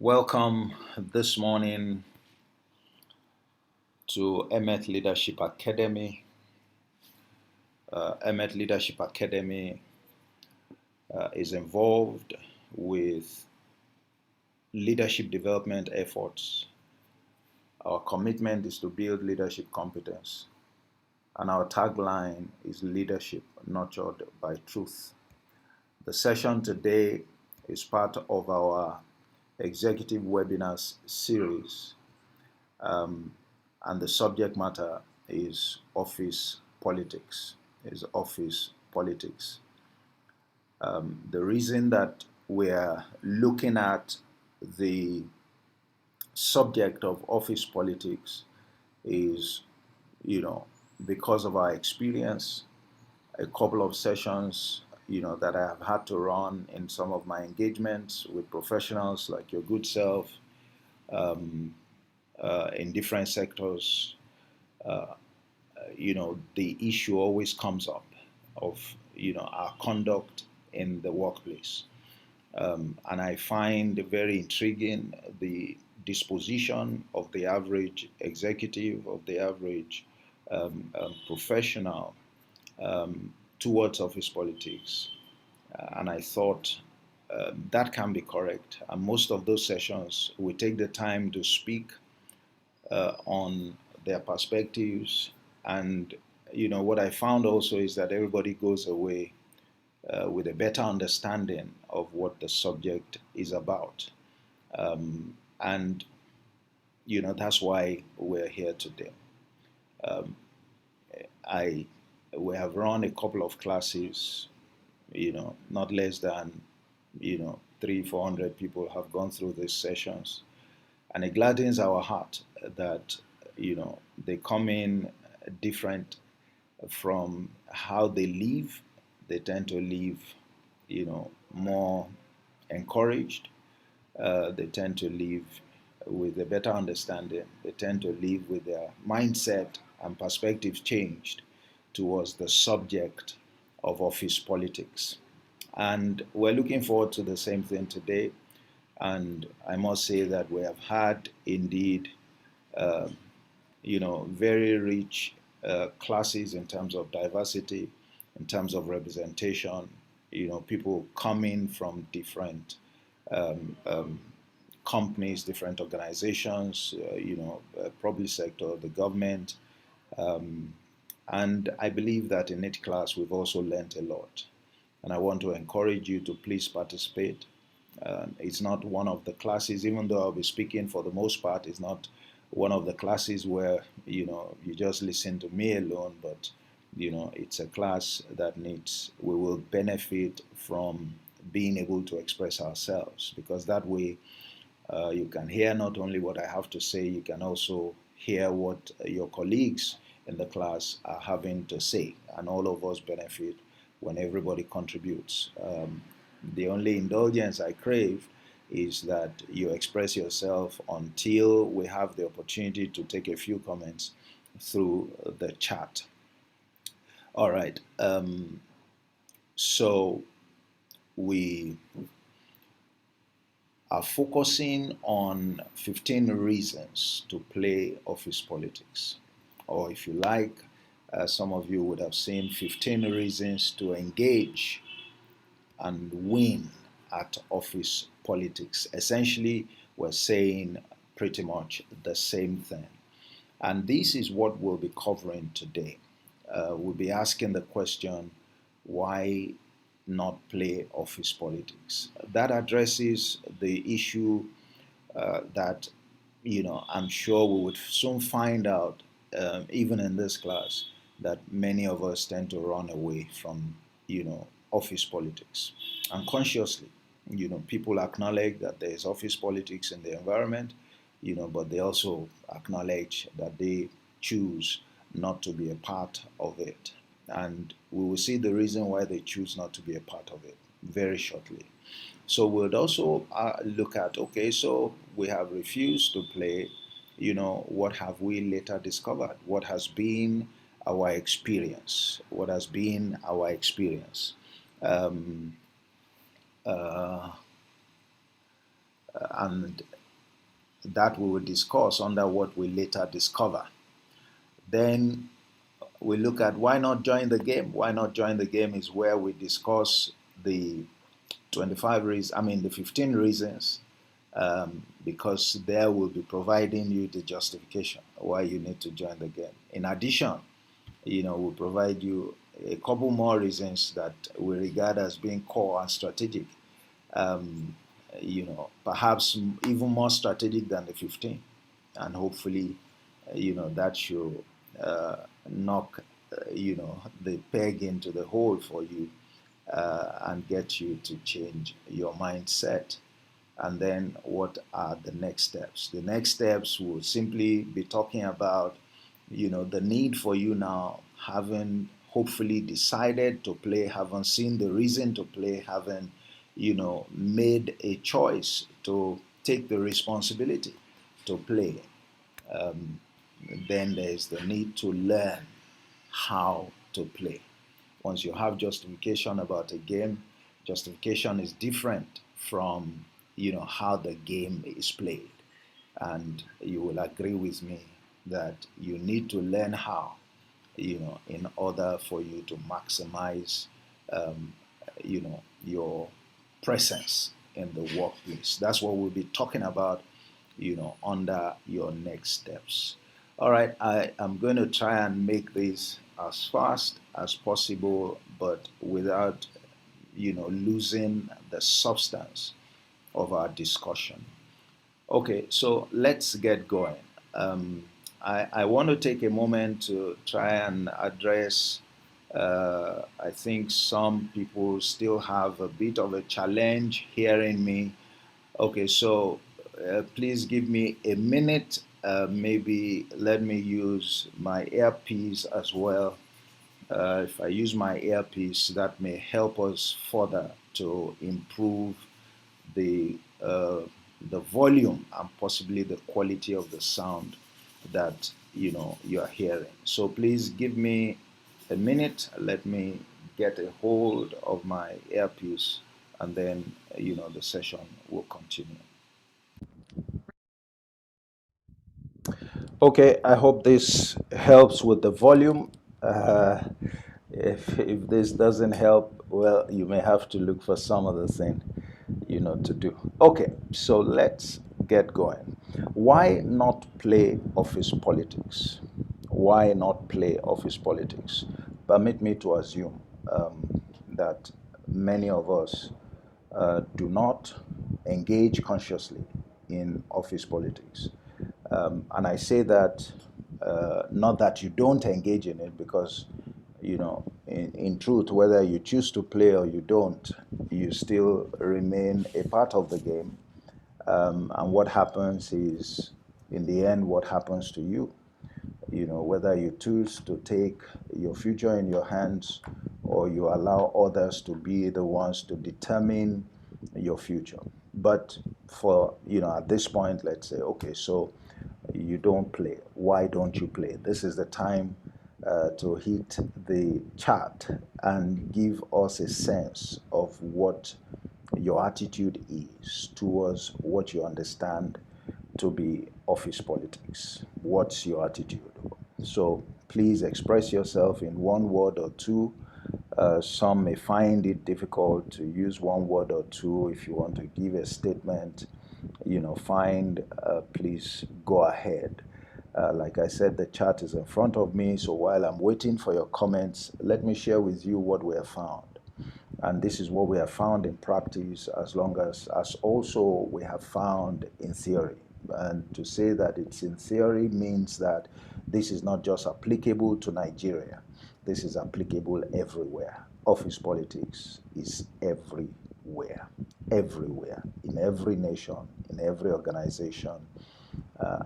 Welcome this morning to Emmet Leadership Academy. Emmet Leadership Academy is involved with leadership development efforts. Our commitment is to build leadership competence, and our tagline is leadership nurtured by truth. The session today is part of our executive webinars series, and the subject matter is office politics. The reason that we're looking at the subject of office politics is, because of our experience, a couple of sessions, that I have had to run in some of my engagements with professionals like your good self, in different sectors. The issue always comes up of, our conduct in the workplace. And I find very intriguing the disposition of the average executive, of the average professional towards office politics. And I thought that can be correct. And most of those sessions, we take the time to speak on their perspectives. And, what I found also is that everybody goes away with a better understanding of what the subject is about. And, that's why we're here today. We have run a couple of classes, not less than, 300-400 people have gone through these sessions. And it gladdens our heart that, they come in different from how they live. They tend to live, more encouraged. They tend to live with a better understanding. They tend to live with their mindset and perspectives changed towards the subject of office politics. And we're looking forward to the same thing today. And I must say that we have had indeed, very rich classes in terms of diversity, in terms of representation, people coming from different companies, different organizations, public sector, the government. And I believe that in each class we've also learned a lot. And I want to encourage you to please participate. It's not one of the classes, even though I'll be speaking for the most part, it's not one of the classes where, you just listen to me alone, but, it's a class that we will benefit from being able to express ourselves, because that way you can hear not only what I have to say, you can also hear what your colleagues in the class are having to say, and all of us benefit when everybody contributes. The only indulgence I crave is that you express yourself until we have the opportunity to take a few comments through the chat. All right. So we are focusing on 15 reasons to play office politics. Or if you like, some of you would have seen 15 reasons to engage and win at office politics. Essentially, we're saying pretty much the same thing. And this is what we'll be covering today. We'll be asking the question, why not play office politics? That addresses the issue that, I'm sure we would soon find out, even in this class, that many of us tend to run away from, office politics. Unconsciously, people acknowledge that there is office politics in the environment, but they also acknowledge that they choose not to be a part of it. And we will see the reason why they choose not to be a part of it very shortly. So we'll also look at, okay, so we have refused to play, what have we later discovered? What has been our experience? What has been our experience? and that we will discuss under what we later discover. Then we look at why not join the game. Why not join the game is where we discuss the 25 reasons, the 15 reasons, because there will be providing you the justification why you need to join the game. In addition, we'll provide you a couple more reasons that we regard as being core and strategic. Um, Perhaps even more strategic than the 15, and hopefully, that should knock, the peg into the hole for you, and get you to change your mindset. And then what are the next steps? The next steps will simply be talking about, the need for you now, having hopefully decided to play, having seen the reason to play, having, made a choice to take the responsibility to play. Um, then there's the need to learn how to play. Once you have justification about a game, justification is different from how the game is played. And you will agree with me that you need to learn how, in order for you to maximize your presence in the workplace. That's what we'll be talking about, under your next steps. All right, I am going to try and make this as fast as possible, but without, losing the substance of our discussion. Okay, so let's get going. I want to take a moment to try and address. I think some people still have a bit of a challenge hearing me. Okay, so please give me a minute. Maybe let me use my earpiece as well. If I use my earpiece, that may help us further to improve the uh, the volume and possibly the quality of the sound that you are hearing. So please give me a minute. Let me get a hold of my earpiece, and then the session will continue. Okay, I hope this helps with the volume. Uh, if this doesn't help, well, you may have to look for some other thing, to do. Okay, so let's get going. Why not play office politics? Why not play office politics? Permit me to assume that many of us do not engage consciously in office politics. And I say that not that you don't engage in it, because, in truth, whether you choose to play or you don't, you still remain a part of the game. And what happens is, in the end, what happens to you. Whether you choose to take your future in your hands, or you allow others to be the ones to determine your future. But for, at this point, let's say, okay, so you don't play. Why don't you play? This is the time to hit the chat and give us a sense of what your attitude is towards what you understand to be office politics. What's your attitude? So please express yourself in one word or two. Some may find it difficult to use one word or two. If you want to give a statement, please go ahead. Like I said, the chat is in front of me, so while I'm waiting for your comments, let me share with you what we have found. And this is what we have found in practice, as also we have found in theory. And to say that it's in theory means that this is not just applicable to Nigeria. This is applicable everywhere. Office politics is everywhere, everywhere, in every nation, in every organization.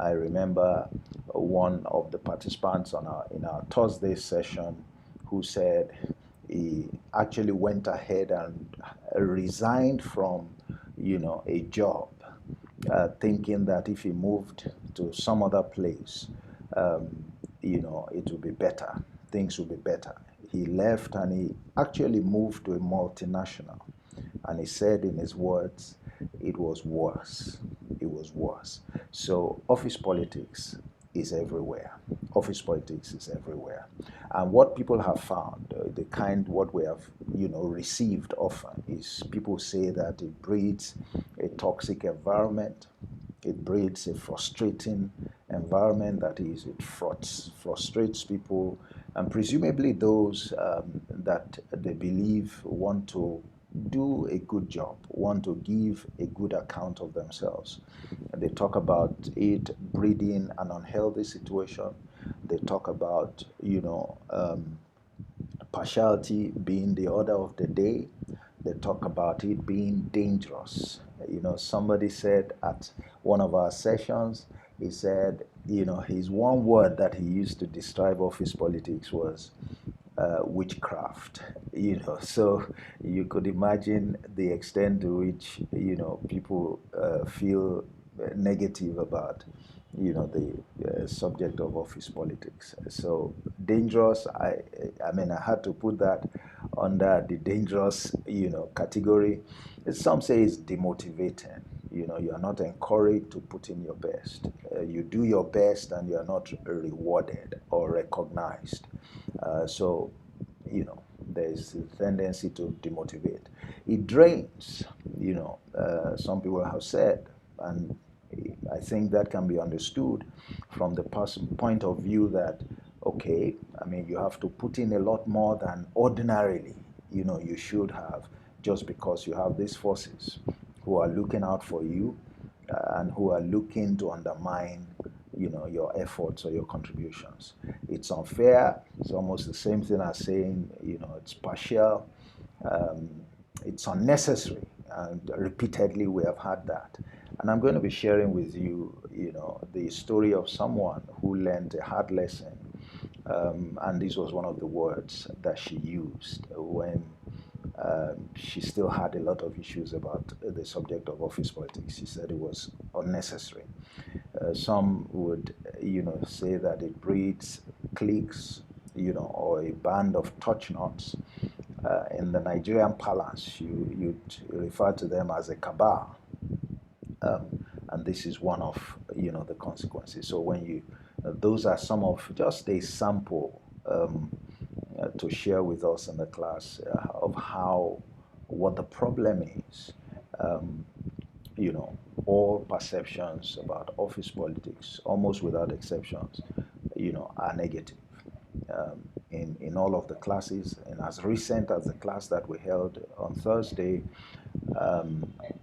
I remember one of the participants in our Thursday session who said he actually went ahead and resigned from, a job, thinking that if he moved to some other place, um, it would be better. Things would be better. He left and he actually moved to a multinational. And he said in his words it was worse. It was worse. So office politics is everywhere. Office politics is everywhere. And what people have found, the kind what we have, received often is people say that it breeds a toxic environment. It breeds a frustrating environment. That is, it frustrates people, and presumably those that they believe want to do a good job, want to give a good account of themselves. They talk about it breeding an unhealthy situation. They talk about, partiality being the order of the day. They talk about it being dangerous. Somebody said at one of our sessions, he said, his one word that he used to describe office politics was witchcraft. So you could imagine the extent to which people feel negative about the subject of office politics. So dangerous. I mean, I had to put that under the dangerous category. Some say it's demotivating. You are not encouraged to put in your best. You do your best and you are not rewarded or recognized. So there's a tendency to demotivate. It drains. Some people have said, and I think that can be understood from the point of view that, okay, I mean, you have to put in a lot more than ordinarily, you should have, just because you have these forces who are looking out for you and who are looking to undermine, your efforts or your contributions. It's unfair. It's almost the same thing as saying, it's partial. Um, it's unnecessary, and repeatedly we have had that. And I'm going to be sharing with you, the story of someone who learned a hard lesson, and this was one of the words that she used when she still had a lot of issues about the subject of office politics. She said it was unnecessary. Some would, say that it breeds cliques, or a band of touch nuts. In the Nigerian parlance, you'd refer to them as a cabal. And this is one of, the consequences. So when those are some of just a sample to share with us in the class of what the problem is. Um, all perceptions about office politics, almost without exceptions, are negative. In all of the classes, and as recent as the class that we held on Thursday,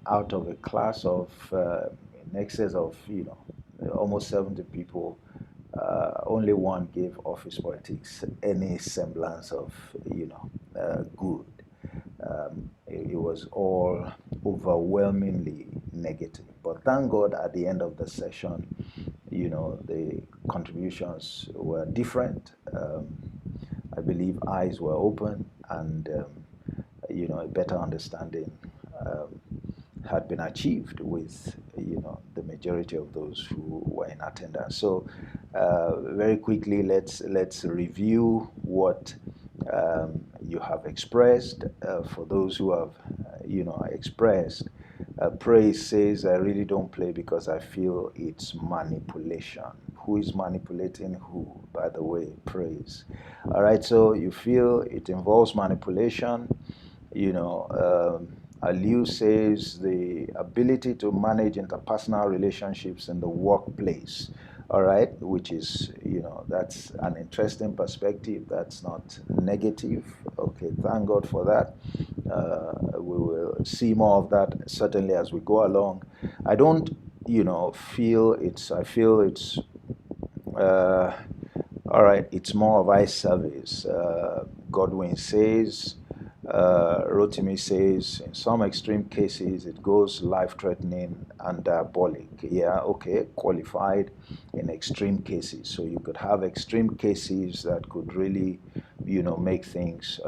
out of a class of in excess of almost 70 people, only one gave office politics any semblance of good. It was all overwhelmingly negative. But thank God at the end of the session, the contributions were different. I believe eyes were open, and a better understanding um, had been achieved with the majority of those who were in attendance. So very quickly, let's review what you have expressed. For those who have expressed, praise says, I really don't play because I feel it's manipulation. Who is manipulating who? By the way, praise. All right, so you feel it involves manipulation. Aliu says the ability to manage interpersonal relationships in the workplace. All right, which is, that's an interesting perspective. That's not negative. Okay, thank God for that. We will see more of that certainly as we go along. I don't, I feel it's, uh, all right, it's more of eye service. Godwin says, Rotimi says, in some extreme cases, it goes life-threatening and diabolic. Yeah, okay, qualified in extreme cases. So you could have extreme cases that could really, make things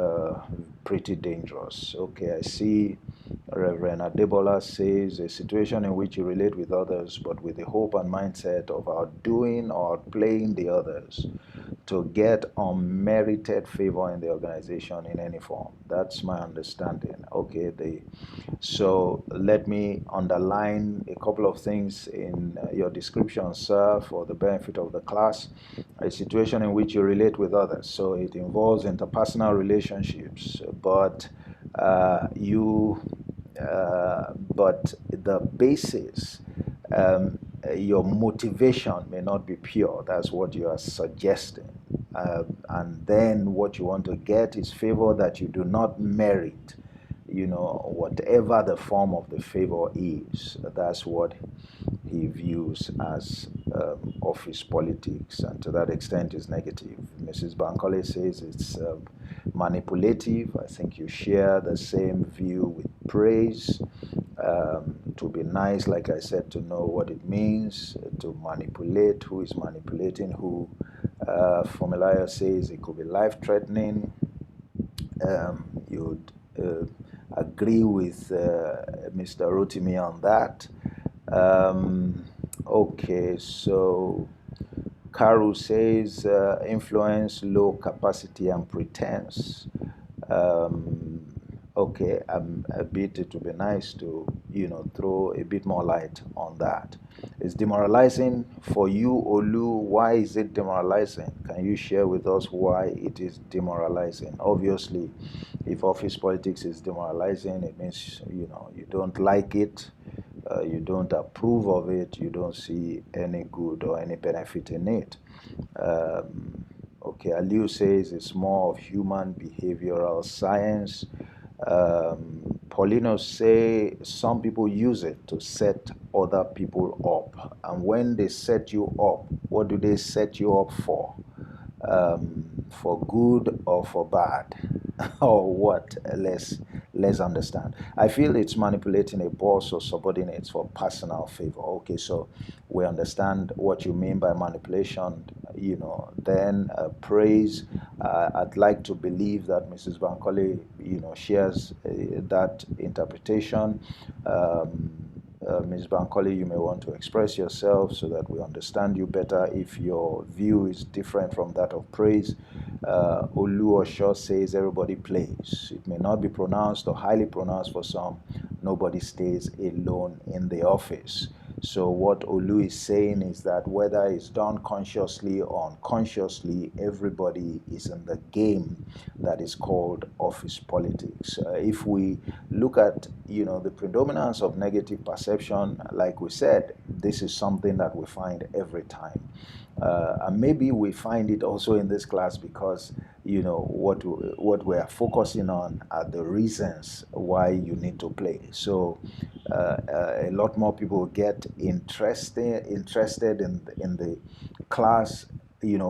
pretty dangerous. Okay, I see Reverend Adebola says, a situation in which you relate with others, but with the hope and mindset of outdoing or outplaying the others. to get unmerited favor in the organization in any form. That's my understanding. Okay, so let me underline a couple of things in your description, sir, for the benefit of the class. A situation in which you relate with others. So it involves interpersonal relationships, but but the basis, your motivation may not be pure. That's what you are suggesting. And then what you want to get is favor that you do not merit, whatever the form of the favor is. That's what he views as office politics, and to that extent is negative. Mrs. Bankole says it's manipulative. I think you share the same view with praise. To be nice, like I said, to know what it means, to manipulate, who is manipulating who. Formulario says it could be life-threatening. You'd agree with Mr. Rotimi on that. Okay, so Karu says influence, low capacity, and pretense. Okay, a bit, it would be nice to, throw a bit more light on that. It's demoralizing for you, Olu. Why is it demoralizing? Can you share with us why it is demoralizing? Obviously, if office politics is demoralizing, it means, you don't like it, you don't approve of it, you don't see any good or any benefit in it. Okay, Aliu says it's more of human behavioral science. Paulino say some people use it to set other people up. And when they set you up, what do they set you up for? For good or for bad? Or what? Let's understand. I feel it's manipulating a boss or subordinates for personal favor. Okay, so we understand what you mean by manipulation. Then praise. I'd like to believe that Mrs. Bankole, shares that interpretation. Ms. Bankole, you may want to express yourself so that we understand you better if your view is different from that of praise. Olu Osho says everybody plays. It may not be pronounced or highly pronounced for some. Nobody stays alone in the office. So what Olu is saying is that whether it's done consciously or unconsciously, everybody is in the game that is called office politics. If we look at, the predominance of negative perception, like we said, this is something that we find every time. And maybe we find it also in this class because, what we are focusing on are the reasons why you need to play. So a lot more people get interested in the class,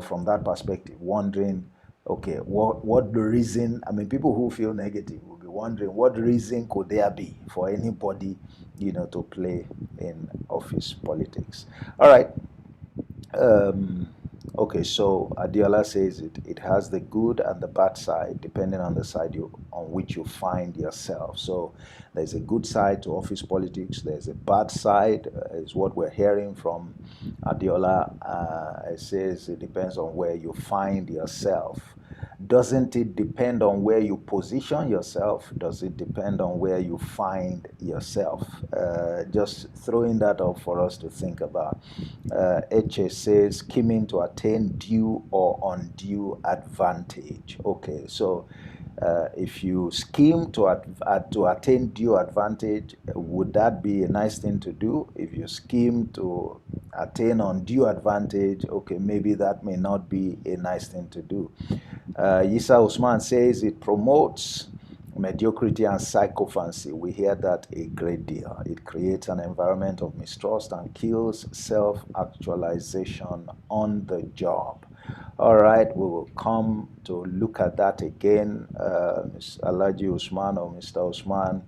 from that perspective, wondering, okay, what the reason? I mean, people who feel negative will be wondering what reason could there be for anybody, to play in office politics. All right. Okay, so Adiola says it has the good and the bad side, depending on the side on which you find yourself. So there's a good side to office politics. There's a bad side, is what we're hearing from Adiola. It says it depends on where you find yourself. Doesn't it depend on where you position yourself? Does it depend on where you find yourself? Just throwing that up for us to think about. Eche says scheming to attain due or undue advantage. Okay, so if you scheme to attain due advantage, would that be a nice thing to do? If you scheme to attain undue advantage, okay, maybe that may not be a nice thing to do. Yisa Usman says it promotes mediocrity and psychophancy. We hear that a great deal. It creates an environment of mistrust and kills self-actualization on the job. All right, we will come to look at that again. Ms. Alaji Usman or Mr. Usman.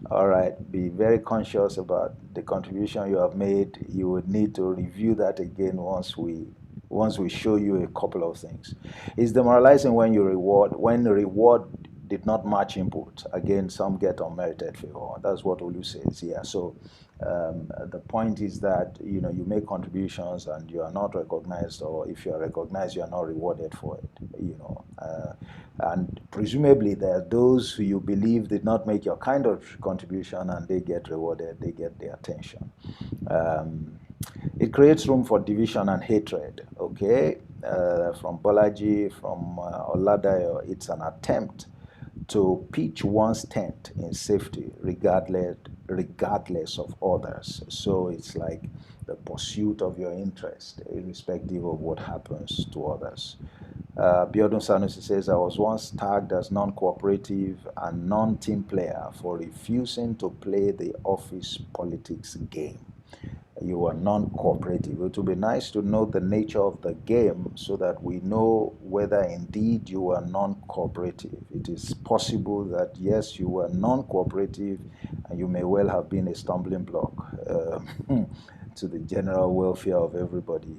All right, be very conscious about the contribution you have made. You would need to review that again once we show you a couple of things. It's demoralizing when reward did not match input. Again, some get unmerited favor. That's what Olu says here. So the point is that you make contributions and you are not recognized, or if you are recognized, you are not rewarded for it. And presumably there are those who you believe did not make your kind of contribution, and they get rewarded, they get the attention. It creates room for division and hatred. Okay, from Bolaji, from Oladayo, it's an attempt to pitch one's tent in safety regardless of others. So it's like the pursuit of your interest, irrespective of what happens to others. Biodun Sanusi says, I was once tagged as non-cooperative and non-team player for refusing to play the office politics game. You are non-cooperative. It would be nice to know the nature of the game so that we know whether indeed you are non-cooperative. It is possible that yes, you were non-cooperative and you may well have been a stumbling block to the general welfare of everybody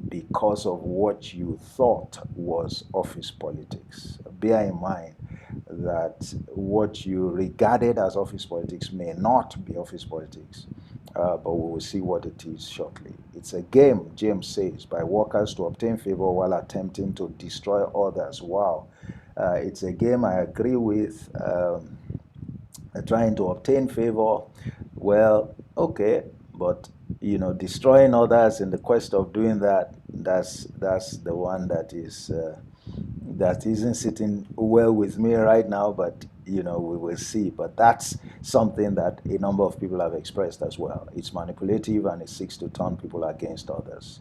because of what you thought was office politics. Bear in mind that what you regarded as office politics may not be office politics. But we will see what it is shortly. It's a game, James says, by workers to obtain favor while attempting to destroy others. Wow. It's a game I agree with. Trying to obtain favor, well, okay, but destroying others in the quest of doing that, that's the one that isn't sitting well with me right now, but we will see. But that's something that a number of people have expressed as well. It's manipulative and it seeks to turn people against others.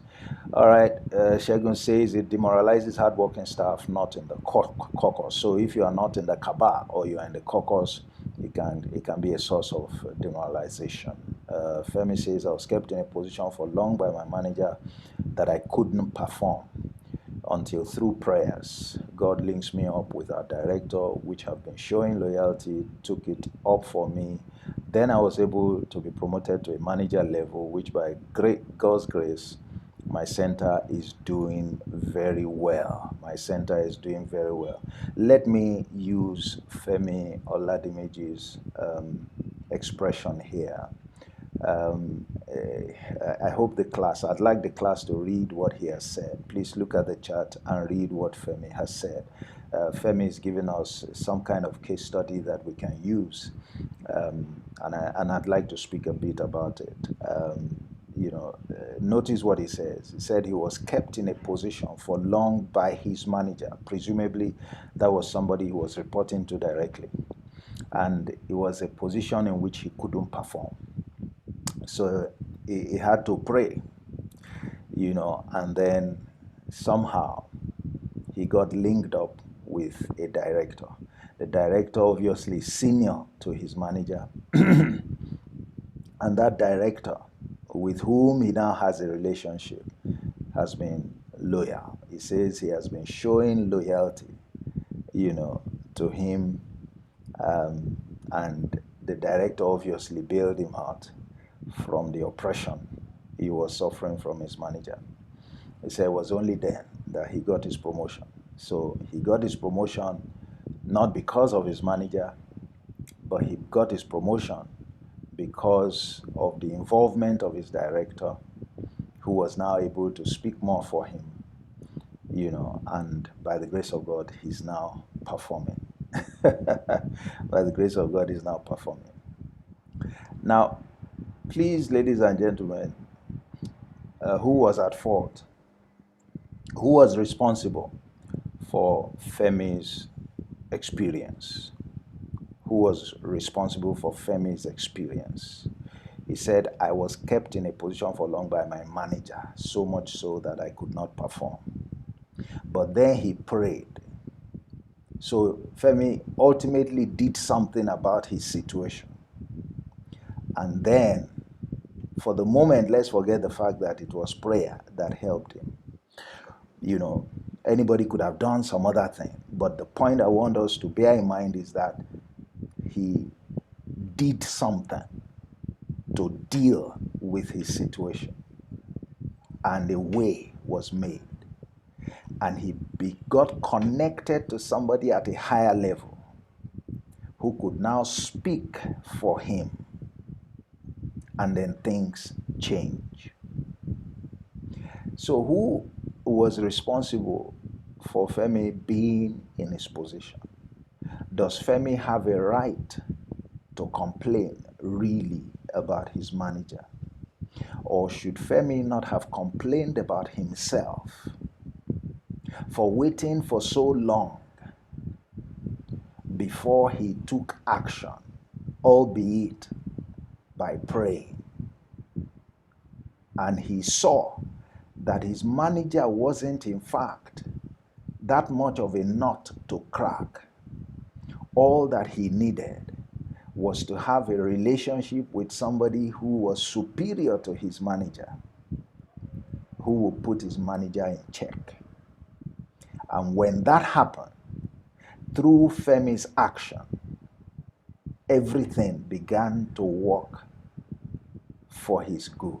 All right, Shegun says it demoralizes hardworking staff not in the caucus. So if you are not in the cabal or you are in the caucus, it can be a source of demoralization. Femi says, I was kept in a position for long by my manager that I couldn't perform until through prayers, God links me up with our director, which have been showing loyalty, took it up for me. Then I was able to be promoted to a manager level, which by God's grace, my center is doing very well. My center is doing very well. Let me use Femi Oladimeji's expression here. I hope I'd like the class to read what he has said. Please look at the chat and read what Femi has said. Femi is giving us some kind of case study that we can use, and I'd like to speak a bit about it. Notice what he says. He said he was kept in a position for long by his manager. Presumably, that was somebody he was reporting to directly. And it was a position in which he couldn't perform. So he had to pray, and then somehow he got linked up with a director. The director, obviously senior to his manager, and that director, with whom he now has a relationship, has been loyal. He says he has been showing loyalty, to him, and the director obviously bailed him out from the oppression he was suffering from his manager. He said it was only then that he got his promotion. So he got his promotion not because of his manager, but he got his promotion because of the involvement of his director, who was now able to speak more for him, and by the grace of God, he's now performing. By the grace of God, he's now performing. Now, please, ladies and gentlemen, who was at fault? Who was responsible for Femi's experience? Who was responsible for Femi's experience? He said, I was kept in a position for long by my manager, so much so that I could not perform. But then he prayed. So Femi ultimately did something about his situation. And then, for the moment, let's forget the fact that it was prayer that helped him. Anybody could have done some other thing. But the point I want us to bear in mind is that he did something to deal with his situation. And a way was made. and he got connected to somebody at a higher level who could now speak for him, and then things change. So who was responsible for Femi being in his position? Does Femi have a right to complain really about his manager? Or should Femi not have complained about himself for waiting for so long before he took action, albeit by praying? And he saw that his manager wasn't, in fact, that much of a nut to crack. All that he needed was to have a relationship with somebody who was superior to his manager, who would put his manager in check. And when that happened, through Femi's action, everything began to work for his good.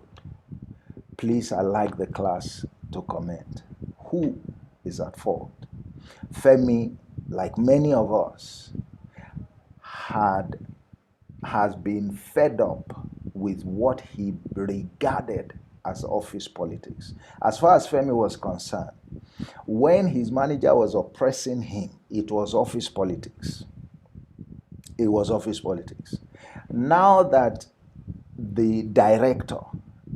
Please, I'd like the class to comment. Who is at fault? Femi, like many of us, has been fed up with what he regarded as office politics. As far as Femi was concerned, when his manager was oppressing him, it was office politics. It was office politics. Now that the director,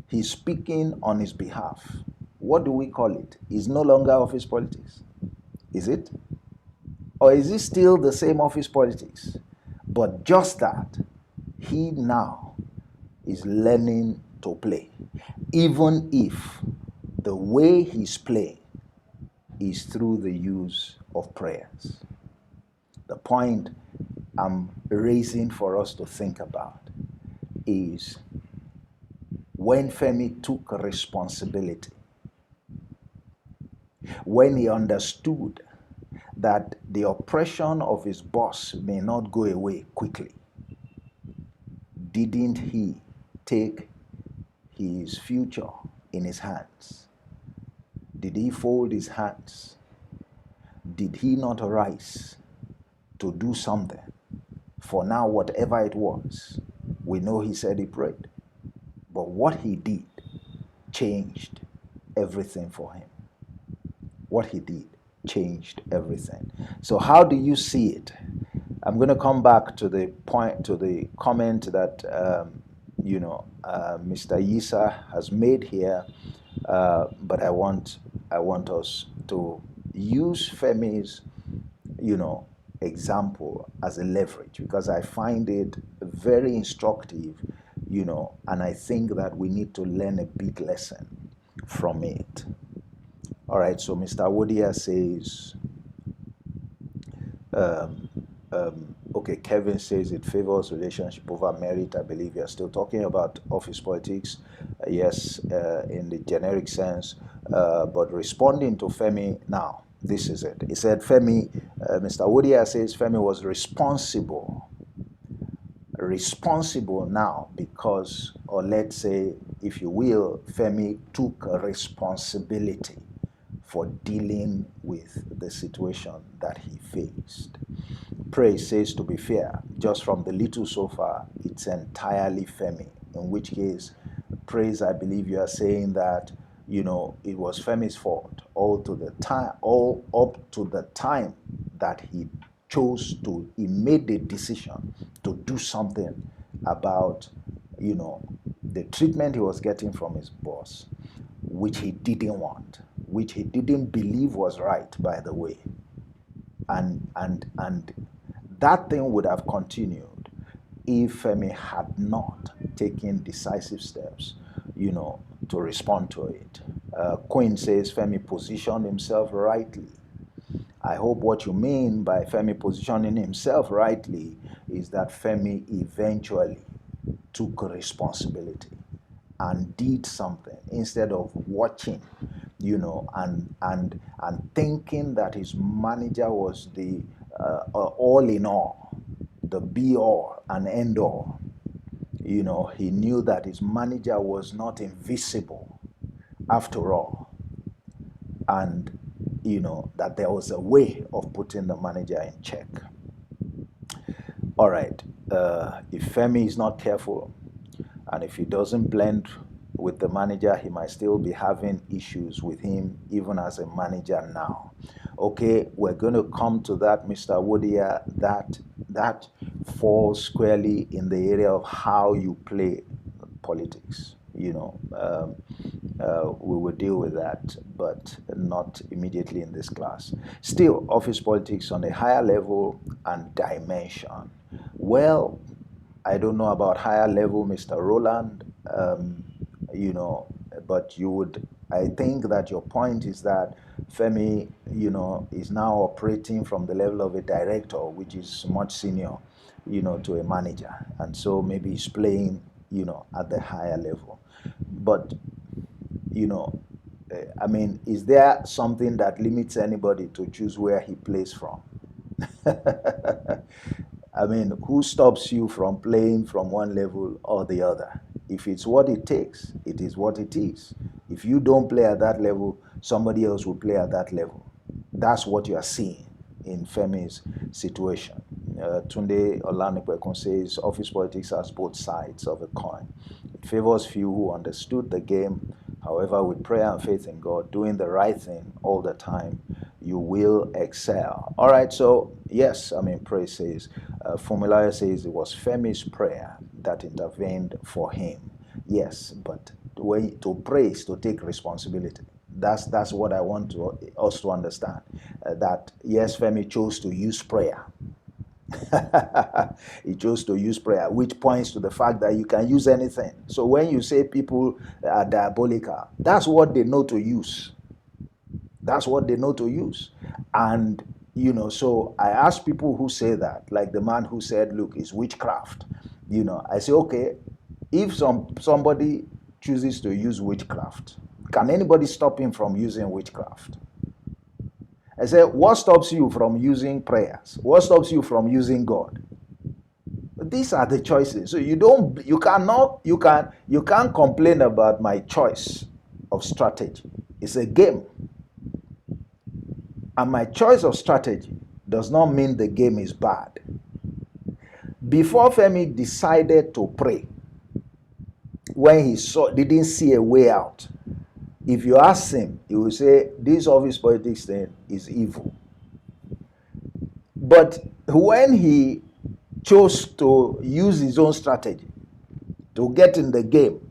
he's speaking on his behalf, what do we call it? It's no longer office politics. Is it? Or is it still the same office politics? But just that he now is learning to play, even if the way he's playing is through the use of prayers. The point I'm raising for us to think about is when Femi took responsibility, when he understood that the oppression of his boss may not go away quickly, didn't he take his future in his hands? Did he fold his hands? Did he not arise to do something? For now, whatever it was, we know he said he prayed. But what he did changed everything for him. What he did changed everything. So how do you see it? I'm going to come back to the point, to the comment that Mr. Yisa has made here, but I want us to use Femi's example as a leverage, because I find it very instructive, and I think that we need to learn a big lesson from it. All right, so Mr. Wodia says, okay, Kevin says it favors relationship over merit. I believe you're still talking about office politics. Yes, in the generic sense, but responding to Femi now, this is it. He said Femi, Mr. Wodia says Femi was responsible now because, or let's say, if you will, Femi took responsibility for dealing with the situation that he faced. Praise says, to be fair, just from the little so far, it's entirely Femi, in which case, Praise, I believe you are saying that, it was Femi's fault all up to the time that he made the decision to do something about, the treatment he was getting from his boss, which he didn't want, which he didn't believe was right, by the way. And that thing would have continued if Femi had not taken decisive steps, to respond to it. Quinn says Femi positioned himself rightly. I hope what you mean by Femi positioning himself rightly is that Femi eventually took responsibility and did something instead of watching, and thinking that his manager was the all in all, the be all and end all. He knew that his manager was not invisible after all. And that there was a way of putting the manager in check. All right, if Femi is not careful, and if he doesn't blend with the manager, he might still be having issues with him even as a manager now. Okay, we're going to come to that, Mr. Woodia. That falls squarely in the area of how you play politics. We will deal with that, but not immediately in this class. Still, office politics on a higher level and dimension. Well, I don't know about higher level, Mr. Roland, but I think that your point is that Femi, is now operating from the level of a director, which is much senior, to a manager. And so maybe he's playing, at the higher level. But, is there something that limits anybody to choose where he plays from? Who stops you from playing from one level or the other? If it's what it takes, it is what it is. If you don't play at that level, somebody else will play at that level. That's what you are seeing in Femi's situation. Tunde Olanikwekun says, office politics has both sides of a coin. It favors few who understood the game. However, with prayer and faith in God, doing the right thing all the time, you will excel. All right, so yes, praise says, Formularia says it was Femi's prayer that intervened for him. Yes, but to pray is to take responsibility. That's what I want us to understand. That yes, Femi chose to use prayer. He chose to use prayer, which points to the fact that you can use anything. So when you say people are diabolical, that's what they know to use. That's what they know to use. And, so I ask people who say that, like the man who said, look, it's witchcraft. I say, okay, if somebody chooses to use witchcraft, can anybody stop him from using witchcraft? I say, what stops you from using prayers? What stops you from using God? These are the choices. So you can't complain about my choice of strategy. It's a game. And my choice of strategy does not mean the game is bad. Before Femi decided to pray, when he didn't see a way out, if you ask him, he will say, this office politics thing is evil. But when he chose to use his own strategy to get in the game,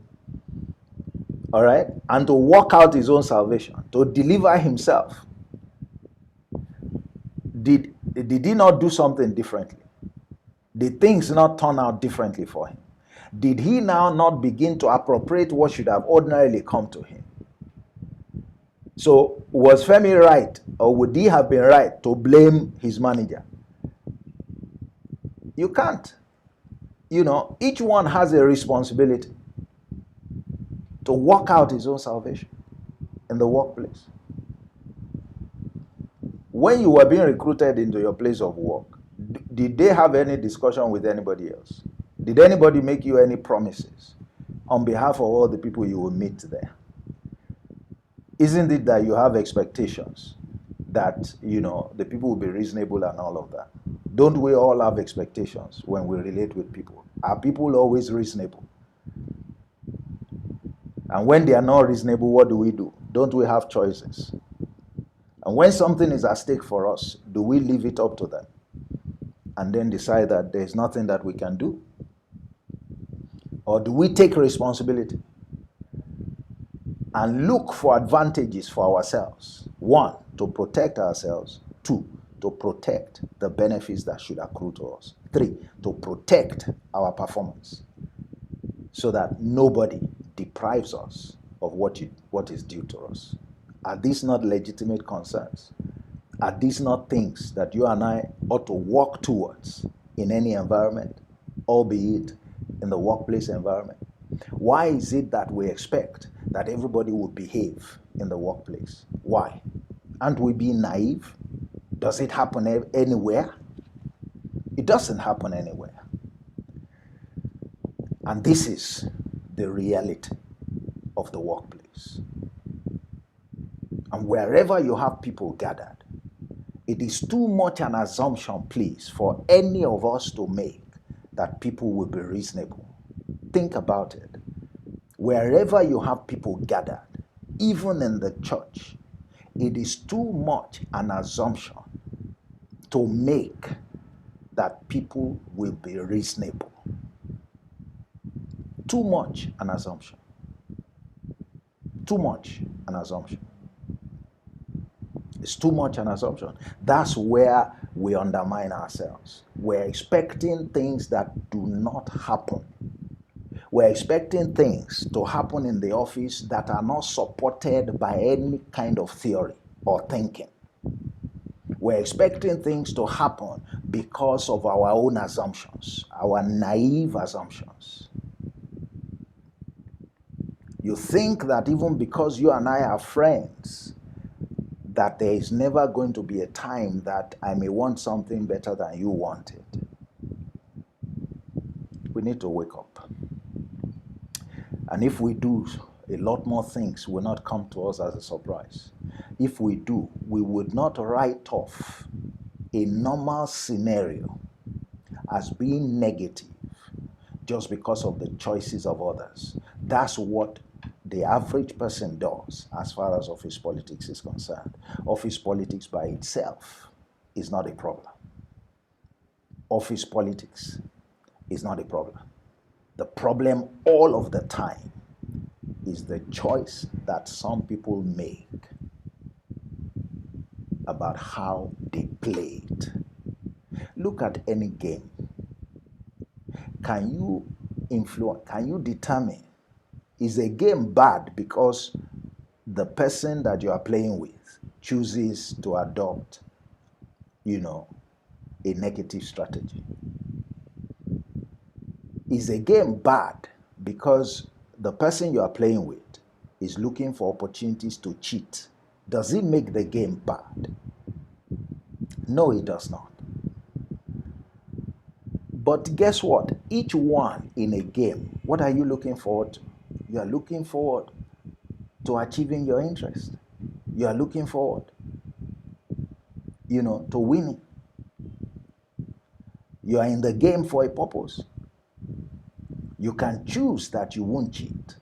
all right, and to work out his own salvation, to deliver himself, did he not do something differently? Did things not turn out differently for him? Did he now not begin to appropriate what should have ordinarily come to him? So was Femi right, or would he have been right to blame his manager? You can't. Each one has a responsibility to work out his own salvation in the workplace. When you were being recruited into your place of work, did they have any discussion with anybody else? Did anybody make you any promises on behalf of all the people you will meet there? Isn't it that you have expectations that, the people will be reasonable and all of that? Don't we all have expectations when we relate with people? Are people always reasonable? And when they are not reasonable, what do? Don't we have choices? And when something is at stake for us, do we leave it up to them and then decide that there's nothing that we can do? Or do we take responsibility and look for advantages for ourselves? One, to protect ourselves. Two, to protect the benefits that should accrue to us. Three, to protect our performance so that nobody deprives us of what is due to us. Are these not legitimate concerns? Are these not things that you and I ought to work towards in any environment, albeit in the workplace environment? Why is it that we expect that everybody will behave in the workplace? Why? Aren't we being naive? Does it happen anywhere? It doesn't happen anywhere. And this is the reality of the workplace. And wherever you have people gathered, it is too much an assumption, please, for any of us to make that people will be reasonable. Think about it. Wherever you have people gathered, even in the church, it is too much an assumption to make that people will be reasonable. Too much an assumption. Too much an assumption. It's too much an assumption. That's where we undermine ourselves. We're expecting things that do not happen. We're expecting things to happen in the office that are not supported by any kind of theory or thinking. We're expecting things to happen because of our own assumptions, our naive assumptions. You think that even because you and I are friends, that there is never going to be a time that I may want something better than you want it. We need to wake up. And if we do, a lot more things will not come to us as a surprise. If we do, we would not write off a normal scenario as being negative just because of the choices of others. That's what the average person does as far as office politics is concerned. Office politics by itself is not a problem. Office politics is not a problem. The problem all of the time is the choice that some people make about how they play it. Look at any game. Can you determine, is a game bad because the person that you are playing with chooses to adopt, a negative strategy? Is a game bad because the person you are playing with is looking for opportunities to cheat? Does it make the game bad? No, it does not. But guess what? Each one in a game, what are you looking forward to? You are looking forward to achieving your interest. You are looking forward, to winning. You are in the game for a purpose. You can choose that you won't cheat.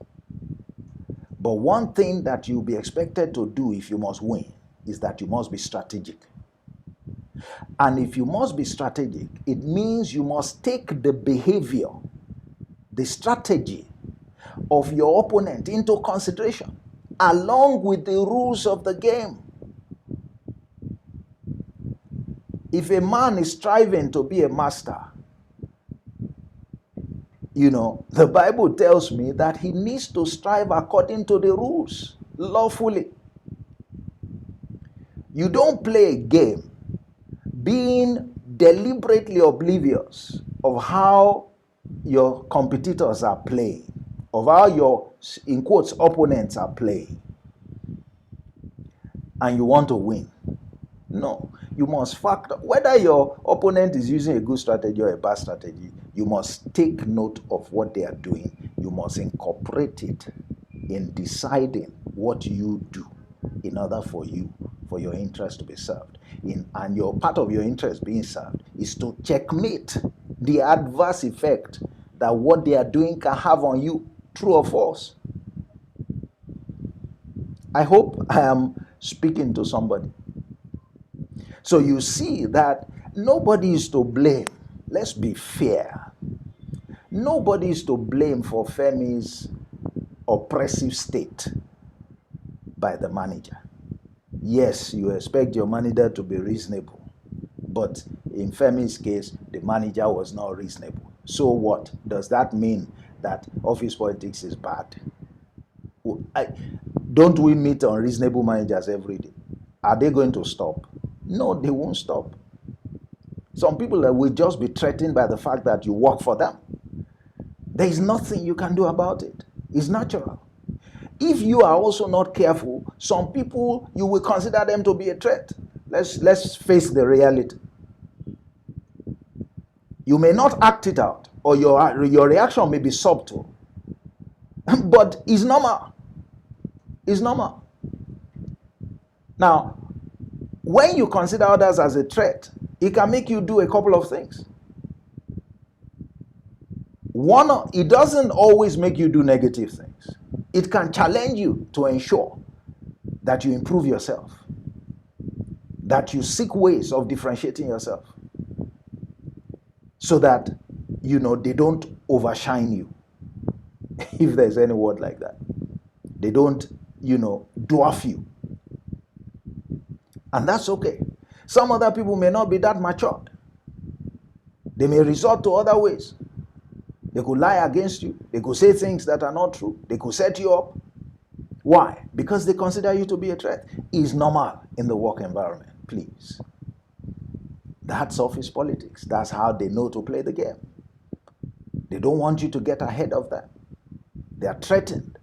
But one thing that you'll be expected to do if you must win is that you must be strategic. And if you must be strategic, it means you must take the behavior, the strategy of your opponent into consideration, along with the rules of the game. If a man is striving to be a master, the Bible tells me that he needs to strive according to the rules, lawfully. You don't play a game being deliberately oblivious of how your competitors are playing, of how your, in quotes, opponents are playing, and you want to win. No, you must factor, whether your opponent is using a good strategy or a bad strategy, you must take note of what they are doing. You must incorporate it in deciding what you do in order for your interest to be served. And your part of your interest being served is to checkmate the adverse effect that what they are doing can have on you, true or false. I hope I am speaking to somebody. So you see that nobody is to blame. Let's be fair. Nobody is to blame for Femi's oppressive state by the manager. Yes, you expect your manager to be reasonable, but in Femi's case, the manager was not reasonable. So what? Does that mean that office politics is bad? Don't we meet unreasonable managers every day? Are they going to stop? No, they won't stop. Some people will just be threatened by the fact that you work for them. There is nothing you can do about it. It's natural. If you are also not careful, some people, you will consider them to be a threat. Let's face the reality. You may not act it out, or your reaction may be subtle, but it's normal. It's normal. Now, when you consider others as a threat, it can make you do a couple of things. One, it doesn't always make you do negative things. It can challenge you to ensure that you improve yourself, that you seek ways of differentiating yourself so that, they don't overshine you, if there's any word like that. They don't, dwarf you. And that's okay. Some other people may not be that matured. They may resort to other ways. They could lie against you. They could say things that are not true. They could set you up. Why? Because they consider you to be a threat. It's normal in the work environment, please. That's office politics. That's how they know to play the game. They don't want you to get ahead of them. They are threatened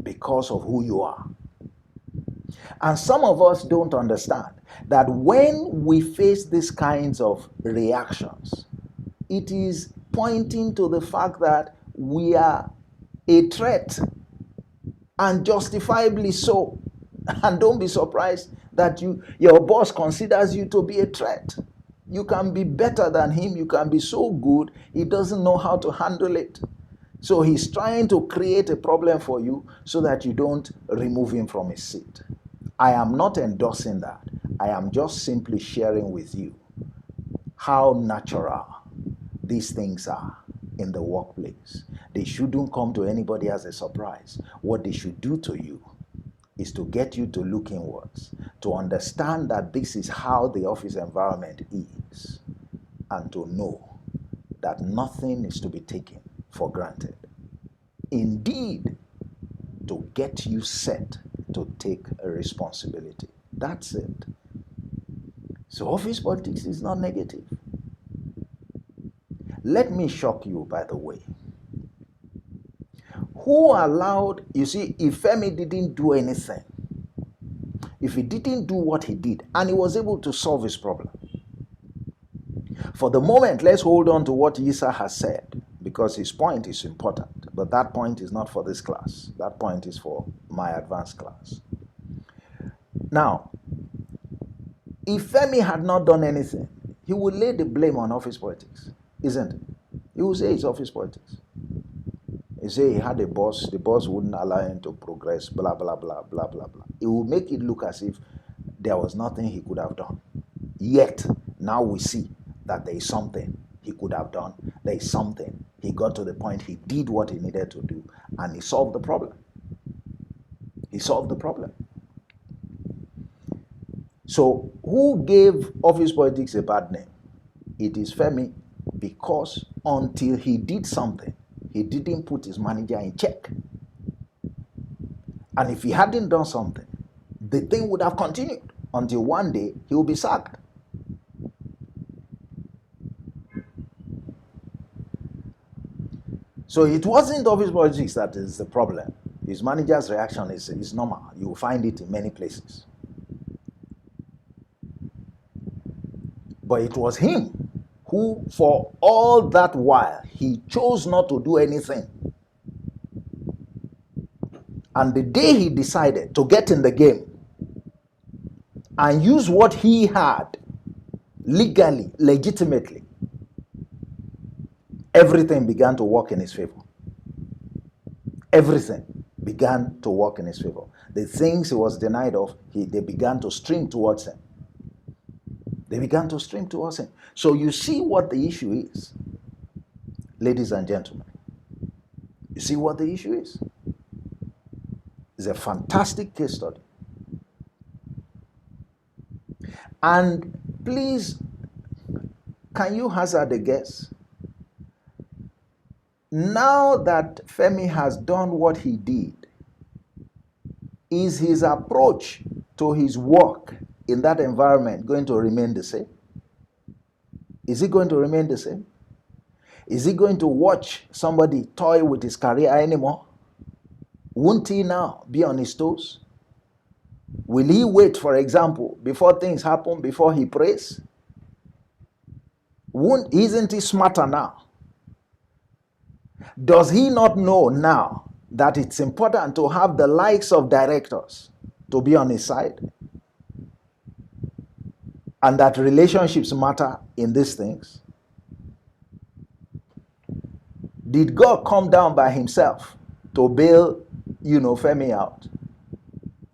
because of who you are. And some of us don't understand that when we face these kinds of reactions, it is pointing to the fact that we are a threat, and justifiably so. And don't be surprised that your boss considers you to be a threat. You can be better than him. You can be so good. He doesn't know how to handle it. So he's trying to create a problem for you so that you don't remove him from his seat. I am not endorsing that. I am just simply sharing with you how natural these things are in the workplace. They shouldn't come to anybody as a surprise. What they should do to you is to get you to look inwards, to understand that this is how the office environment is, and to know that nothing is to be taken for granted. Indeed, to get you set to take a responsibility. That's it. So office politics is not negative. Let me shock you, by the way. Who allowed, you see, if Femi didn't do anything, if he didn't do what he did, and he was able to solve his problem. For the moment, let's hold on to what Isa has said, because his point is important. But that point is not for this class. That point is for my advanced class. Now, if Femi had not done anything, he would lay the blame on office politics, isn't it? He would say it's office politics. He say he had a boss, the boss wouldn't allow him to progress, blah, blah, blah, blah, blah, blah. It would make it look as if there was nothing he could have done. Yet, now we see that there is something he could have done. There is something. He got to the point he did what he needed to do, and he solved the problem. He solved the problem. So, who gave office politics a bad name? It is Femi, because until he did something, he didn't put his manager in check. And if he hadn't done something, the thing would have continued until one day he will be sacked. So it wasn't office politics that is the problem. His manager's reaction is normal. You will find it in many places. But it was him who, for all that while, he chose not to do anything. And the day he decided to get in the game and use what he had legally, legitimately, everything began to work in his favor. Everything began to work in his favor. The things he was denied of, they began to stream towards him. They began to stream towards him. So you see what the issue is, ladies and gentlemen. You see what the issue is? It's a fantastic case study. And please, can you hazard a guess? Now that Femi has done what he did, is his approach to his work in that environment going to remain the same? Is it going to remain the same? Is he going to watch somebody toy with his career anymore? Won't he now be on his toes? Will he wait, for example, before things happen, before he prays? Isn't he smarter now? Does he not know now that it's important to have the likes of directors to be on his side? and that relationships matter in these things? Did God come down by himself to bail, Femi out?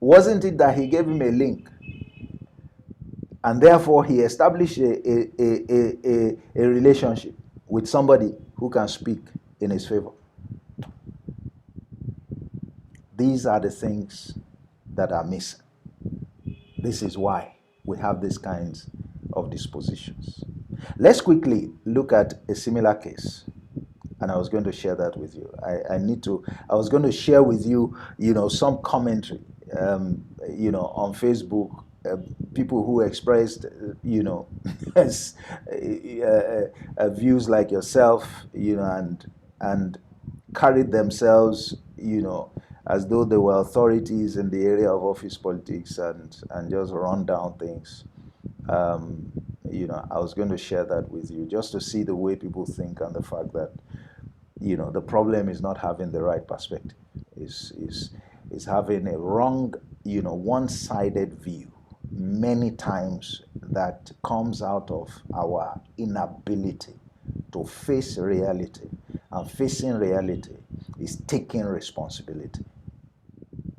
Wasn't it that he gave him a link? And therefore, he established a relationship with somebody who can speak in his favor. These are the things that are missing. This is why we have these kinds of dispositions. Let's quickly look at a similar case. And I was going to share that with you. I was going to share with you, some commentary, on Facebook, people who expressed, views like yourself, and carried themselves, as though they were authorities in the area of office politics and just run down things. I was going to share that with you just to see the way people think and the fact that, the problem is not having the right perspective, is having a wrong, one-sided view many times that comes out of our inability to face reality. And facing reality is taking responsibility.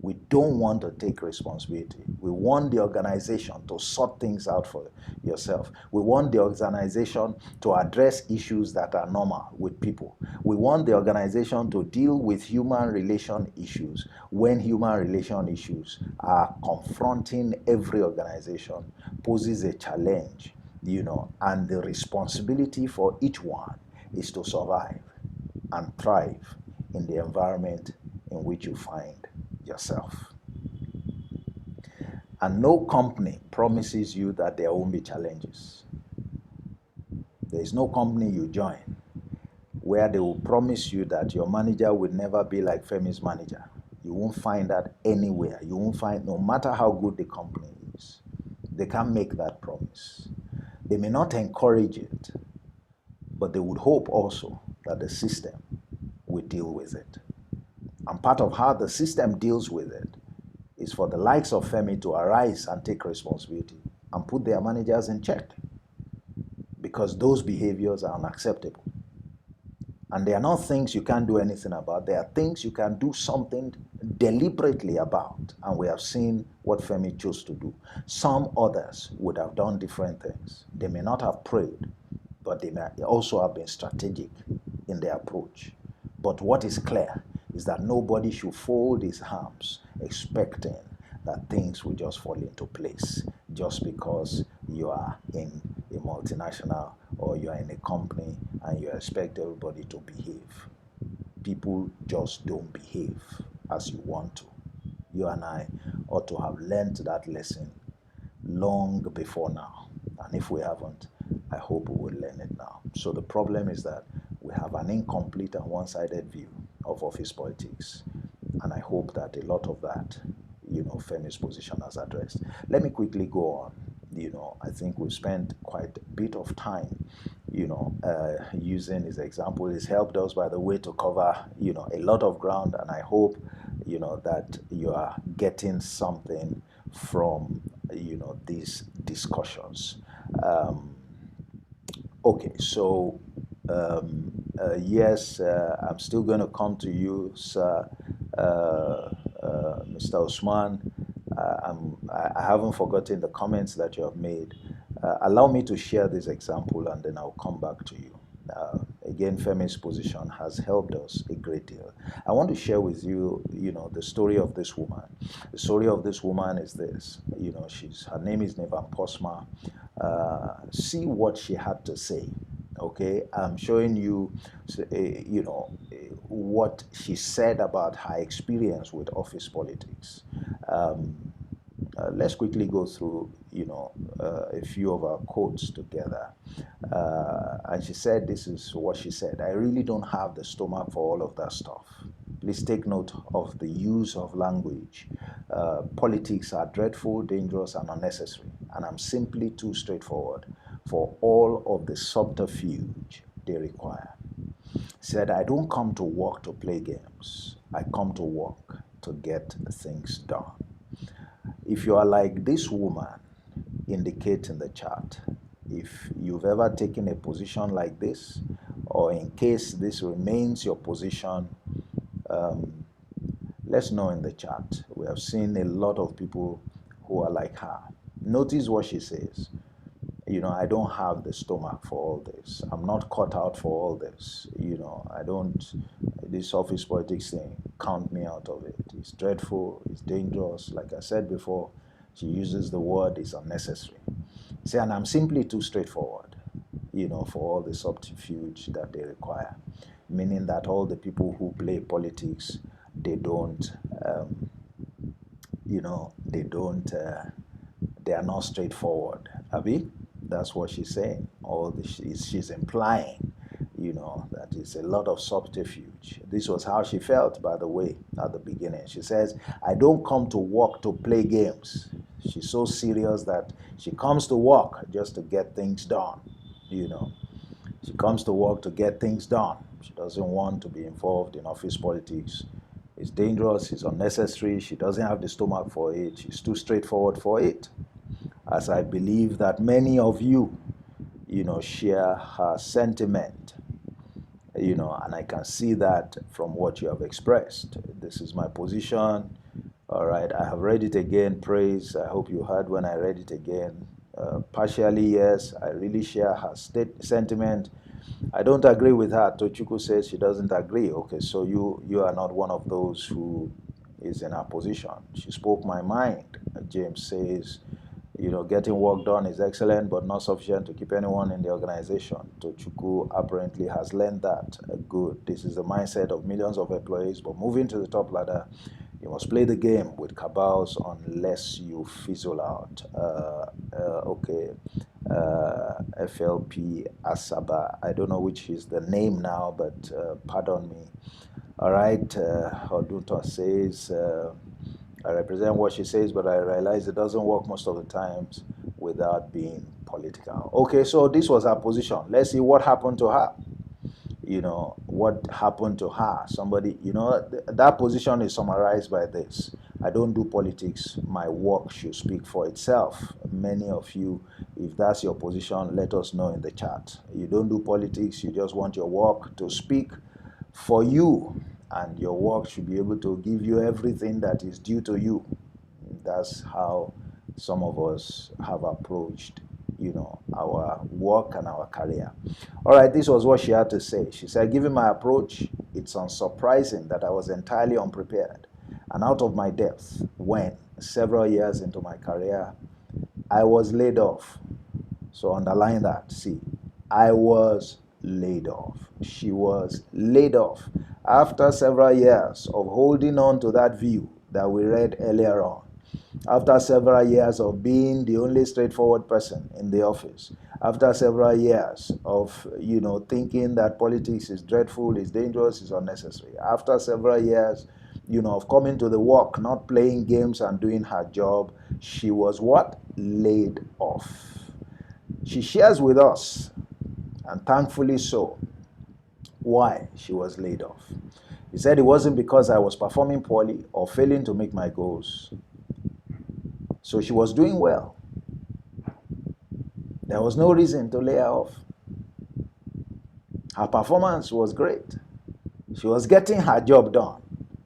We don't want to take responsibility. We want the organization to sort things out for yourself. We want the organization to address issues that are normal with people. We want the organization to deal with human relation issues when human relation issues are confronting every organization, poses a challenge, and the responsibility for each one is to survive and thrive in the environment in which you find yourself. And no company promises you that there won't be challenges. There is no company you join where they will promise you that your manager will never be like Femi's manager. You won't find that anywhere. You won't find, no matter how good the company is, they can't make that promise. They may not encourage it, but they would hope also that the system will deal with it. And part of how the system deals with it is for the likes of Femi to arise and take responsibility and put their managers in check, because those behaviors are unacceptable. And they are not things you can't do anything about. They are things you can do something deliberately about. And we have seen what Femi chose to do. Some others would have done different things. They may not have prayed, but they may also have been strategic in their approach. But what is clear is that nobody should fold his arms expecting that things will just fall into place just because you are in a multinational or you are in a company and you expect everybody to behave. People just don't behave as you want to. You and I ought to have learned that lesson long before now. And if we haven't, I hope we will learn it now. So the problem is that we have an incomplete and one-sided view of office politics. And I hope that a lot of that, Femi's position has addressed. Let me quickly go on. I think we've spent quite a bit of time, using his example. It's helped us, by the way, to cover, a lot of ground. And I hope, that you are getting something from, these discussions. Okay, so yes, I'm still going to come to you, sir, Mr. Osman. I haven't forgotten the comments that you have made. Allow me to share this example and then I'll come back to you. Again, Femi's position has helped us a great deal. I want to share with you, the story of this woman. The story of this woman is this. Her name is Nevan Posma. See what she had to say. Okay, I'm showing you, what she said about her experience with office politics. Let's quickly go through, a few of our quotes together. And she said, this is what she said: I really don't have the stomach for all of that stuff. Please take note of the use of language. Politics are dreadful, dangerous, and unnecessary. And I'm simply too straightforward for all of the subterfuge they require. Said, I don't come to work to play games. I come to work to get things done. If you are like this woman, indicate in the chat if you've ever taken a position like this, or in case this remains your position. Let's know in the chat. We have seen a lot of people who are like her. Notice what she says. I don't have the stomach for all this. I'm not cut out for all this. I don't, this office politics thing, count me out of it. It's dreadful, it's dangerous. Like I said before, she uses the word "is unnecessary." See, and I'm simply too straightforward, for all the subterfuge that they require. Meaning that all the people who play politics, they don't, they are not straightforward. Abi? That's what she's saying. She's implying, that it's a lot of subterfuge. This was how she felt, by the way, at the beginning. She says, I don't come to work to play games. She's so serious that she comes to work just to get things done, She comes to work to get things done. She doesn't want to be involved in office politics. It's dangerous, it's unnecessary. She doesn't have the stomach for it. She's too straightforward for it. As I believe that many of you, share her sentiment, and I can see that from what you have expressed. This is my position. All right, I have read it again. Praise. I hope you heard when I read it again. Partially, yes, I really share her sentiment. I don't agree with her. Tochukwu says she doesn't agree. Okay, so you are not one of those who is in her position. She spoke my mind. James says, getting work done is excellent, but not sufficient to keep anyone in the organization. Tochukwu apparently has learned that. Good. This is the mindset of millions of employees, but moving to the top ladder, you must play the game with cabals unless you fizzle out. Okay. FLP Asaba. I don't know which is the name now, but pardon me. All right. Odunto says, I represent what she says, but I realize it doesn't work most of the times without being political. Okay, so this was her position. Let's see what happened to her. What happened to her. Somebody, that position is summarized by this. I don't do politics. My work should speak for itself. Many of you, if that's your position, let us know in the chat. You don't do politics. You just want your work to speak for you. And your work should be able to give you everything that is due to you. That's how some of us have approached, our work and our career. All right, this was what she had to say. She said, given my approach, it's unsurprising that I was entirely unprepared and out of my depth when, several years into my career, I was laid off. So underline that. See, I was laid off. She was laid off after several years of holding on to that view that we read earlier on. After several years of being the only straightforward person in the office. After several years of, thinking that politics is dreadful, is dangerous, is unnecessary. After several years, of coming to the work, not playing games and doing her job, she was what? Laid off. She shares with us, and thankfully so, why she was laid off. He said it wasn't because I was performing poorly or failing to make my goals. So she was doing well. There was no reason to lay her off. Her performance was great. She was getting her job done.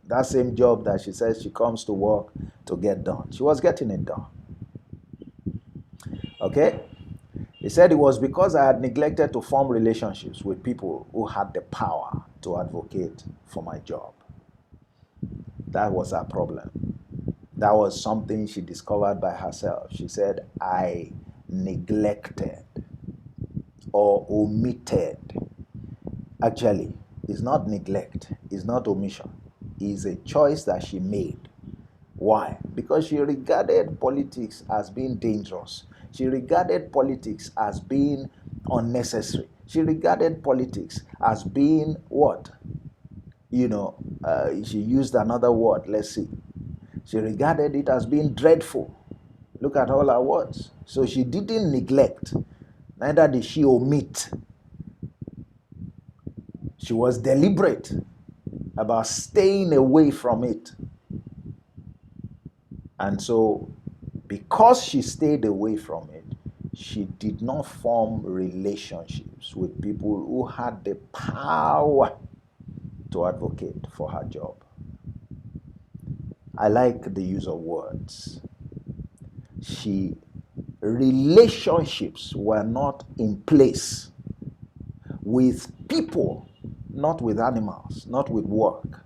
That same job that she says she comes to work to get done. She was getting it done. Okay? He said it was because I had neglected to form relationships with people who had the power to advocate for my job. That was her problem. That was something she discovered by herself. She said, I neglected or omitted. Actually, it's not neglect. It's not omission. It's a choice that she made. Why? Because she regarded politics as being dangerous. She regarded politics as being unnecessary. She regarded politics as being what? She used another word. Let's see. She regarded it as being dreadful. Look at all her words. So she didn't neglect. Neither did she omit. She was deliberate about staying away from it. And so, because she stayed away from it, she did not form relationships with people who had the power to advocate for her job. I like the use of words. Relationships were not in place with people, not with animals, not with work,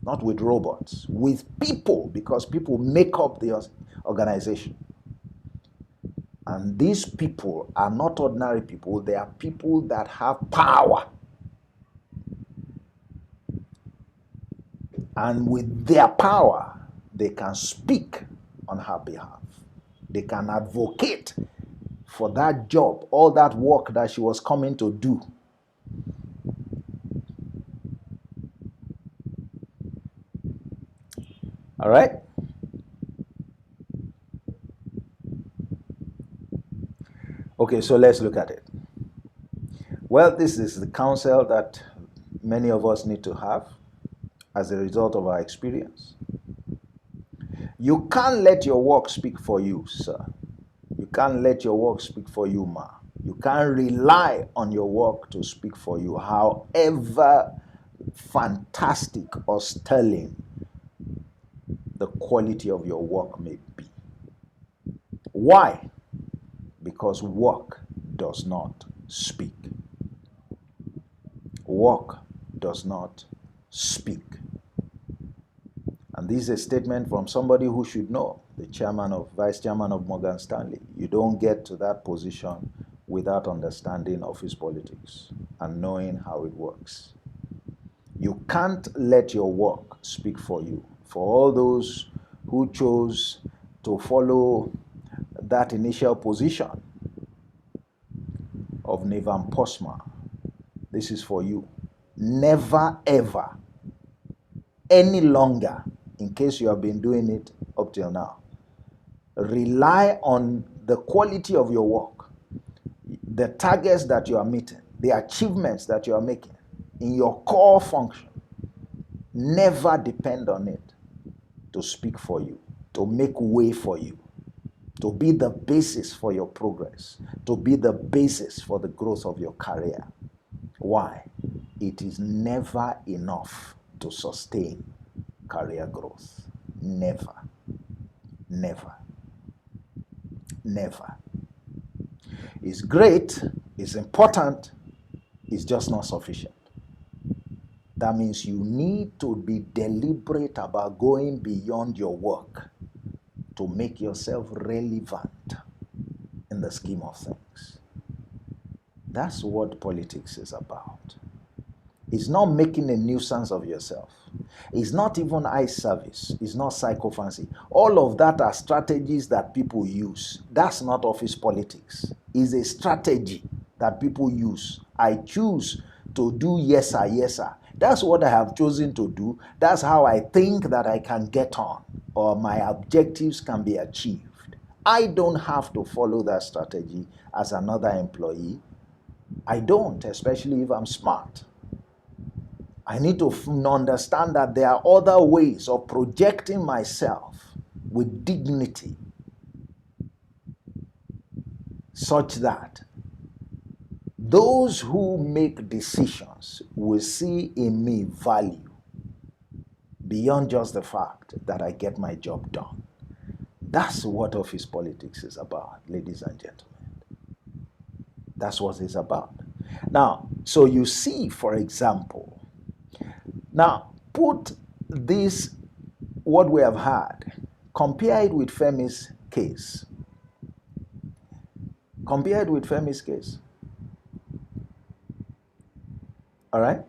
not with robots, with people, because people make up the organization. And these people are not ordinary people, they are people that have power. And with their power, they can speak on her behalf. They can advocate for that job, all that work that she was coming to do. All right? Okay, so let's look at it. Well, this is the counsel that many of us need to have as a result of our experience. You can't let your work speak for you, sir. You can't let your work speak for you, ma. You can't rely on your work to speak for you, however fantastic or sterling the quality of your work may be. Why? Because work does not speak. Work does not speak. And this is a statement from somebody who should know, the vice chairman of Morgan Stanley. You don't get to that position without understanding office politics and knowing how it works. You can't let your work speak for you. For all those who chose to follow that initial position of Nevam Posma, this is for you. Never ever, any longer, in case you have been doing it up till now, rely on the quality of your work, the targets that you are meeting, the achievements that you are making in your core function. Never depend on it to speak for you, to make way for you, to be the basis for your progress, to be the basis for the growth of your career. Why? It is never enough to sustain career growth. Never. Never. Never. It's great, it's important, it's just not sufficient. That means you need to be deliberate about going beyond your work to make yourself relevant in the scheme of things. That's what politics is about. It's not making a nuisance of yourself. It's not even eye service. It's not psychophancy. All of that are strategies that people use. That's not office politics. It's a strategy that people use. I choose to do yes sir, yes sir. That's what I have chosen to do. That's how I think that I can get on or my objectives can be achieved. I don't have to follow that strategy as another employee. I don't, especially if I'm smart. I need to understand that there are other ways of projecting myself with dignity such that those who make decisions will see in me value beyond just the fact that I get my job done. That's what office politics is about, ladies and gentlemen. That's what it's about. Now, so you see, for example, now put this, what we have had, compare it with Femi's case. Compare it with Femi's case. All right?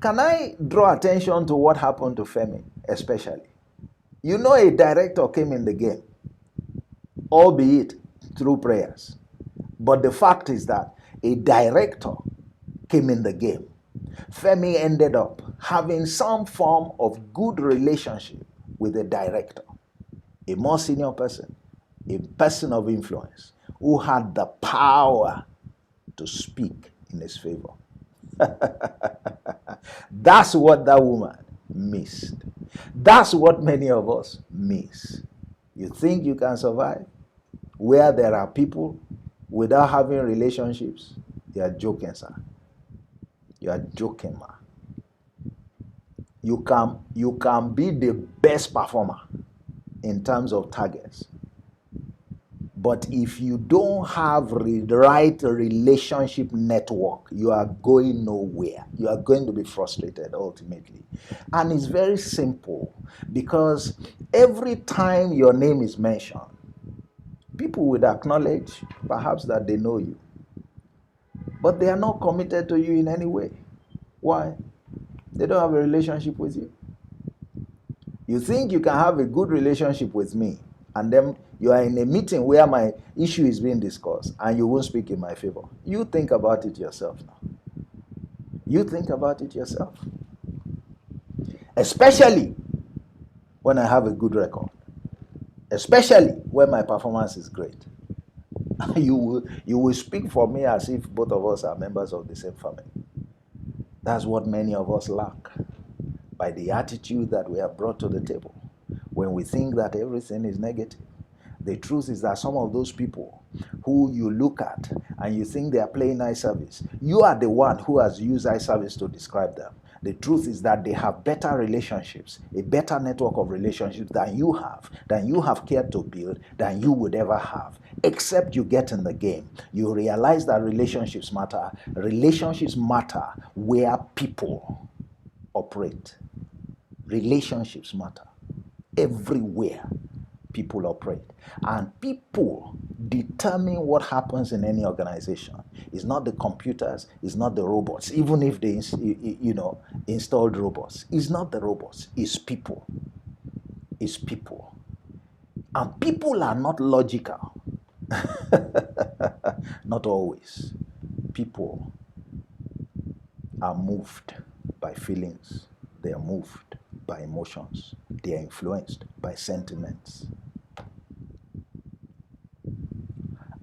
Can I draw attention to what happened to Femi, especially? You know, a director came in the game, albeit through prayers. But the fact is that a director came in the game. Femi ended up having some form of good relationship with a director, a more senior person, a person of influence, who had the power to speak in his favor. That's what that woman missed. That's what many of us miss. You think you can survive? where there are people without having relationships, you are joking, sir. You are joking, man. You can be the best performer in terms of targets, but if you don't have the right relationship network, you are going nowhere. You are going to be frustrated ultimately. And it's very simple, because every time your name is mentioned, people would acknowledge perhaps that they know you, but they are not committed to you in any way. Why? They don't have a relationship with you. You think you can have a good relationship with me, and then you are in a meeting where my issue is being discussed, and you won't speak in my favor. You think about it yourself now. You think about it yourself. Especially when I have a good record. Especially when my performance is great. You will speak for me as if both of us are members of the same family. That's what many of us lack, by the attitude that we have brought to the table. When we think that everything is negative, the truth is that some of those people who you look at and you think they are playing eye service, you are the one who has used eye service to describe them. The truth is that they have better relationships, a better network of relationships than you have cared to build, than you would ever have. Except you get in the game. You realize that relationships matter. Relationships matter where people operate. Relationships matter everywhere people operate. And people determine what happens in any organization. It's not the computers, it's not the robots, even if they installed robots. It's not the robots, it's people. It's people. And people are not logical. Not always. People are moved by feelings. They are moved by emotions. They are influenced by sentiments.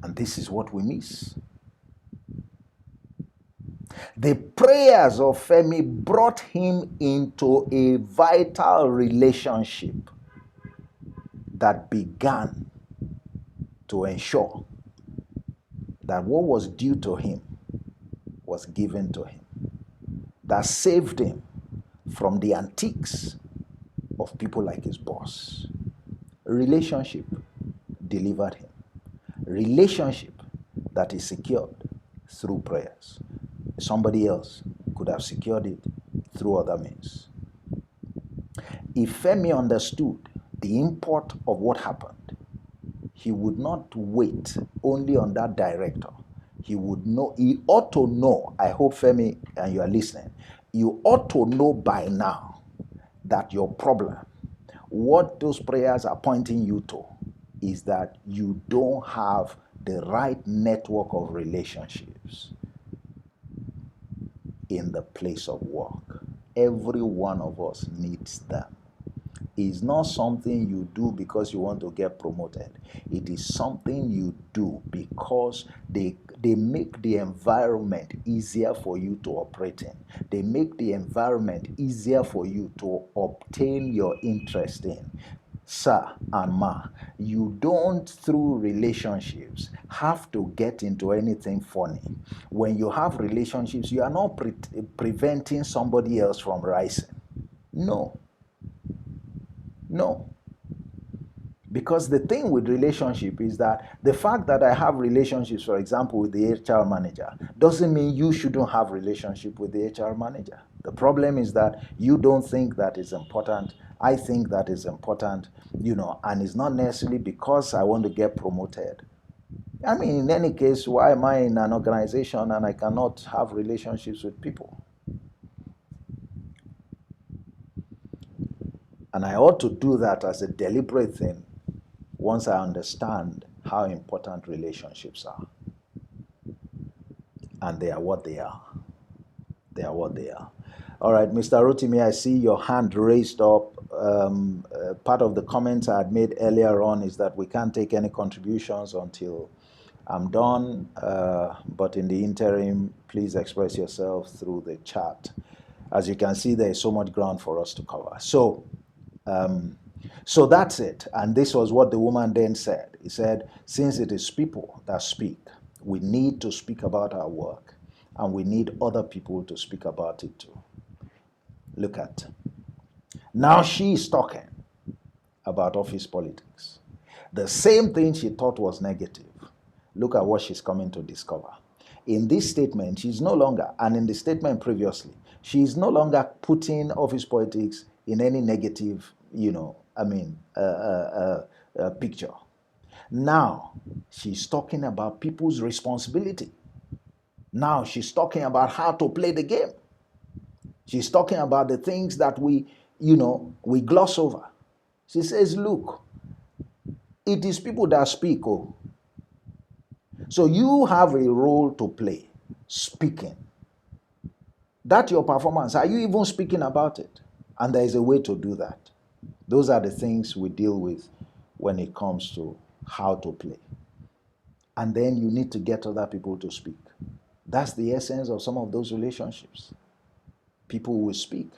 And this is what we miss. The prayers of Femi brought him into a vital relationship that began to ensure that what was due to him was given to him, that saved him from the antics of people like his boss. Relationship delivered him. Relationship that is secured through prayers. Somebody else could have secured it through other means. If Femi understood the import of what happened, he would not wait only on that director. He would know, he ought to know, I hope Femi, and you are listening, you ought to know by now that your problem, what those prayers are pointing you to, is that you don't have the right network of relationships in the place of work. Every one of us needs them. It's not something you do because you want to get promoted. It is something you do because they make the environment easier for you to operate in. They make the environment easier for you to obtain your interest in. Sir and ma, you don't, through relationships, have to get into anything funny. When you have relationships, you are not preventing somebody else from rising. No. Because the thing with relationship is that the fact that I have relationships, for example, with the HR manager, doesn't mean you shouldn't have relationship with the HR manager. The problem is that you don't think that is important. I think that is important, and it's not necessarily because I want to get promoted. I mean, in any case, why am I in an organization and I cannot have relationships with people? And I ought to do that as a deliberate thing once I understand how important relationships are. And they are what they are. They are what they are. All right, Mr. Rotimi, I see your hand raised up. Part of the comments I had made earlier on is that we can't take any contributions until I'm done. But in the interim, please express yourself through the chat. As you can see, there is so much ground for us to cover. So, So that's it. And this was what the woman then said. He said, since it is people that speak, we need to speak about our work, and we need other people to speak about it too. Look at. Now she is talking about office politics. The same thing she thought was negative. Look at what she's coming to discover. In this statement, she's no longer, and in the statement previously, she's no longer putting office politics in any negative, picture. Now, she's talking about people's responsibility. Now, she's talking about how to play the game. She's talking about the things that we gloss over. She says, look, it is people that speak. Oh. So you have a role to play, speaking. That's your performance. Are you even speaking about it? And there is a way to do that. Those are the things we deal with when it comes to how to play. And then you need to get other people to speak. That's the essence of some of those relationships. People will speak.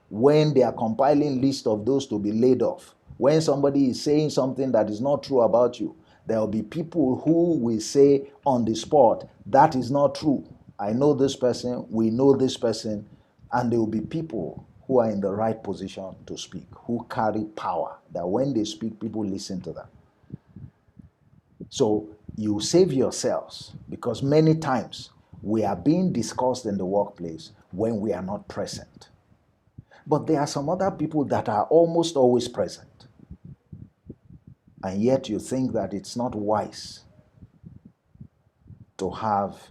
When they are compiling list of those to be laid off, when somebody is saying something that is not true about you, there will be people who will say on the spot, that is not true. I know this person, we know this person, and there will be people who are in the right position to speak, who carry power, that when they speak, people listen to them. So you save yourselves, because many times we are being discussed in the workplace when we are not present. But there are some other people that are almost always present. And yet you think that it's not wise to have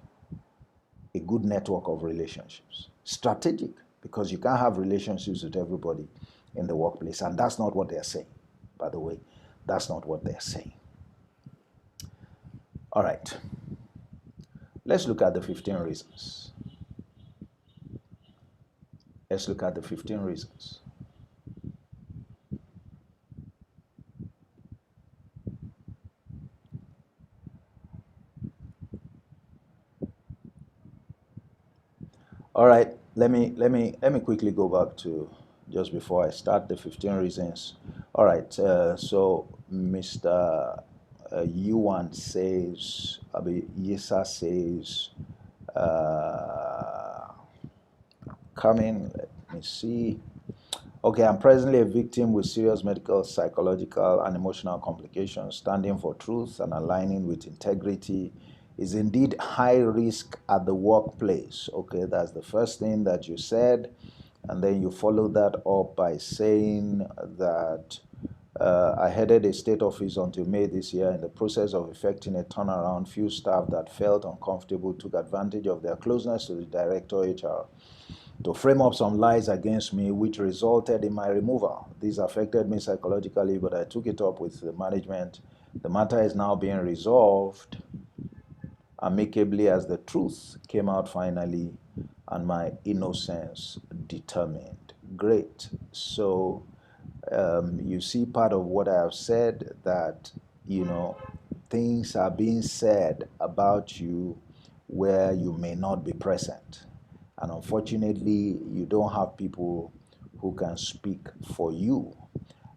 a good network of relationships. Strategic, because you can't have relationships with everybody in the workplace. And that's not what they're saying. By the way, that's not what they're saying. All right. Let's look at the 15 reasons. Let's look at the 15 reasons. All right, let me quickly go back to just before I start the 15 reasons. All right, so Mr. Yuan says, Yisa says, coming, let me see. Okay, I'm presently a victim with serious medical, psychological, and emotional complications. Standing for truth and aligning with integrity is indeed high risk at the workplace. Okay, that's the first thing that you said. And then you follow that up by saying that I headed a state office until May this year. In the process of effecting a turnaround, few staff that felt uncomfortable took advantage of their closeness to the director HR to frame up some lies against me, which resulted in my removal. This affected me psychologically, but I took it up with the management. The matter is now being resolved amicably as the truth came out finally and my innocence determined. Great. So you see part of what I have said, that, things are being said about you where you may not be present. And unfortunately, you don't have people who can speak for you.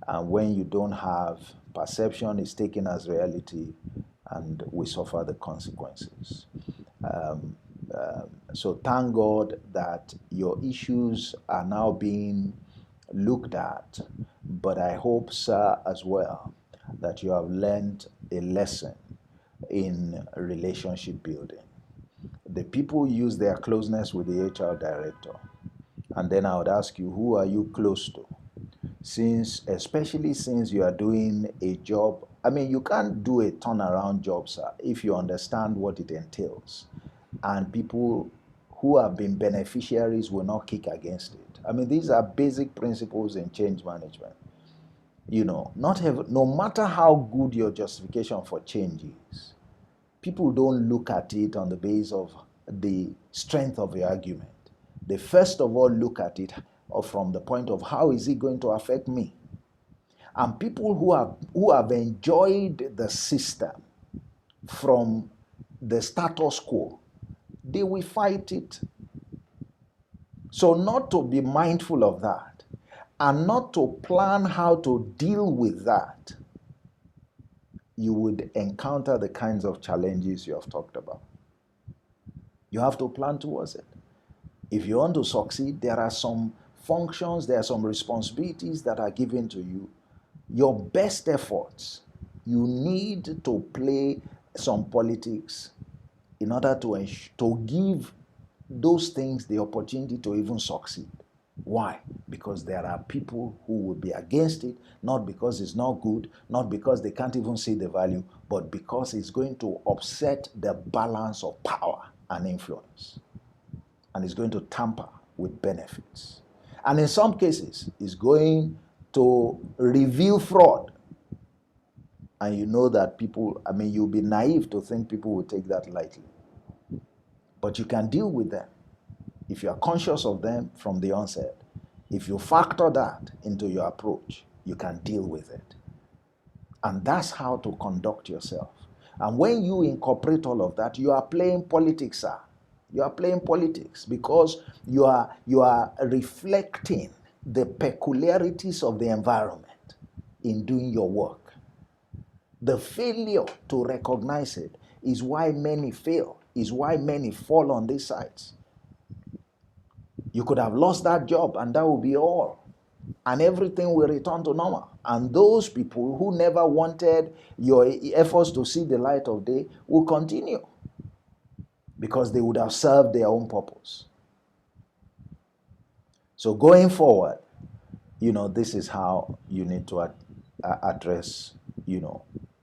And when you don't have, perception is taken as reality, and we suffer the consequences. So thank God that your issues are now being looked at. But I hope, sir, as well, that you have learned a lesson in relationship building. The people use their closeness with the HR director. And then I would ask you, who are you close to? Especially since you are doing a job, you can't do a turnaround job, sir, if you understand what it entails. And people who have been beneficiaries will not kick against it. These are basic principles in change management. No matter how good your justification for change is, people don't look at it on the basis of the strength of the argument. They first of all look at it from the point of how is it going to affect me? And people who have enjoyed the system from the status quo, they will fight it. So not to be mindful of that and not to plan how to deal with that, you would encounter the kinds of challenges you have talked about. You have to plan towards it. If you want to succeed, there are some functions, there are some responsibilities that are given to you. Your best efforts, you need to play some politics in order to give those things the opportunity to even succeed. Why? Because there are people who will be against it, not because it's not good, not because they can't even see the value, but because it's going to upset the balance of power and influence. And it's going to tamper with benefits. And in some cases, it's going to reveal fraud. And you know that people, you'll be naive to think people will take that lightly. But you can deal with them. If you are conscious of them from the onset, if you factor that into your approach, you can deal with it. And that's how to conduct yourself. And when you incorporate all of that, you are playing politics, sir. You are playing politics because you are reflecting the peculiarities of the environment in doing your work. The failure to recognize it is why many fail, is why many fall on these sides. You could have lost that job and that will be all. And everything will return to normal. And those people who never wanted your efforts to see the light of day will continue because they would have served their own purpose. So going forward, this is how you need to address,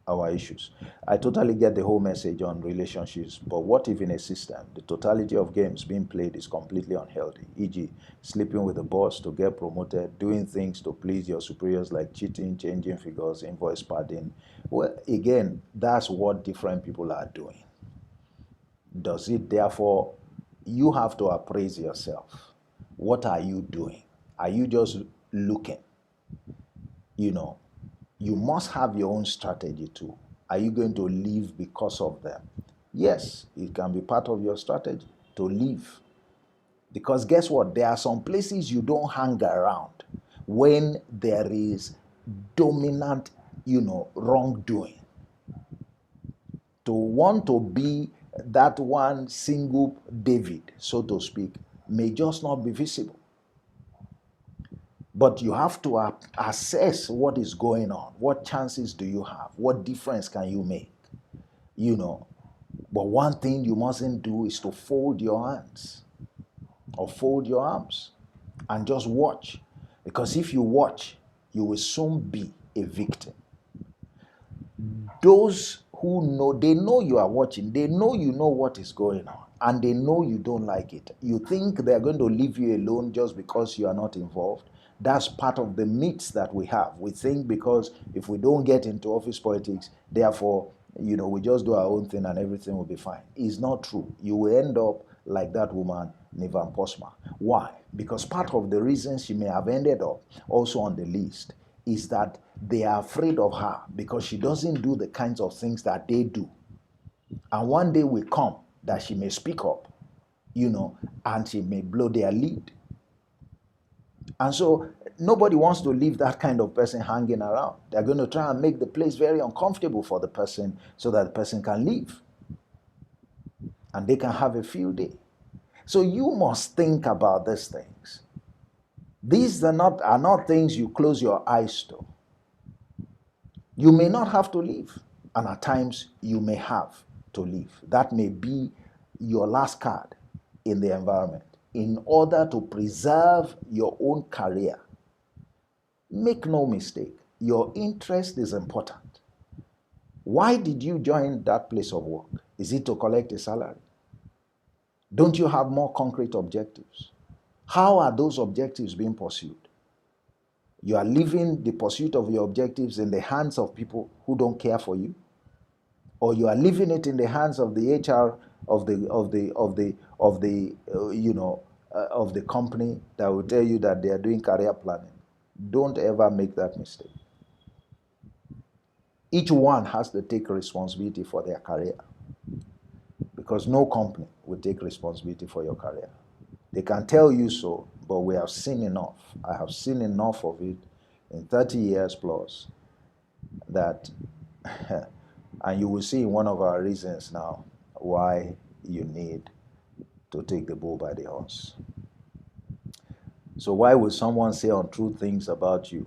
our issues. I totally get the whole message on relationships, but what if in a system, the totality of games being played is completely unhealthy, e.g., sleeping with the boss to get promoted, doing things to please your superiors like cheating, changing figures, invoice padding? Well, again, that's what different people are doing. Does it, therefore, you have to appraise yourself. What are you doing? Are you just looking? You must have your own strategy too. Are you going to leave because of them? Yes, it can be part of your strategy to leave. Because guess what? There are some places you don't hang around when there is dominant, wrongdoing. To want to be that one single David, so to speak, may just not be visible. But you have to assess what is going on. What chances do you have? What difference can you make? But one thing you mustn't do is to fold your hands or fold your arms and just watch. Because if you watch, you will soon be a victim. Those who know, they know you are watching. They know you know what is going on. And they know you don't like it. You think they're going to leave you alone just because you are not involved. That's part of the myths that we have. We think because if we don't get into office politics, therefore, we just do our own thing and everything will be fine. It's not true. You will end up like that woman, Nivan Posma. Why? Because part of the reason she may have ended up also on the list is that they are afraid of her because she doesn't do the kinds of things that they do. And one day will come that she may speak up, and she may blow their lead. And so nobody wants to leave that kind of person hanging around. They're going to try and make the place very uncomfortable for the person so that the person can leave. And they can have a field day. So you must think about these things. These are not things you close your eyes to. You may not have to leave. And at times you may have to leave. That may be your last card in the environment in order to preserve your own career. Make no mistake, your interest is important. Why did you join that place of work? Is it to collect a salary? Don't you have more concrete objectives? How are those objectives being pursued? You are leaving the pursuit of your objectives in the hands of people who don't care for you, or you are leaving it in the hands of the HR of the company that will tell you that they are doing career planning. Don't ever make that mistake. Each one has to take responsibility for their career because no company will take responsibility for your career. They can tell you so, but we have seen enough. I have seen enough of it in 30 years plus that, and you will see one of our reasons now why you need to take the bull by the horns. So why would someone say untrue things about you?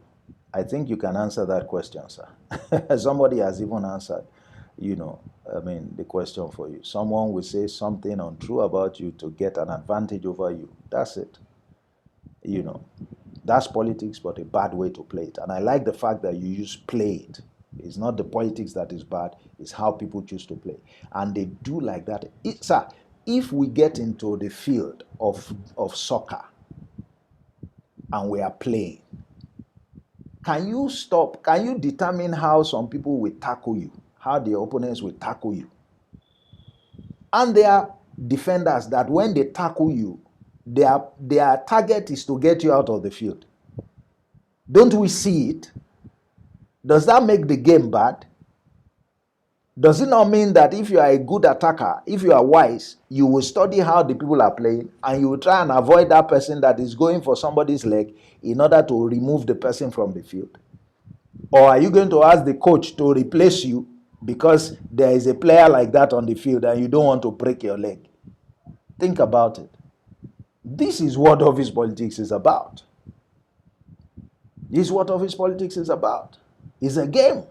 I think you can answer that question, sir. Somebody has even answered, the question for you. Someone will say something untrue about you to get an advantage over you. That's it. That's politics, but a bad way to play it. And I like the fact that you use play it. It's not the politics that is bad, it's how people choose to play. And they do like that. Sir, if we get into the field of soccer and we are playing, can you determine how some people will tackle you, how the opponents will tackle you? And there are defenders that when they tackle you, their target is to get you out of the field. Don't we see it? Does that make the game bad? Does it not mean that if you are a good attacker, if you are wise, you will study how the people are playing and you will try and avoid that person that is going for somebody's leg in order to remove the person from the field? Or are you going to ask the coach to replace you because there is a player like that on the field and you don't want to break your leg? Think about it. This is what office politics is about. This is what office politics is about. It's a game.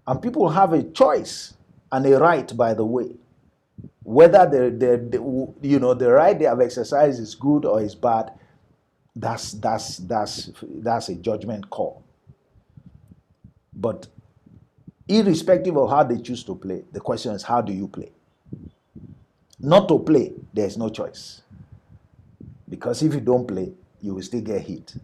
And people have a choice and a right, by the way, whether the right they have exercised is good or is bad. That's a judgment call. But irrespective of how they choose to play, the question is, how do you play? Not to play, there's no choice. Because if you don't play, you will still get hit.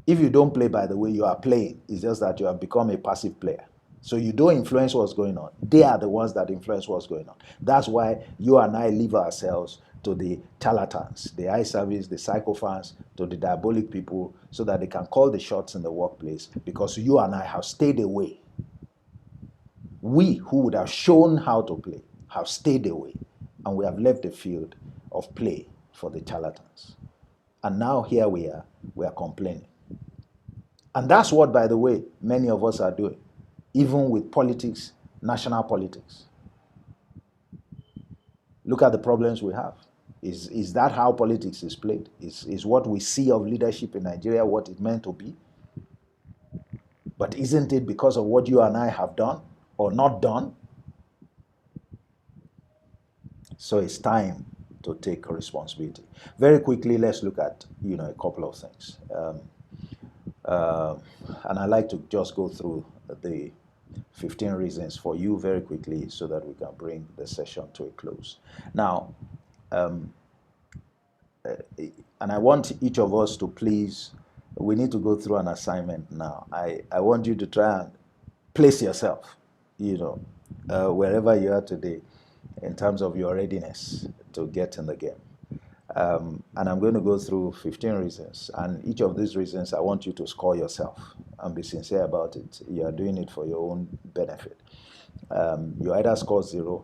If you don't play, by the way, you are playing. It's just that you have become a passive player. So you don't influence what's going on. They are the ones that influence what's going on. That's why you and I leave ourselves to the charlatans, the eye service, the psychophants, to the diabolic people, so that they can call the shots in the workplace, because you and I have stayed away. We who would have shown how to play have stayed away, and we have left the field of play for the charlatans. And now here we are complaining. And that's what, by the way, many of us are doing, even with politics, national politics. Look at the problems we have. Is that how politics is played? Is what we see of leadership in Nigeria what it's meant to be? But isn't it because of what you and I have done or not done? So it's time to take responsibility. Very quickly, let's look at a couple of things. And I'd like to just go through the 15 reasons for you very quickly so that we can bring the session to a close. Now, and I want each of us to please, we need to go through an assignment now. I want you to try and place yourself, wherever you are today in terms of your readiness to get in the game. And I'm going to go through 15 reasons. And each of these reasons, I want you to score yourself and be sincere about it. You are doing it for your own benefit. You either score 0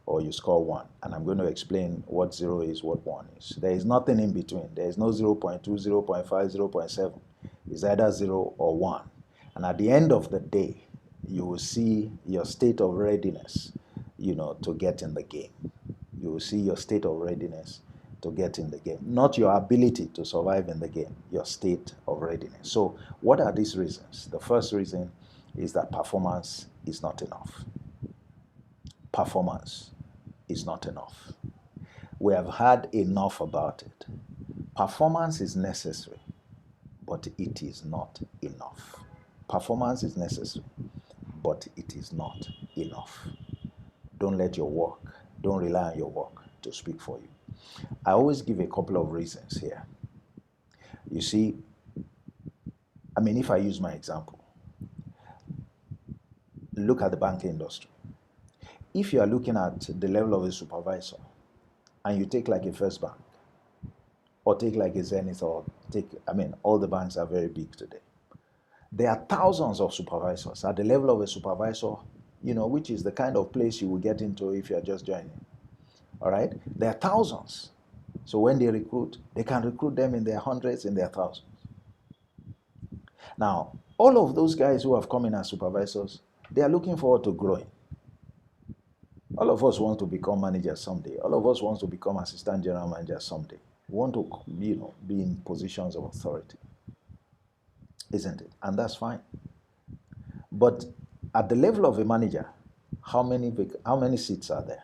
or you score 1. And I'm going to explain what 0 is, what 1 is. There is nothing in between. There is no 0.2, 0.5, 0.7. It's either 0 or 1. And at the end of the day, you will see your state of readiness, to get in the game. You will see your state of readiness to get in the game. Not your ability to survive in the game, your state of readiness. So what are these reasons? The first reason is that performance is not enough. Performance is not enough. We have had enough about it. Performance is necessary, but it is not enough. Performance is necessary, but it is not enough. Don't let your work, don't rely on your work to speak for you. I always give a couple of reasons here. You see, if I use my example, look at the banking industry. If you are looking at the level of a supervisor and you take like a First Bank or take like a Zenith or all the banks are very big today. There are thousands of supervisors at the level of a supervisor, which is the kind of place you will get into if you are just joining. All right? There are thousands. So when they recruit, they can recruit them in their hundreds, in their thousands. Now, all of those guys who have come in as supervisors, they are looking forward to growing. All of us want to become managers someday. All of us want to become assistant general managers someday. We want to, be in positions of authority, isn't it? And that's fine. But at the level of a manager, how many seats are there?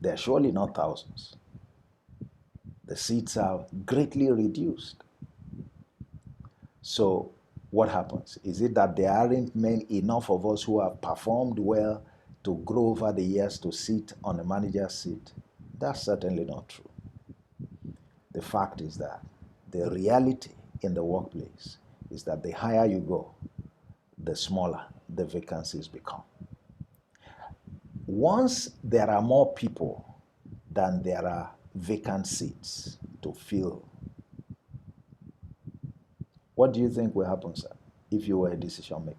They're surely not thousands. The seats are greatly reduced. So what happens? Is it that there aren't enough of us who have performed well to grow over the years to sit on a manager's seat? That's certainly not true. The fact is that the reality in the workplace is that the higher you go, the smaller the vacancies become. Once there are more people than there are vacant seats to fill, what do you think will happen, sir, if you were a decision maker?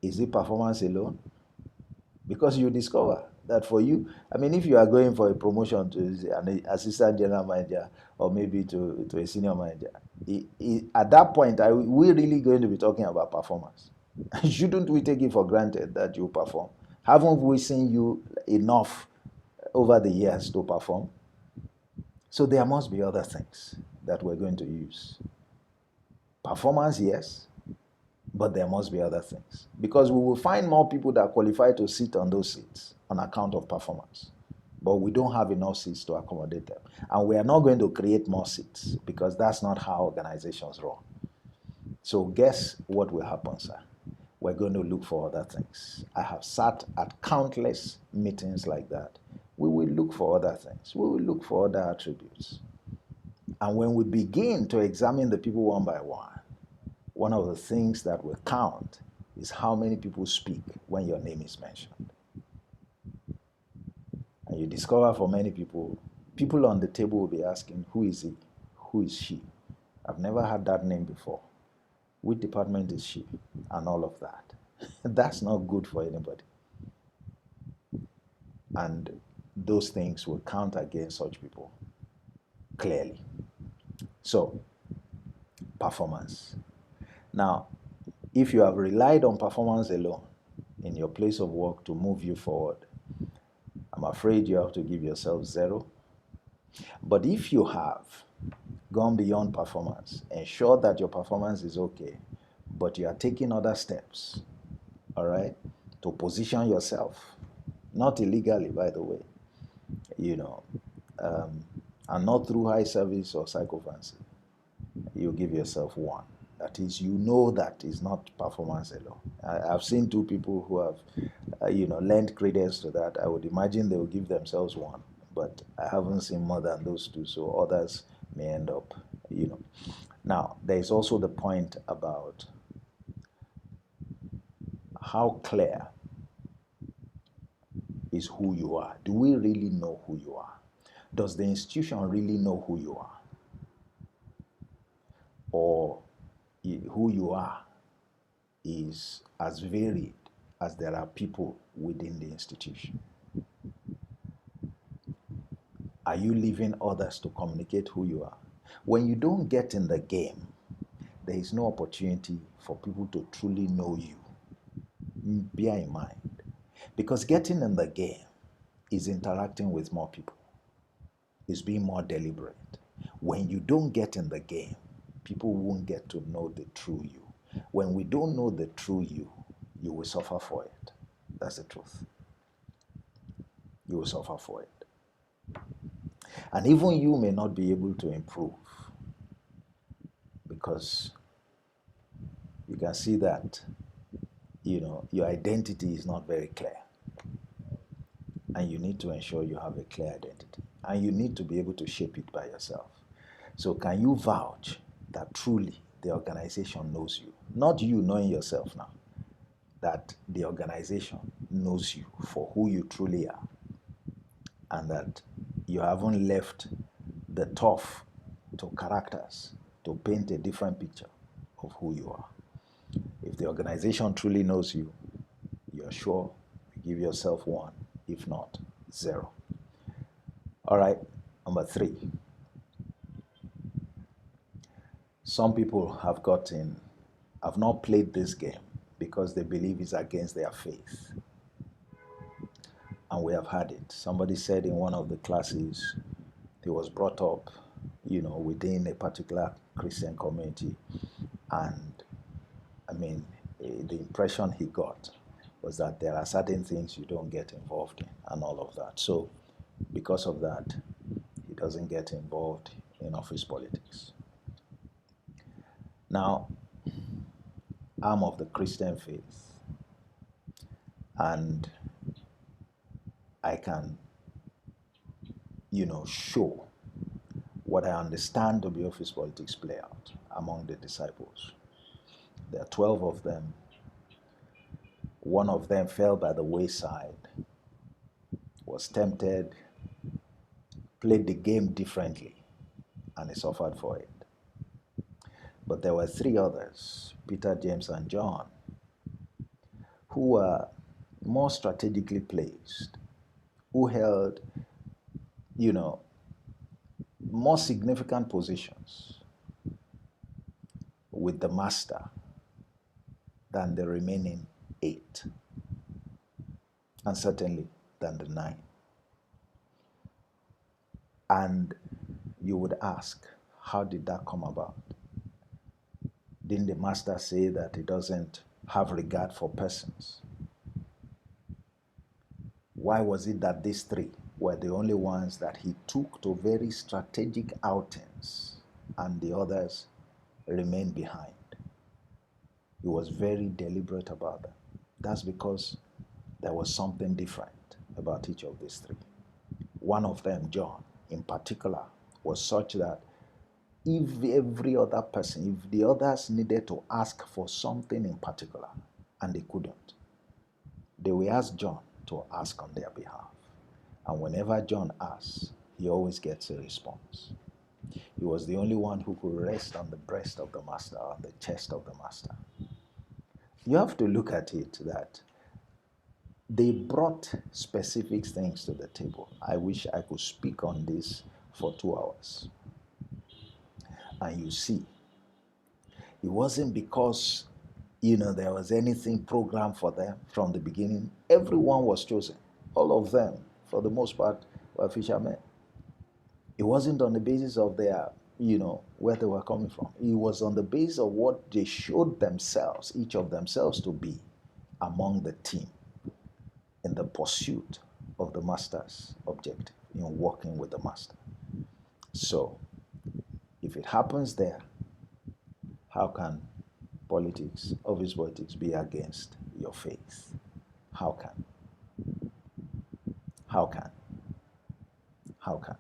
Is it performance alone? Because you discover that for you, if you are going for a promotion to an assistant general manager or maybe to a senior manager, at that point, are we really going to be talking about performance? Shouldn't we take it for granted that you perform? Haven't we seen you enough over the years to perform? So there must be other things that we're going to use. Performance, yes, but there must be other things. Because we will find more people that qualify to sit on those seats on account of performance. But we don't have enough seats to accommodate them. And we are not going to create more seats because that's not how organizations run. So guess what will happen, sir? We're going to look for other things. I have sat at countless meetings like that. We will look for other things. We will look for other attributes. And when we begin to examine the people one by one of the things that will count is how many people speak when your name is mentioned. And you discover for many people on the table will be asking, who is he? Who is she? I've never had that name before. Which department is she? And all of that. That's not good for anybody. And those things will count against such people, clearly. So, performance. Now, if you have relied on performance alone in your place of work to move you forward, I'm afraid you have to give yourself 0. But if you have gone beyond performance, ensure that your performance is okay, but you are taking other steps, all right, to position yourself, not illegally, by the way, and not through high service or psychophancy, you give yourself 1. That is, that is not performance alone. I've seen 2 people who have, lent credence to that. I would imagine they will give themselves 1, but I haven't seen more than those 2, so others may end up, Now, there is also the point about how clear is who you are. Do we really know who you are? Does the institution really know who you are? Or who you are is as varied as there are people within the institution? Are you leaving others to communicate who you are? When you don't get in the game, there is no opportunity for people to truly know you. Bear in mind. Because getting in the game is interacting with more people, is being more deliberate. When you don't get in the game, people won't get to know the true you. When we don't know the true you, you will suffer for it. That's the truth. You will suffer for it. And even you may not be able to improve because you can see that, your identity is not very clear. And you need to ensure you have a clear identity. And you need to be able to shape it by yourself. So can you vouch that truly the organization knows you? Not you knowing yourself now. That the organization knows you for who you truly are. And that you haven't left the tough to characters to paint a different picture of who you are. If the organization truly knows you, you're sure you give yourself 1, if not 0. All right, number three. Some people have not played this game because they believe it's against their faith. And we have had it. Somebody said in one of the classes, he was brought up, within a particular Christian community. And I mean, the impression he got was that there are certain things you don't get involved in and all of that. So because of that, he doesn't get involved in office politics. Now, I'm of the Christian faith, and I can, show what I understand to be office politics play out among the disciples. There are 12 of them. One of them fell by the wayside, was tempted, played the game differently, and he suffered for it. But there were three others, Peter, James, and John, who were more strategically placed, who held, more significant positions with the master than the remaining 8, and certainly than the 9. And you would ask, how did that come about? Didn't the master say that he doesn't have regard for persons? Why was it that these 3 were the only ones that he took to very strategic outings and the others remained behind? He was very deliberate about that. That's because there was something different about each of these 3. One of them, John, in particular, was such that if every other person, if the others needed to ask for something in particular and they couldn't, they will ask John to ask on their behalf. And whenever John asks, he always gets a response. He was the only one who could rest on the breast of the master, on the chest of the master. You have to look at it that they brought specific things to the table. I wish I could speak on this for 2 hours. And you see, it wasn't because, there was anything programmed for them from the beginning. Everyone was chosen. All of them, for the most part, were fishermen. It wasn't on the basis of their, where they were coming from. It was on the basis of what they showed themselves, each of themselves, to be among the team in the pursuit of the master's objective, in working with the master. So, if it happens there, how can office politics, be against your faith? How can? How can? How can?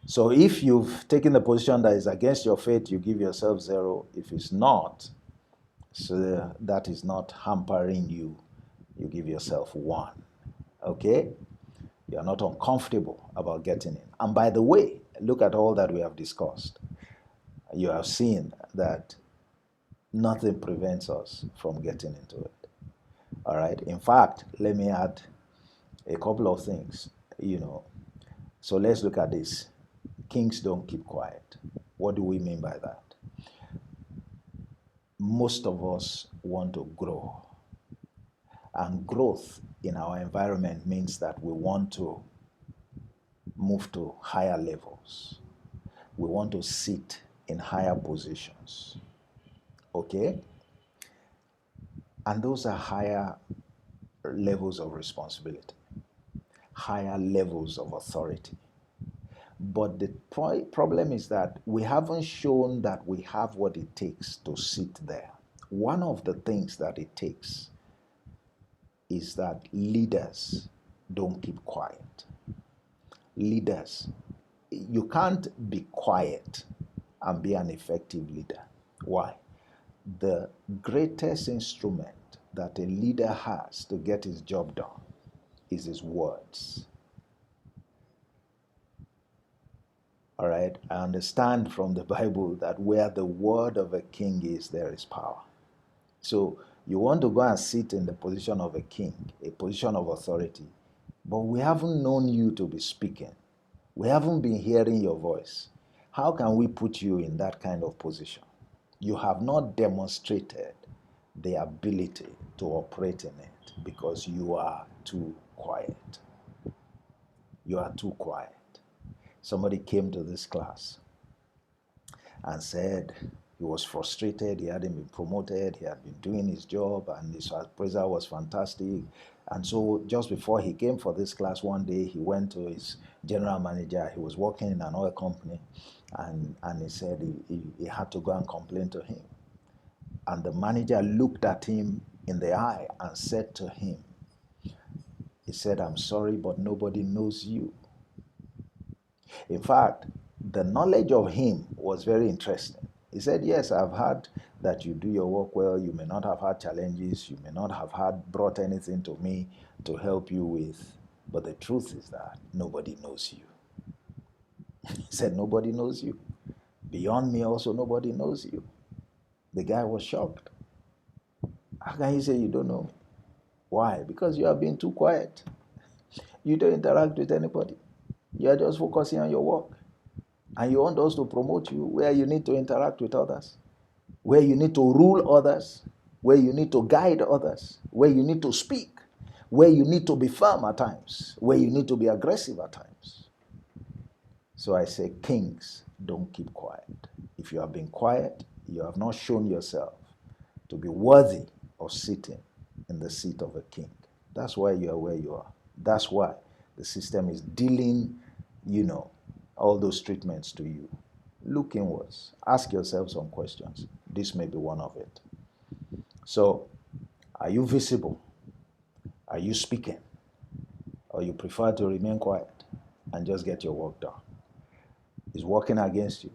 So if you've taken a position that is against your faith, you give yourself 0. If it's not, so that is not hampering you, you give yourself 1. Okay? You are not uncomfortable about getting in. And by the way, look at all that we have discussed. You have seen that nothing prevents us from getting into it. All right? In fact, let me add a couple of things, So let's look at this. Kings don't keep quiet. What do we mean by that? Most of us want to grow. And growth in our environment means that we want to move to higher levels. We want to sit in higher positions. Okay? And those are higher levels of responsibility, higher levels of authority. But the problem is that we haven't shown that we have what it takes to sit there. One of the things that it takes is that leaders don't keep quiet. Leaders, you can't be quiet and be an effective leader. Why? The greatest instrument that a leader has to get his job done is his words. All right, I understand from the Bible that where the word of a king is, there is power. So You want to go and sit in the position of a king, a position of authority, but we haven't known you to be speaking. We haven't been hearing your voice. How can we put you in that kind of position? You have not demonstrated the ability to operate in it because you are too quiet. You are too quiet. Somebody came to this class and said he was frustrated, he hadn't been promoted, he had been doing his job, and his appraisal was fantastic. And so just before he came for this class one day, he went to his general manager. He was working in an oil company, and he said he had to go and complain to him. And the manager looked at him in the eye and said to him, he said, "I'm sorry, but nobody knows you." In fact, the knowledge of him was very interesting. He said, "Yes, I've heard that you do your work well. You may not have had challenges. You may not have brought anything to me to help you with. But the truth is that nobody knows you." He said, "Nobody knows you. Beyond me also, nobody knows you." The guy was shocked. "How can you say you don't know me?" "Why? Because you have been too quiet. You don't interact with anybody. You are just focusing on your work. And you want us to promote you where you need to interact with others, where you need to rule others, where you need to guide others, where you need to speak, where you need to be firm at times, where you need to be aggressive at times." So I say, kings, don't keep quiet. If you have been quiet, you have not shown yourself to be worthy of sitting in the seat of a king. That's why you are where you are. That's why the system is dealing, all those treatments to you. Look inwards. Ask yourself some questions. This may be one of it. So, are you visible? Are you speaking? Or you prefer to remain quiet and just get your work done? It's working against you.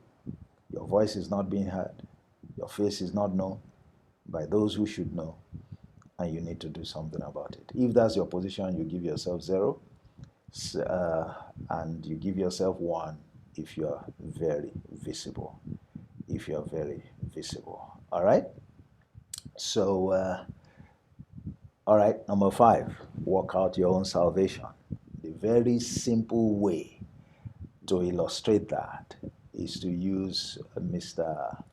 Your voice is not being heard. Your face is not known by those who should know. And you need to do something about it. If that's your position, you give yourself 0. And you give yourself 1 if you're very visible. If you're very visible. All right? So, all right, number 5, work out your own salvation. The very simple way to illustrate that is to use Mr.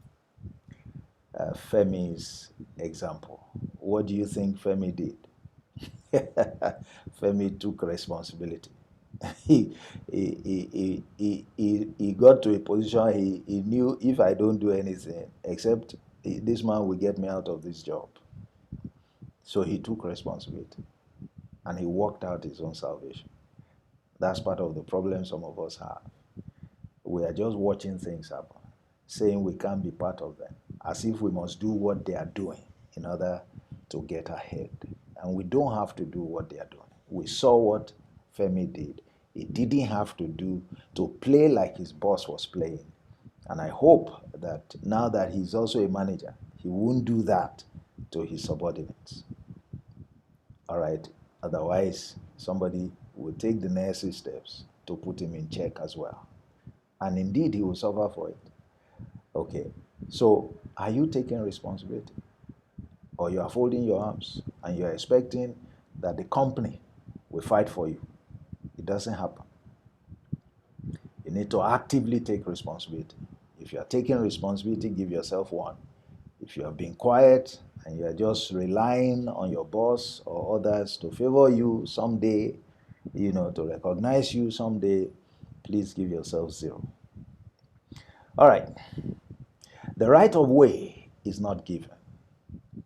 Femi's example. What do you think Femi did? Femi took responsibility. He got to a position he knew, if I don't do anything, except this man will get me out of this job. So he took responsibility and he worked out his own salvation. That's part of the problem some of us have. We are just watching things happen, saying we can't be part of them, as if we must do what they are doing in order to get ahead. And we don't have to do what they are doing. We saw what Femi did. He didn't have to play like his boss was playing. And I hope that now that he's also a manager, he won't do that to his subordinates. All right? Otherwise, somebody will take the necessary steps to put him in check as well. And indeed, he will suffer for it. Okay, so are you taking responsibility? Or you are folding your arms and you are expecting that the company will fight for you? It doesn't happen. You need to actively take responsibility. If you are taking responsibility, give yourself 1. If you have been quiet and you are just relying on your boss or others to favor you someday, to recognize you someday, please give yourself 0. All right. The right of way is not given.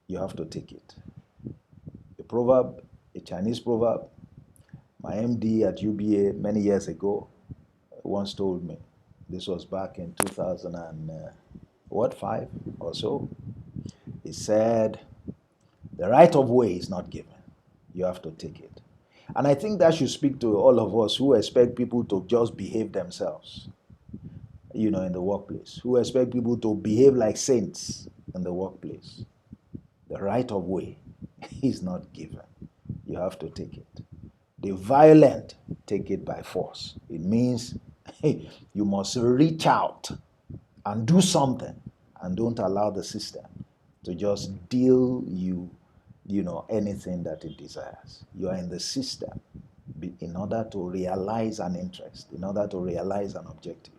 You have to take it. A proverb, a Chinese proverb, my MD at UBA many years ago once told me, this was back in 2005 or so, he said, the right of way is not given. You have to take it. And I think that should speak to all of us who expect people to just behave themselves, in the workplace, who expect people to behave like saints in the workplace. The right of way is not given. You have to take it. The violent take it by force. It means you must reach out and do something, and don't allow the system to just deal you anything that it desires. You are in the system in order to realize an interest, in order to realize an objective.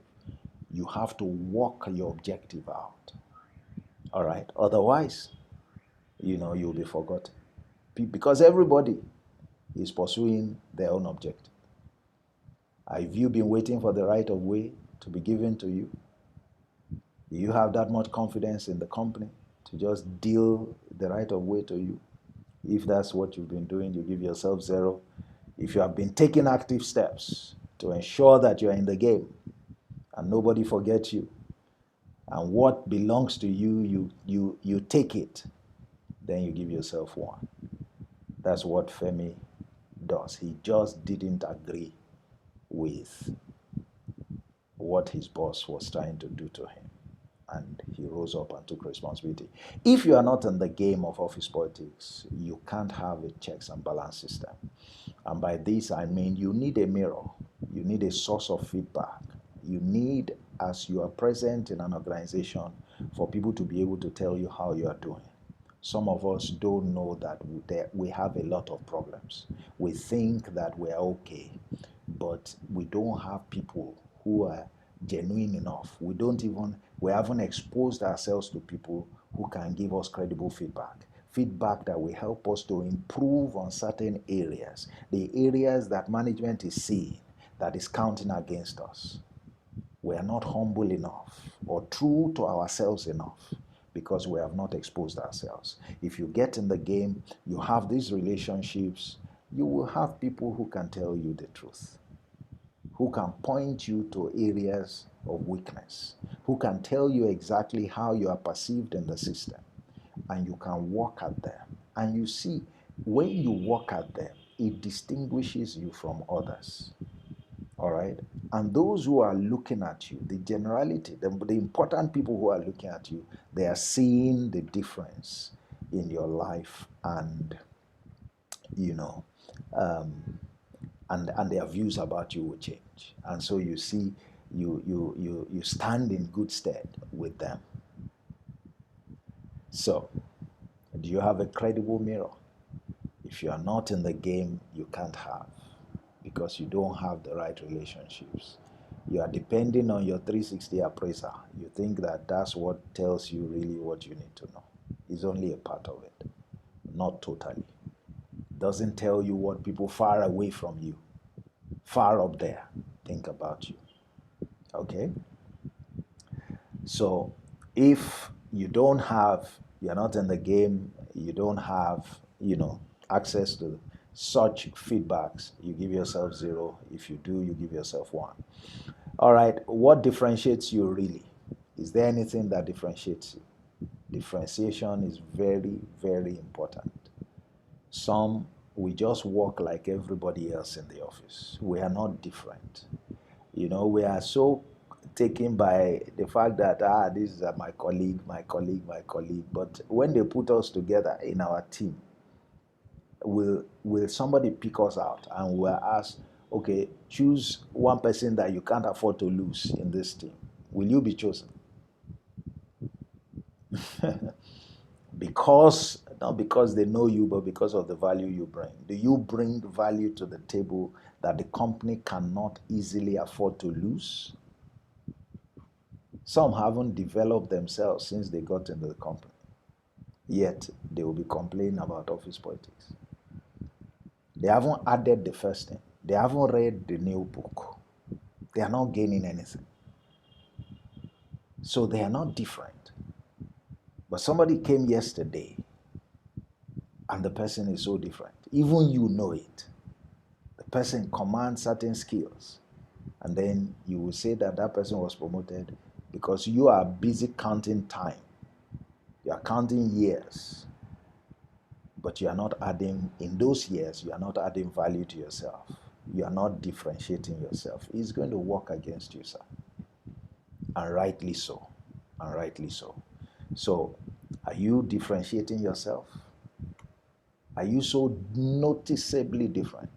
You have to work your objective out. All right? Otherwise, you'll be forgotten. Because everybody is pursuing their own objective. Have you been waiting for the right of way to be given to you? Do you have that much confidence in the company to just deal the right of way to you? If that's what you've been doing, you give yourself 0. If you have been taking active steps to ensure that you're in the game and nobody forgets you, and what belongs to you, you take it, then you give yourself 1. That's what Femi does. He just didn't agree with what his boss was trying to do to him, and he rose up and took responsibility. If you are not in the game of office politics, you can't have a checks and balance system. And by this, I mean you need a mirror. You need a source of feedback. You need, as you are present in an organization, for people to be able to tell you how you are doing. Some of us don't know that we have a lot of problems. We think that we're okay, but we don't have people who are genuine enough. We haven't exposed ourselves to people who can give us credible feedback that will help us to improve on certain areas, the areas that management is seeing that is counting against us. We are not humble enough or true to ourselves enough because we have not exposed ourselves. If you get in the game, you have these relationships, you will have people who can tell you the truth, who can point you to areas of weakness, who can tell you exactly how you are perceived in the system, and you can work at them. And you see, when you work at them, it distinguishes you from others. All right? And those who are looking at you, the generality, the important people who are looking at you, they are seeing the difference in your life and, and their views about you will change. And so you see, you stand in good stead with them. So, do you have a credible mirror? If you are not in the game, you can't have, because you don't have the right relationships. You are depending on your 360 appraiser. You think that that's what tells you really what you need to know. It's only a part of it, not totally. It doesn't tell you what people far away from you, far up there, think about you. Okay? So if you're not in the game, you don't have, access to such feedbacks, you give yourself 0. If you do, you give yourself 1. All right, what differentiates you really? Is there anything that differentiates you? Differentiation is very, very important. Some, we just work like everybody else in the office. We are not different. We are so taken by the fact that, this is my colleague. But when they put us together in our team, will somebody pick us out and we're asked, okay, choose one person that you can't afford to lose in this team. Will you be chosen? Not because they know you, but because of the value you bring. Do you bring value to the table that the company cannot easily afford to lose? Some haven't developed themselves since they got into the company. Yet, they will be complaining about office politics. They haven't added the first thing. They haven't read the new book. They are not gaining anything. So they are not different. But somebody came yesterday and the person is so different. Even you know it. The person commands certain skills. And then you will say that that person was promoted because you are busy counting time. You are counting years. But you are not adding, in those years, you are not adding value to yourself. You are not differentiating yourself. It's going to work against you, sir. And rightly so. And rightly so. So, are you differentiating yourself? Are you so noticeably different?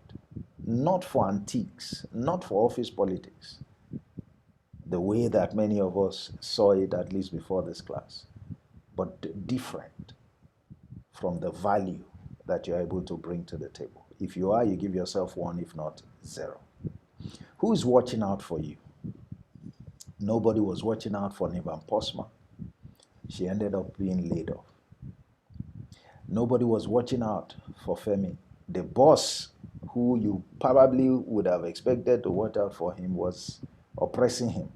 Not for antiques, not for office politics, the way that many of us saw it, at least before this class, but different from the value that you're able to bring to the table. If you are, you give yourself 1, if not 0. Who is watching out for you? Nobody was watching out for Nivan Posma. She ended up being laid off. Nobody was watching out for Femi. The boss, who you probably would have expected to watch out for him, was oppressing him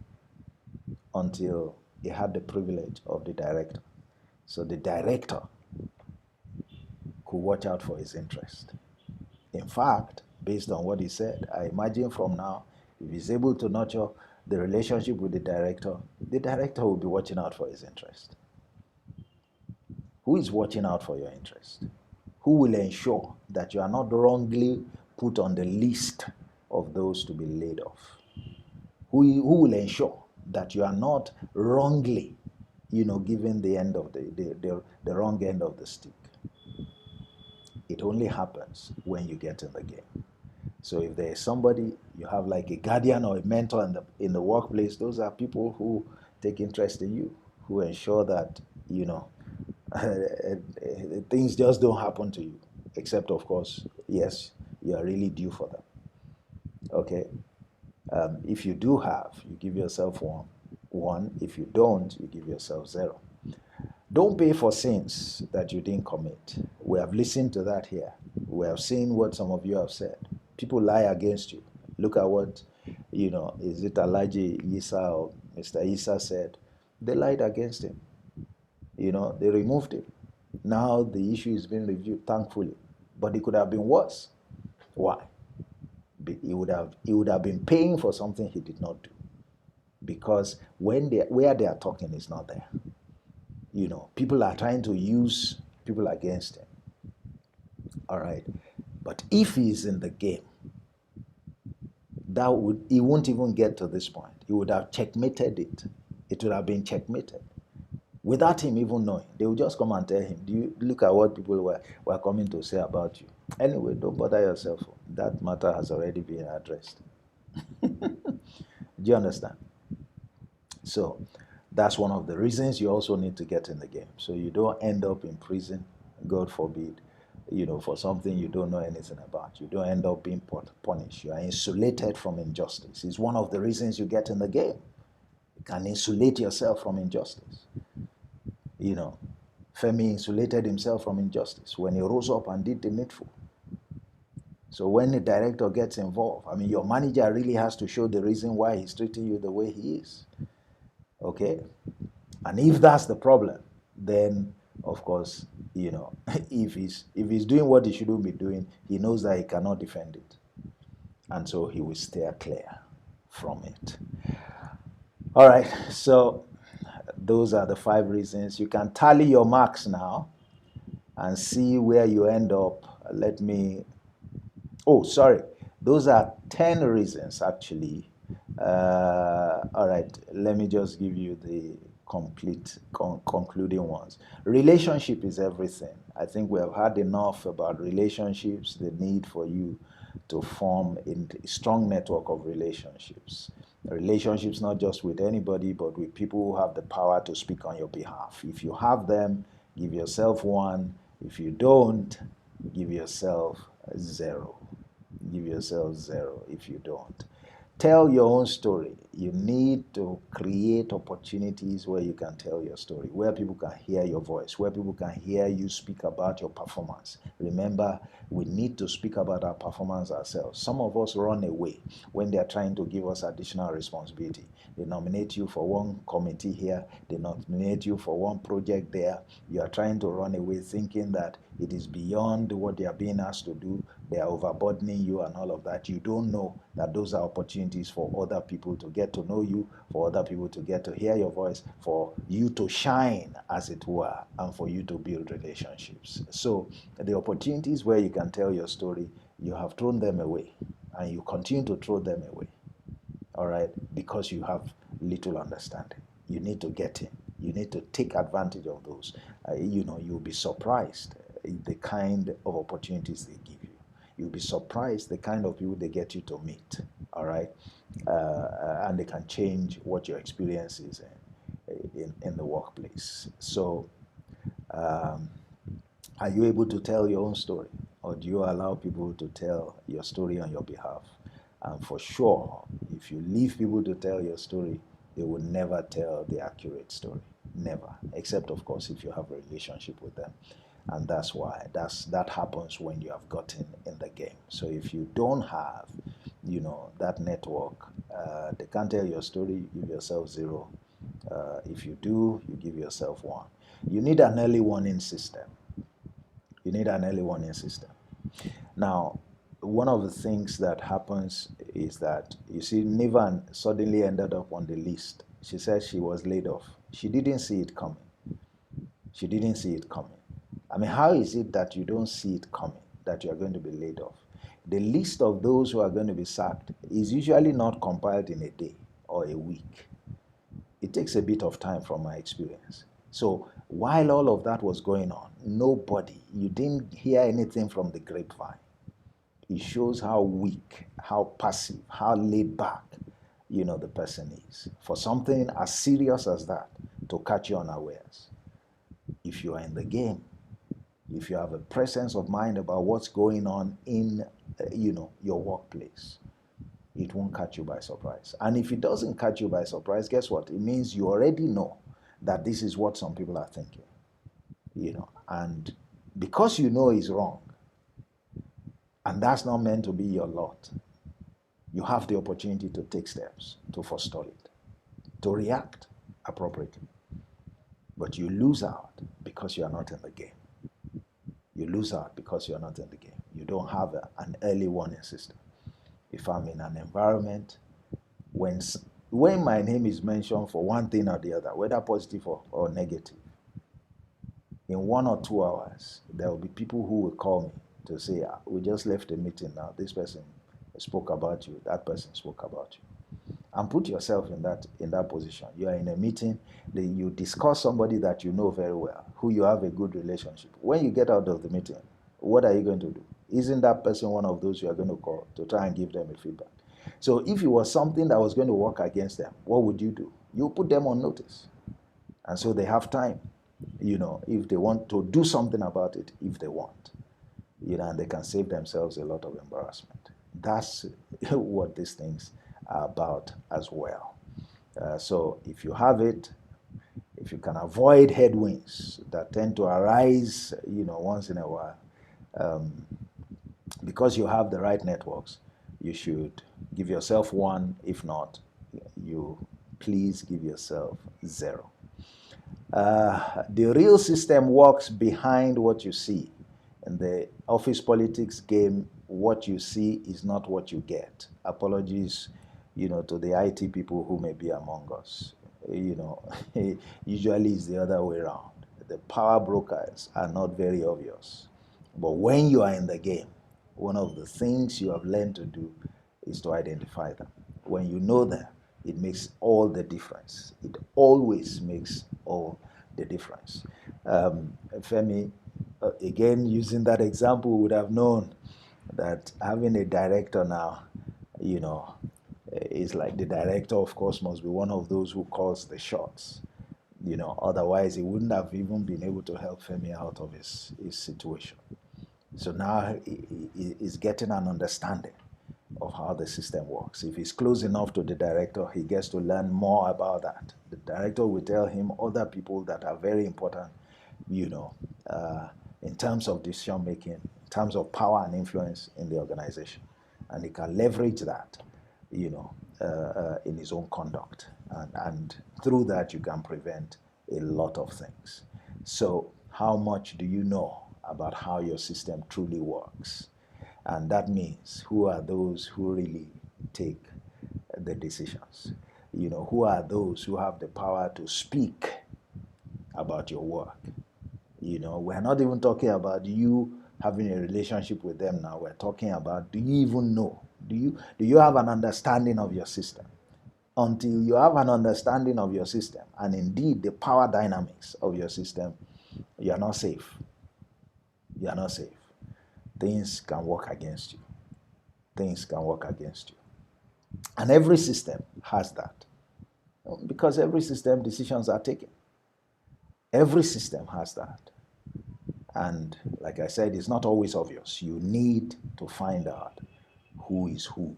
until he had the privilege of the director. So the director could watch out for his interest. In fact, based on what he said, I imagine from now, if he's able to nurture the relationship with the director will be watching out for his interest. Who is watching out for your interest? Who will ensure that you are not wrongly put on the list of those to be laid off? Who will ensure that you are not wrongly, given the end of the wrong end of the stick? It only happens when you get in the game. So if there is somebody you have like a guardian or a mentor in the workplace, those are people who take interest in you, who ensure that things just don't happen to you, except of course, yes, you are really due for them. Okay. If you do have, you give yourself one. If you don't, you give yourself 0. Don't pay for sins that you didn't commit. We have listened to that here. We have seen what some of you have said. People lie against you. Look at what, is it Alaji Isa or Mr. Isa said? They lied against him. They removed him. Now the issue is being reviewed, thankfully. But it could have been worse. Why? He would have been paying for something he did not do. Because where they are talking is not there. People are trying to use people against him. All right. But if he's in the game, he won't even get to this point. He would have checkmated it. It would have been checkmated. Without him even knowing. They would just come and tell him, do you look at what people were coming to say about you? Anyway, don't bother yourself. That matter has already been addressed. Do you understand? So that's one of the reasons you also need to get in the game. So you don't end up in prison, God forbid, for something you don't know anything about. You don't end up being punished. You are insulated from injustice. It's one of the reasons you get in the game. You can insulate yourself from injustice. Femi insulated himself from injustice when he rose up and did the needful. So when the director gets involved, your manager really has to show the reason why he's treating you the way he is. Okay? And if that's the problem, then of course, if he's doing what he shouldn't be doing, he knows that he cannot defend it. And so he will steer clear from it. All right, so those are the 5 reasons. You can tally your marks now and see where you end up. Those are 10 reasons actually. All right, let me just give you the complete concluding ones. Relationship is everything. I think we have had enough about relationships, the need for you to form a strong network of relationships. Relationships not just with anybody, but with people who have the power to speak on your behalf. If you have them, give yourself 1. If you don't, give yourself 0. Give yourself 0 if you don't. Tell your own story. You need to create opportunities where you can tell your story, where people can hear your voice, where people can hear you speak about your performance. Remember, we need to speak about our performance ourselves. Some of us run away when they are trying to give us additional responsibility. They nominate you for one committee here, they nominate you for one project there. You are trying to run away thinking that it is beyond what they are being asked to do. They are overburdening you and all of that. You don't know that those are opportunities for other people to get to know you, for other people to get to hear your voice, for you to shine, as it were, and for you to build relationships. So the opportunities where you can tell your story, you have thrown them away, and you continue to throw them away. All right, because you have little understanding. You need to get in. You need to take advantage of those. You'll be surprised the kind of opportunities they give you. You'll be surprised the kind of people they get you to meet. All right, and they can change what your experience is in the workplace. So Are you able to tell your own story? Or do you allow people to tell your story on your behalf? And for sure, if you leave people to tell your story, they will never tell the accurate story. Never. Except, of course, if you have a relationship with them. And that's why that happens when you have gotten in the game. So if you don't have, that network, they can't tell your story, you give yourself 0. If you do, you give yourself 1. You need an early warning system. You need an early warning system. Now, one of the things that happens is that, you see, Nivan suddenly ended up on the list. She said she was laid off. She didn't see it coming. She didn't see it coming. I mean, how is it that you don't see it coming, that you are going to be laid off? The list of those who are going to be sacked is usually not compiled in a day or a week. It takes a bit of time from my experience. So while all of that was going on, you didn't hear anything from the grapevine. It shows how weak, how passive, how laid back, the person is. For something as serious as that to catch you unawares. If you are in the game, if you have a presence of mind about what's going on in, your workplace, it won't catch you by surprise. And if it doesn't catch you by surprise, guess what? It means you already know that this is what some people are thinking, and because you know it's wrong, and that's not meant to be your lot, you have the opportunity to take steps to forestall it, to react appropriately. But you lose out because you are not in the game. You lose out because you are not in the game. You don't have an early warning system. If I'm in an environment, when my name is mentioned for one thing or the other, whether positive or negative, in 1 or 2 hours, there will be people who will call me to say, we just left a meeting now. This person spoke about you. That person spoke about you. And put yourself in that position. You are in a meeting, you discuss somebody that you know very well, who you have a good relationship. When you get out of the meeting, what are you going to do? Isn't that person one of those you are going to call to try and give them a feedback? So if it was something that was going to work against them, what would you do? You put them on notice. And so they have time, if they want to do something about it, if they want, and they can save themselves a lot of embarrassment. That's what these things are about as well. So if you have it, if you can avoid headwinds that tend to arise, once in a while, because you have the right networks, you should give yourself 1. If not, you please give yourself 0. The real system works behind what you see. In the office politics game, what you see is not what you get. Apologies, to the IT people who may be among us. Usually it's the other way around. The power brokers are not very obvious. But when you are in the game, one of the things you have learned to do is to identify them. When you know them, it makes all the difference. It always makes all the difference. Femi, again, using that example, would have known that having a director now, is like the director, of course, must be one of those who calls the shots. Otherwise he wouldn't have even been able to help Femi out of his situation. So now he's getting an understanding of how the system works. If he's close enough to the director, he gets to learn more about that. The director will tell him other people that are very important, in terms of decision making, in terms of power and influence in the organization. And he can leverage that, in his own conduct. And through that, you can prevent a lot of things. So how much do you know about how your system truly works? And that means, who are those who really take the decisions? Who are those who have the power to speak about your work? We're not even talking about you having a relationship with them now. We're talking about, do you even know? Do you have an understanding of your system? Until you have an understanding of your system, and indeed the power dynamics of your system, you are not safe. You are not safe. Things can work against you. Things can work against you. And every system has that. Because every system, decisions are taken. Every system has that. And like I said, it's not always obvious. You need to find out who is who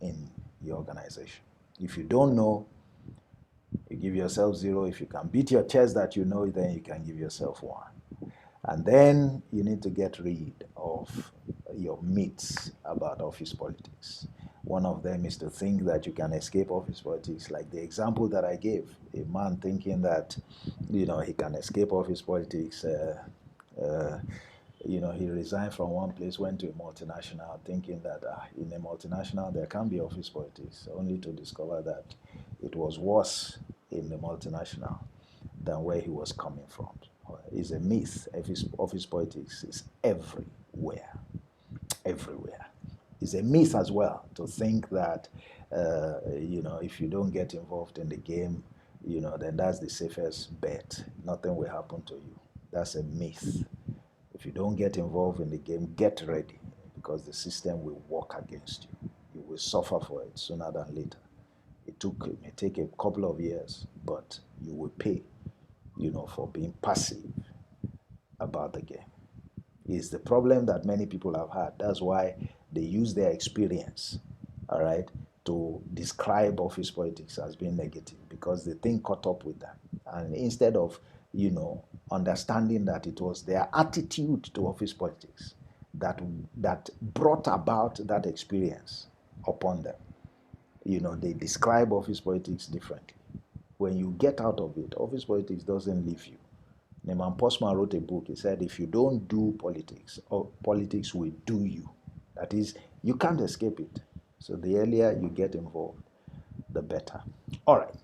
in your organization. If you don't know, you give yourself 0. If you can beat your chest that you know, then you can give yourself 1. And then you need to get rid of your myths about office politics. One of them is to think that you can escape office politics, like the example that I gave, a man thinking that, he can escape office politics. He resigned from one place, went to a multinational, thinking that in a multinational there can be office politics, only to discover that it was worse in the multinational than where he was coming from. It's a myth. Office politics is everywhere. Everywhere. It's a myth as well to think that, if you don't get involved in the game, then that's the safest bet. Nothing will happen to you. That's a myth. If you don't get involved in the game, get ready, because the system will work against you. You will suffer for it sooner than later. It may take a couple of years, but you will pay, for being passive about the game. It's the problem that many people have had. That's why they use their experience, all right, to describe office politics as being negative, because the thing caught up with them. And instead of, understanding that it was their attitude to office politics that brought about that experience upon them, they describe office politics differently. When you get out of it, office politics doesn't leave you. Neyman Postman wrote a book. He said, if you don't do politics, or politics will do you. That is, you can't escape it. So the earlier you get involved, the better. All right.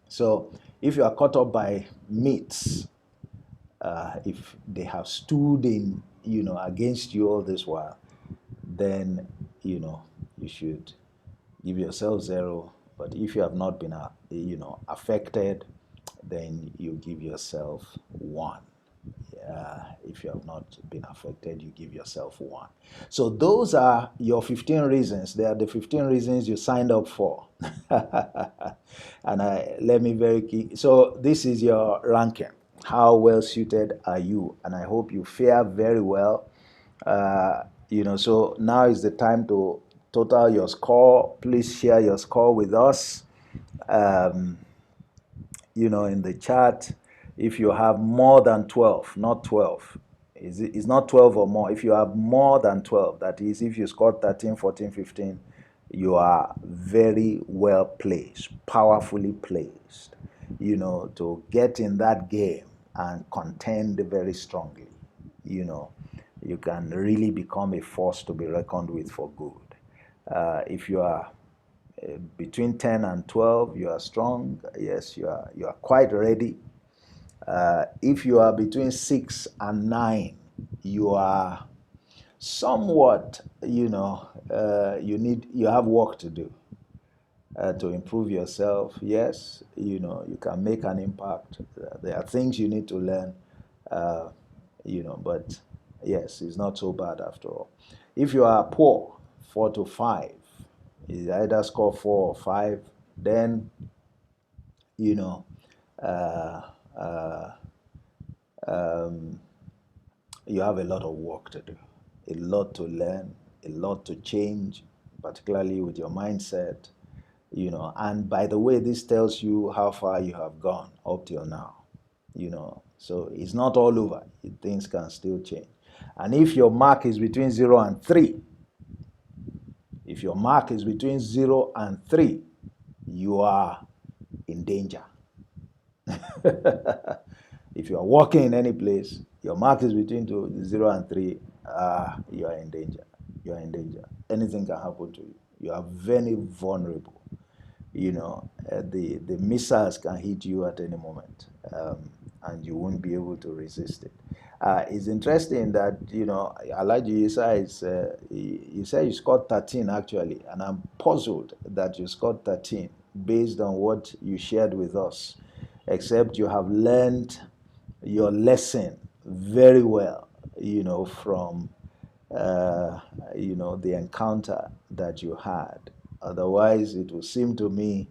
So if you are caught up by myths, if they have stood in, against you all this while, then, you should give yourself 0. But if you have not been, affected, then you give yourself 1. If you have not been affected, you give yourself 1. So those are your 15 reasons. They are the 15 reasons you signed up for. And let me very key. So this is your ranking. How well suited are you? And I hope you fare very well. So now is the time to total your score. Please share your score with us. In the chat, if you have more than 12, not 12. It's not 12 or more. If you have more than 12, that is, if you scored 13, 14, 15, you are very well placed, powerfully placed, to get in that game and contend very strongly. You can really become a force to be reckoned with for good. If you are between 10 and 12, you are strong. Yes, you are quite ready. If you are between 6 and 9, you are somewhat, you have work to do to improve yourself. Yes, you can make an impact. There are things you need to learn, but yes, it's not so bad after all. If you are poor, 4 to 5, you either score 4 or 5, then, you have a lot of work to do, a lot to learn, a lot to change, particularly with your mindset, And by the way, this tells you how far you have gone up till now, So it's not all over. Things can still change. And if your mark is between 0 and 3, you are in danger. If you are walking in any place, your mark is between 0 and 3, you are in danger. You are in danger. Anything can happen to you. You are very vulnerable. The missiles can hit you at any moment, and you won't be able to resist it. It's interesting that, Alaji Isa you said you scored 13 actually, and I'm puzzled that you scored 13 based on what you shared with us, except you have learned your lesson very well, from, the encounter that you had. Otherwise, it would seem to me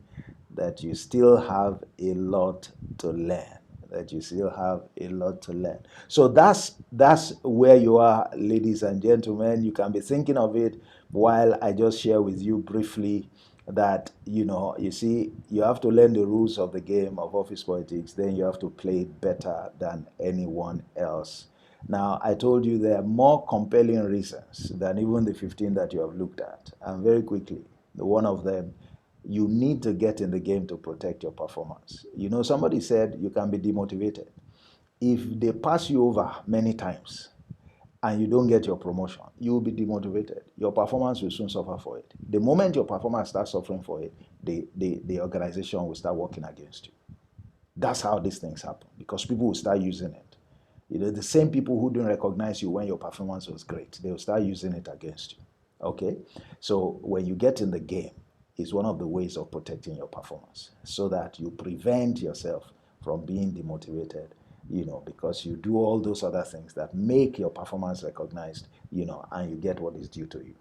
that you still have a lot to learn. that you still have a lot to learn. So that's where you are, ladies and gentlemen. You can be thinking of it while I just share with you briefly that, you see, you have to learn the rules of the game of office politics, then you have to play it better than anyone else. Now, I told you there are more compelling reasons than even the 15 that you have looked at. And very quickly, one of them, you need to get in the game to protect your performance. Somebody said you can be demotivated. If they pass you over many times and you don't get your promotion, you will be demotivated. Your performance will soon suffer for it. The moment your performance starts suffering for it, the organization will start working against you. That's how these things happen, because people will start using it. The same people who didn't recognize you when your performance was great, they will start using it against you. Okay? So when you get in the game, it's one of the ways of protecting your performance so that you prevent yourself from being demotivated, because you do all those other things that make your performance recognized, and you get what is due to you.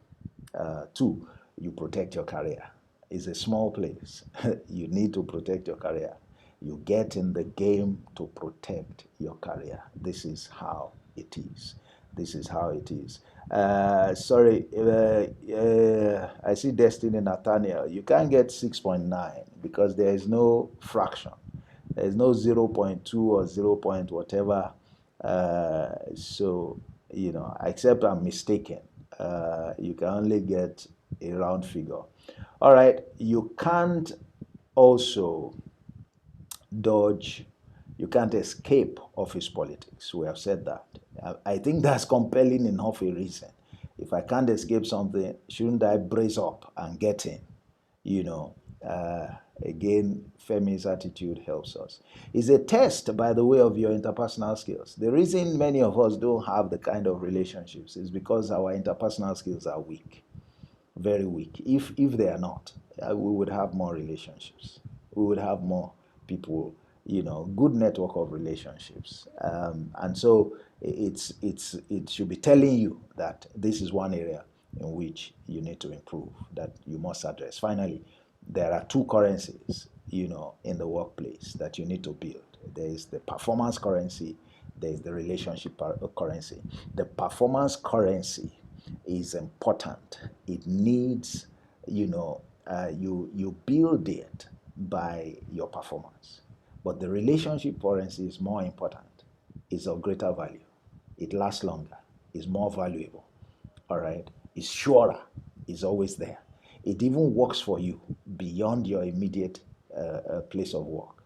Two, you protect your career. It's a small place. You need to protect your career. You get in the game to protect your career. This is how it is. This is how it is. Sorry, I see Destiny Nathaniel. You can't get 6.9 because there is no fraction. There is no 0.2 or 0. Whatever. So, except I'm mistaken, you can only get a round figure. All right, you can't also dodge, you can't escape office politics. We have said that. I think that's compelling enough a reason. If I can't escape something, shouldn't I brace up and get in? Again, Femi's attitude helps us. It's a test, by the way, of your interpersonal skills. The reason many of us don't have the kind of relationships is because our interpersonal skills are weak, very weak. If they are not, we would have more relationships. We would have more people, good network of relationships. And so it should be telling you that this is one area in which you need to improve, that you must address. Finally, there are two currencies, in the workplace that you need to build. There is the performance currency, there is the relationship currency. The performance currency is important. It needs, you build it by your performance. But the relationship currency is more important. It's of greater value. It lasts longer. It's more valuable. All right? It's surer. It's always there. It even works for you beyond your immediate place of work.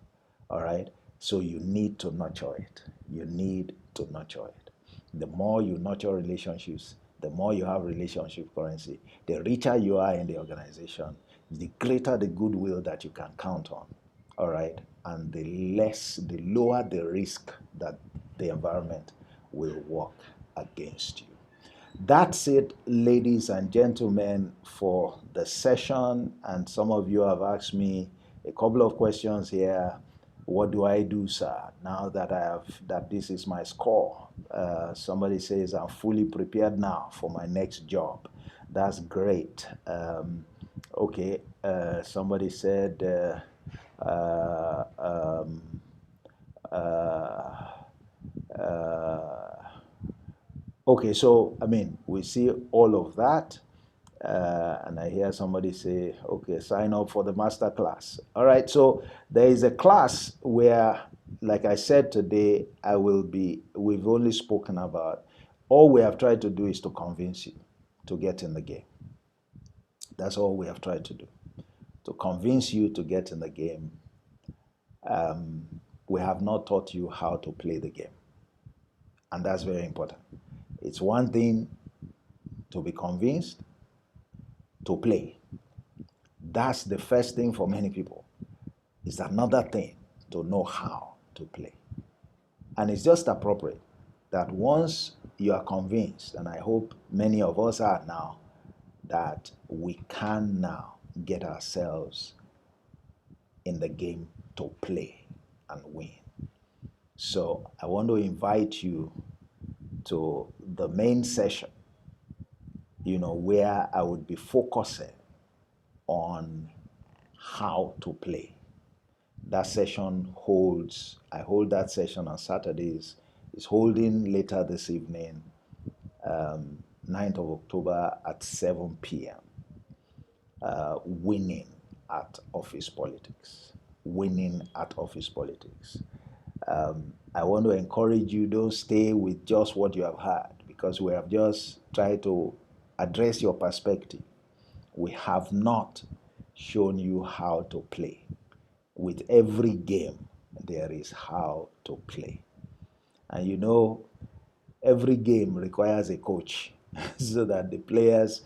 All right? So you need to nurture it. You need to nurture it. The more you nurture relationships, the more you have relationship currency, the richer you are in the organization, the greater the goodwill that you can count on. All right? And the lower the risk that the environment will work against you. That's it, ladies and gentlemen, for the session. And some of you have asked me a couple of questions here. What do I do, sir, now that this is my score? Somebody says I'm fully prepared now for my next job. That's great. Okay. Somebody said, okay, so we see all of that. And I hear somebody say, okay, sign up for the master class. All right, so there is a class where, like I said today, we've only spoken about, all we have tried to do is to convince you to get in the game. That's all we have tried to do, to convince you to get in the game. We have not taught you how to play the game. And that's very important. It's one thing to be convinced, to play. That's the first thing for many people. It's another thing to know how to play. And it's just appropriate that once you are convinced, and I hope many of us are now, that we can now get ourselves in the game to play and win. So I want to invite you to the main session, where I would be focusing on how to play. That session holds, I hold that session on Saturdays. It's holding later this evening, 9th of October at 7 p.m. Winning at office politics. Winning at office politics. I want to encourage you, don't stay with just what you have heard, because we have just tried to address your perspective. We have not shown you how to play. With every game, there is how to play. And you know, every game requires a coach so that the players,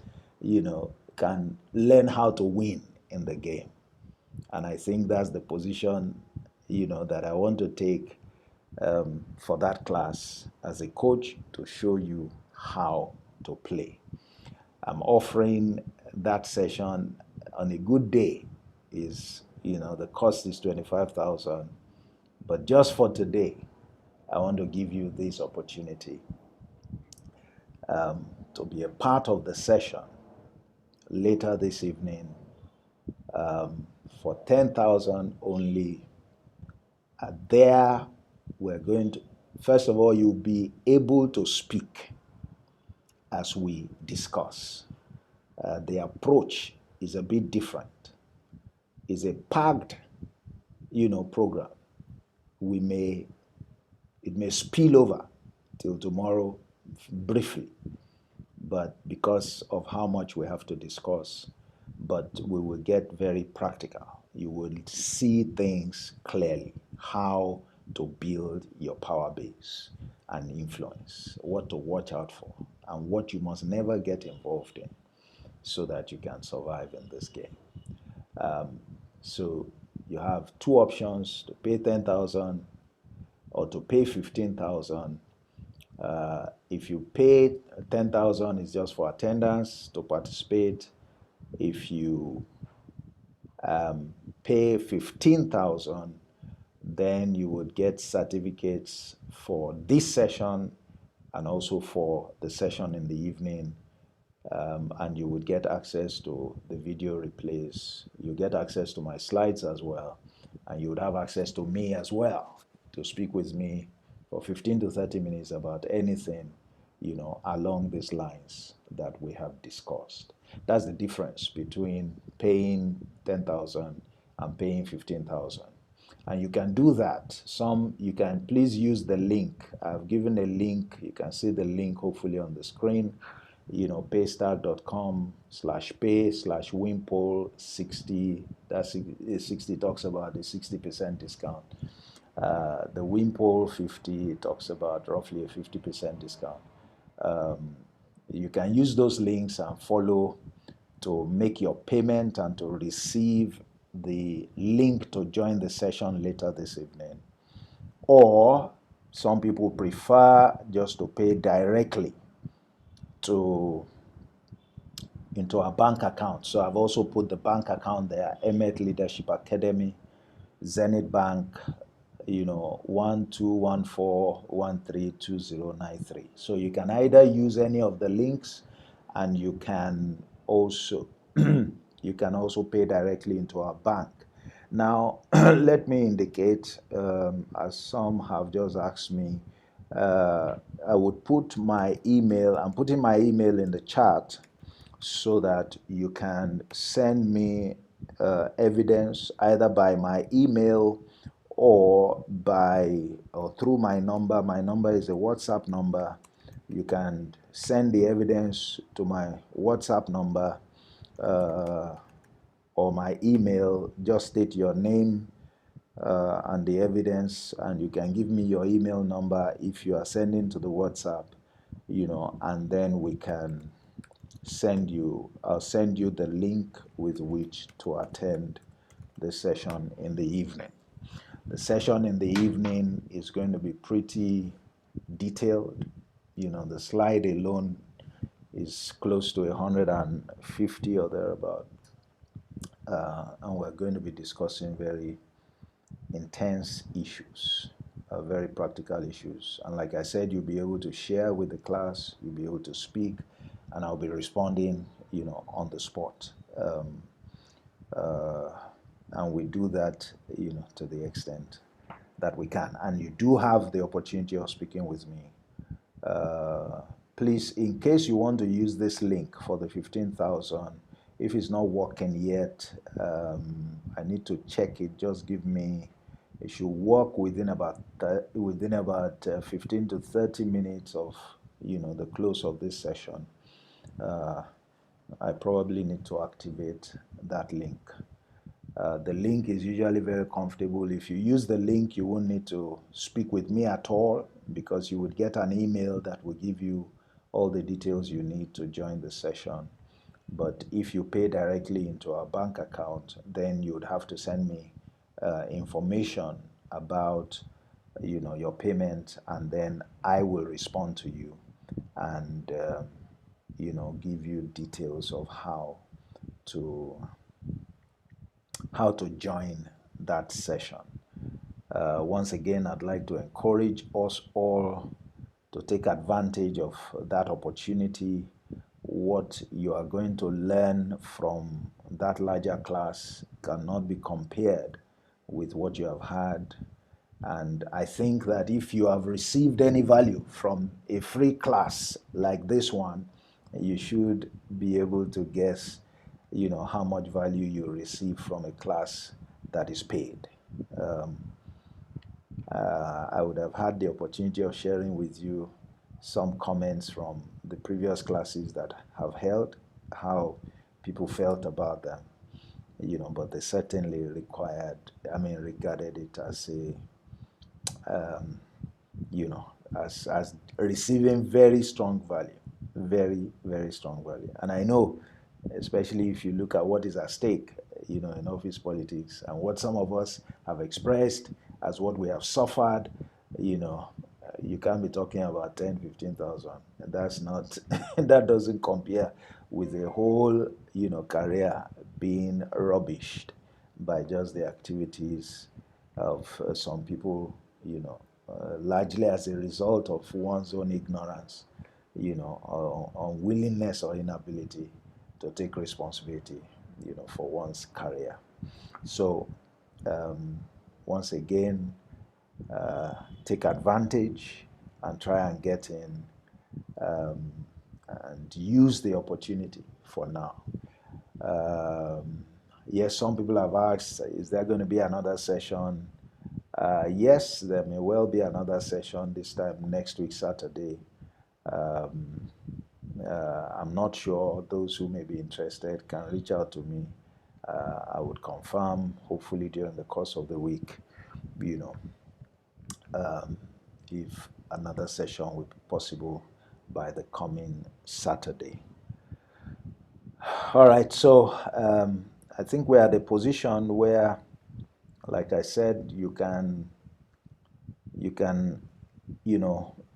can learn how to win in the game. And I think that's the position, that I want to take for that class as a coach, to show you how to play. I'm offering that session on a good day. Is the cost is 25,000, but just for today, I want to give you this opportunity to be a part of the session later this evening, for 10,000 only. There, we're going to, first of all, you'll be able to speak as we discuss. The approach is a bit different. It's a packed, program. It may spill over till tomorrow briefly, but because of how much we have to discuss, but we will get very practical. You will see things clearly, how to build your power base and influence, what to watch out for, and what you must never get involved in so that you can survive in this game. So you have two options: to pay 10,000 or to pay 15,000. If you pay 10,000, it's just for attendance to participate. If you pay 15,000, then you would get certificates for this session and also for the session in the evening. And you would get access to the video replays. You get access to my slides as well. And you would have access to me as well, to speak with me for 15 to 30 minutes about anything, along these lines that we have discussed. That's the difference between paying 10,000 and paying 15,000. And you can do that. You can please use the link. I've given a link. You can see the link hopefully on the screen. Paystack.com/pay/Wimpole60. That's 60 talks about the 60% discount. The Wimpole 50 talks about roughly a 50% discount. You can use those links and follow to make your payment and to receive the link to join the session later this evening. Or some people prefer just to pay directly into a bank account. So I've also put the bank account there: Emet Leadership Academy, Zenith Bank, 1214132093. So you can either use any of the links, and you can also pay directly into our bank. Now, let me indicate, as some have just asked me, I would put my email. I'm putting my email in the chat so that you can send me evidence either by my email or through my number. My number is a WhatsApp number. You can send the evidence to my WhatsApp number or my email. Just state your name and the evidence, and you can give me your email number if you are sending to the WhatsApp, and then I'll send you the link with which to attend the session in the evening. The session in the evening is going to be pretty detailed. The slide alone is close to 150 or thereabout. And we're going to be discussing very intense issues, very practical issues. And like I said, you'll be able to share with the class, you'll be able to speak, and I'll be responding, on the spot. and we do that, to the extent that we can. And you do have the opportunity of speaking with me. Please, in case you want to use this link for the 15,000, if it's not working yet, I need to check it. Just give me. It should work within about 15 to 30 minutes of the close of this session. I probably need to activate that link. The link is usually very comfortable. If you use the link, you won't need to speak with me at all, because you would get an email that will give you all the details you need to join the session. But if you pay directly into our bank account, then you would have to send me information about your payment, and then I will respond to you and give you details of how to join that session. Once again, I'd like to encourage us all to take advantage of that opportunity. What you are going to learn from that larger class cannot be compared with what you have had. And I think that if you have received any value from a free class like this one, you should be able to guess, how much value you receive from a class that is paid. I would have had the opportunity of sharing with you some comments from the previous classes that have held, how people felt about them, but they certainly regarded it as as receiving very strong value, very, very strong value. And I know, especially if you look at what is at stake, in office politics, and what some of us have expressed as what we have suffered, you can't be talking about 10, 15,000. And that's not, that doesn't compare with the whole, career being rubbished by just the activities of some people, largely as a result of one's own ignorance, or unwillingness or inability to take responsibility, for one's career. So, once again, take advantage and try and get in, and use the opportunity for now. Yes, some people have asked, is there going to be another session? Yes, there may well be another session this time next week, Saturday. I'm not sure. Those who may be interested can reach out to me. I would confirm, hopefully during the course of the week, if another session will be possible by the coming Saturday. All right, so I think we're at a position where, like I said, you can,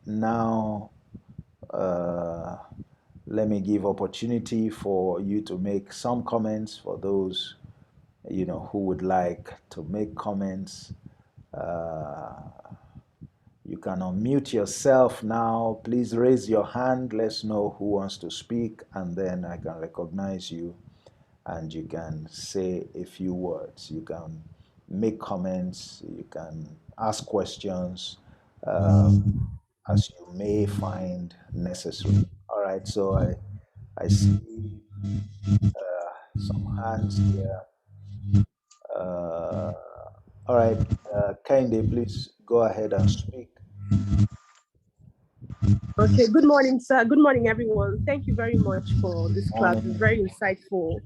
now let me give opportunity for you to make some comments for those, who would like to make comments. You can unmute yourself now. Please raise your hand. Let's know who wants to speak, and then I can recognize you and you can say a few words. You can make comments. You can ask questions as you may find necessary. All right, so I see some hands here. All right, Kende, please go ahead and speak. Okay, good morning, sir. Good morning, everyone. Thank you very much for this class. It's very insightful.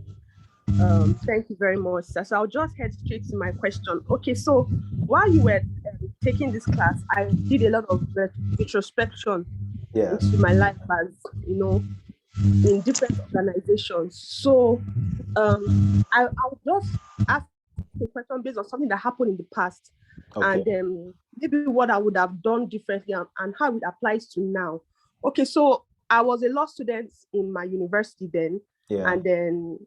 Thank you very much, sir. So I'll just head straight to my question. Okay, so while you were taking this class, I did a lot of retrospection into my life as, in different organizations. So I'll just ask a question based on something that happened in the past, Okay. and maybe what I would have done differently and how it applies to now. Okay, so I was a law student in my university then, and then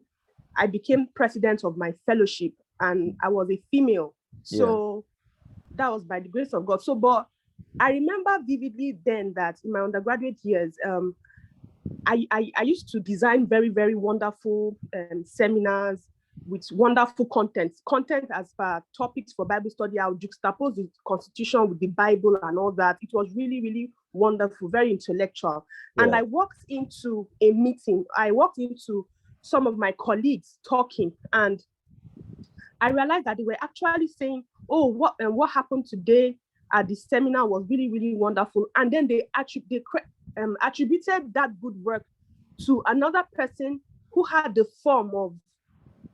I became president of my fellowship, and I was a female. So that was by the grace of God. So, but I remember vividly then that in my undergraduate years, I used to design very, very wonderful seminars, with wonderful content as per topics for Bible study. I would juxtapose the Constitution with the Bible and all that. It was really, really wonderful, very intellectual. Yeah. And I walked into a meeting. I walked into some of my colleagues talking, and I realized that they were actually saying, oh, what happened today at the seminar was really, really wonderful. And then they attributed that good work to another person who had the form of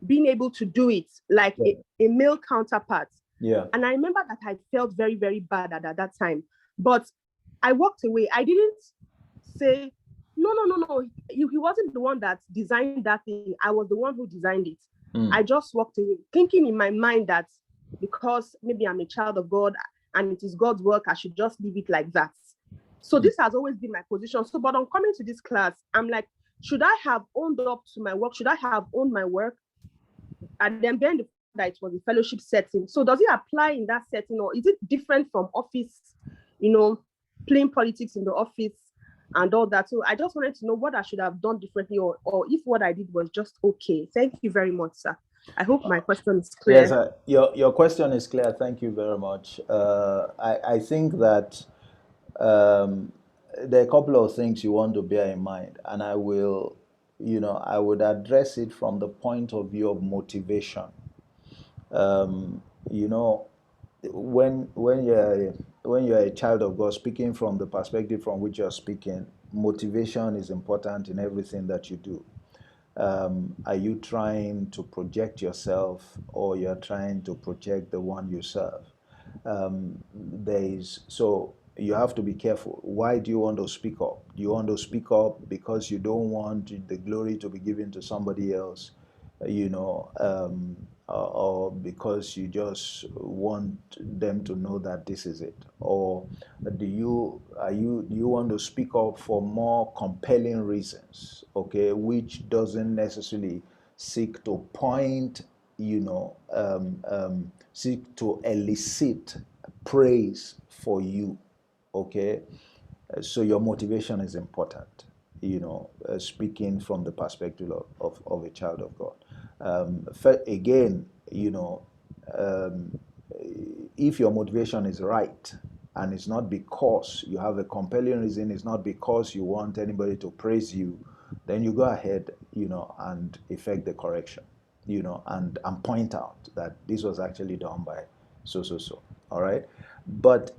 being able to do it, like a male counterpart. Yeah. And I remember that I felt very, very bad at that time. But I walked away. I didn't say, no. He wasn't the one that designed that thing. I was the one who designed it. I just walked away, thinking in my mind that because maybe I'm a child of God and it is God's work, I should just leave it like that. So this has always been my position. So, but on coming to this class, I'm like, should I have owned up to my work? Should I have owned my work? And then bearing the fact that it was a fellowship setting. So does it apply in that setting, or is it different from office, playing politics in the office and all that? So I just wanted to know what I should have done differently, or if what I did was just okay. Thank you very much, sir. I hope my question is clear. Yes, your question is clear. Thank you very much. I think that there are a couple of things you want to bear in mind, and I would address it from the point of view of motivation. When you're a child of God, speaking from the perspective from which you're speaking, motivation is important in everything that you do. Are you trying to project yourself, or you're trying to project the one you serve? So you have to be careful. Why do you want to speak up? Do you want to speak up because you don't want the glory to be given to somebody else, or because you just want them to know that this is it? Or do you want to speak up for more compelling reasons, okay, which doesn't necessarily seek to point, seek to elicit praise for you, okay? So your motivation is important, speaking from the perspective of a child of God. Again, if your motivation is right, and it's not because you have a compelling reason, it's not because you want anybody to praise you, then you go ahead, and effect the correction, and point out that this was actually done by so. All right. But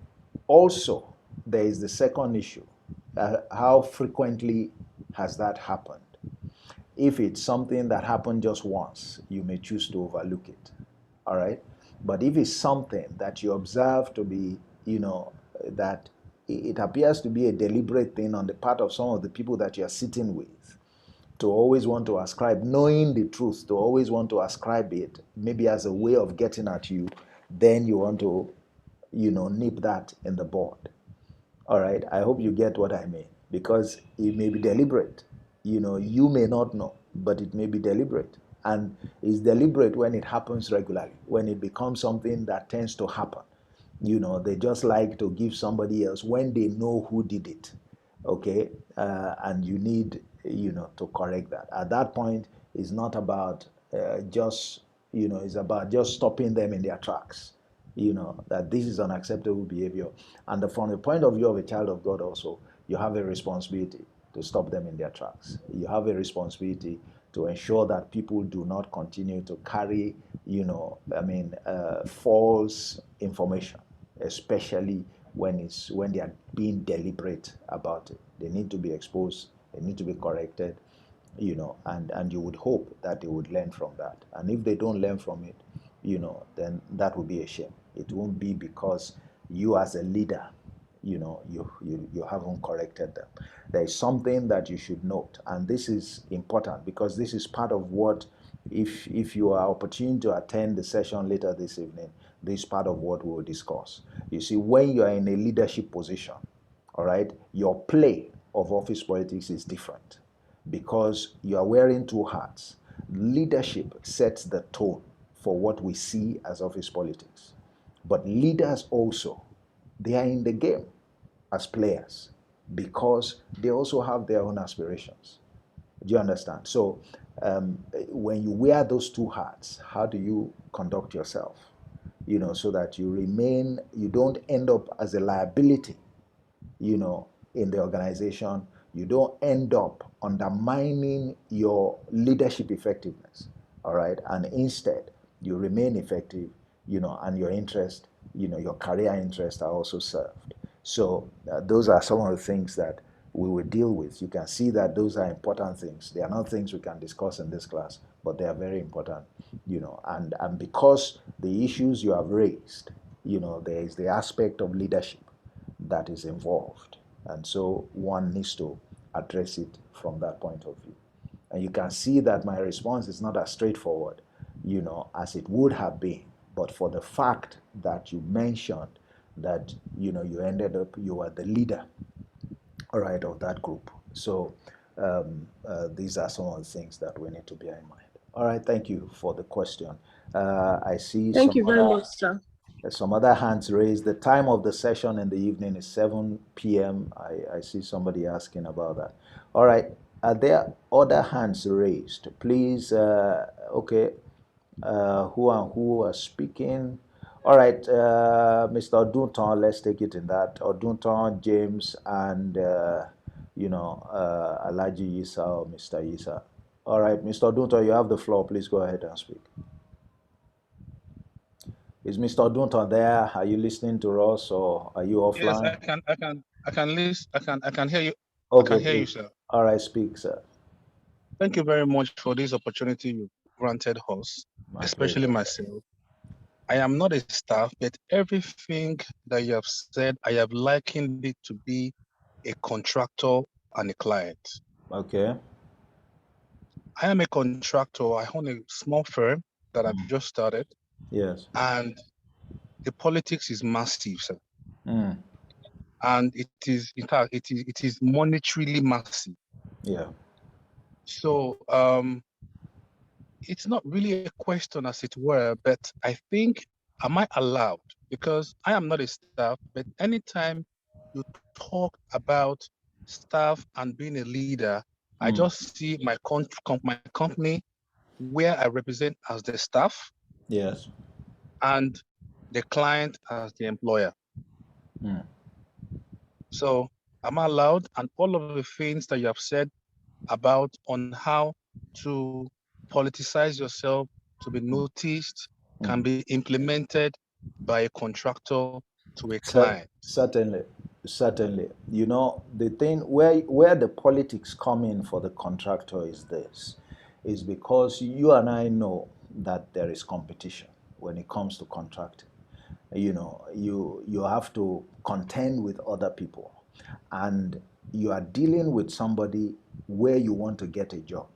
also, there is the second issue. How frequently has that happened? If it's something that happened just once, you may choose to overlook it. All right. But if it's something that you observe to be, that it appears to be a deliberate thing on the part of some of the people that you're sitting with, to always want to ascribe, knowing the truth, to always want to ascribe it, maybe as a way of getting at you, then you want to, nip that in the bud. All right. I hope you get what I mean, because it may be deliberate. You may not know, but it may be deliberate. And it's deliberate when it happens regularly, when it becomes something that tends to happen. They just like to give somebody else when they know who did it. Okay. And you need, to correct that. At that point, it's not about it's about just stopping them in their tracks. That this is unacceptable behavior. And from the point of view of a child of God also, you have a responsibility to stop them in their tracks. You have a responsibility to ensure that people do not continue to carry, false information, especially when they are being deliberate about it. They need to be exposed, they need to be corrected, and you would hope that they would learn from that. And if they don't learn from it, then that would be a shame. It won't be because you as a leader, you haven't corrected them. There is something that you should note, and this is important because this is part of what, if you are opportune to attend the session later this evening, this is part of what we'll discuss. You see, when you are in a leadership position, all right, your play of office politics is different because you are wearing two hats. Leadership sets the tone for what we see as office politics. But leaders also, they are in the game as players because they also have their own aspirations. Do you understand? So when you wear those two hats, how do you conduct yourself? So that you don't end up as a liability, in the organization. You don't end up undermining your leadership effectiveness. All right. And instead, you remain effective, and your interest, your career interests are also served. So those are some of the things that we will deal with. You can see that those are important things. They are not things we can discuss in this class, but they are very important, and because the issues you have raised, there is the aspect of leadership that is involved. And so one needs to address it from that point of view. And you can see that my response is not as straightforward, as it would have been, but for the fact that you mentioned that, you were the leader, all right, of that group. So these are some of the things that we need to bear in mind. All right, thank you for the question. I see Thank you very much, sir. some other hands raised. The time of the session in the evening is 7 p.m. I see somebody asking about that. All right. Are there other hands raised? Please, okay. Who and who are speaking? All right, Mr. Odunton, let's take it in that. Odunton, James, and, Alaji Yisa or Mr. Yisa. All right, Mr. Odunton, you have the floor. Please go ahead and speak. Is Mr. Dunton there? Are you listening to us, or are you offline? Yes, I can listen. I can hear you. Okay, I can hear you, please. sir. All right, speak, sir. Thank you very much for this opportunity you granted us, My especially pleasure. myself. I am not a staff, but everything that you have said, I have likened it to be a contractor and a client. Okay. I am a contractor. I own a small firm that I've just started, Yes. and the politics is massive, sir. Mm. And it is, in fact, it is monetarily massive. Yeah. So it's not really a question, as it were, but I think, am I allowed? Because I am not a staff, but anytime you talk about staff and being a leader, I just see my company where I represent as the staff Yes. and the client as the employer. Mm. So am I allowed? And all of the things that you have said about on how to politicize yourself to be noticed can be implemented by a contractor to a client. Certainly, certainly. The thing where the politics come in for the contractor is this, is because you and I know that there is competition when it comes to contracting. You have to contend with other people, and you are dealing with somebody where you want to get a job.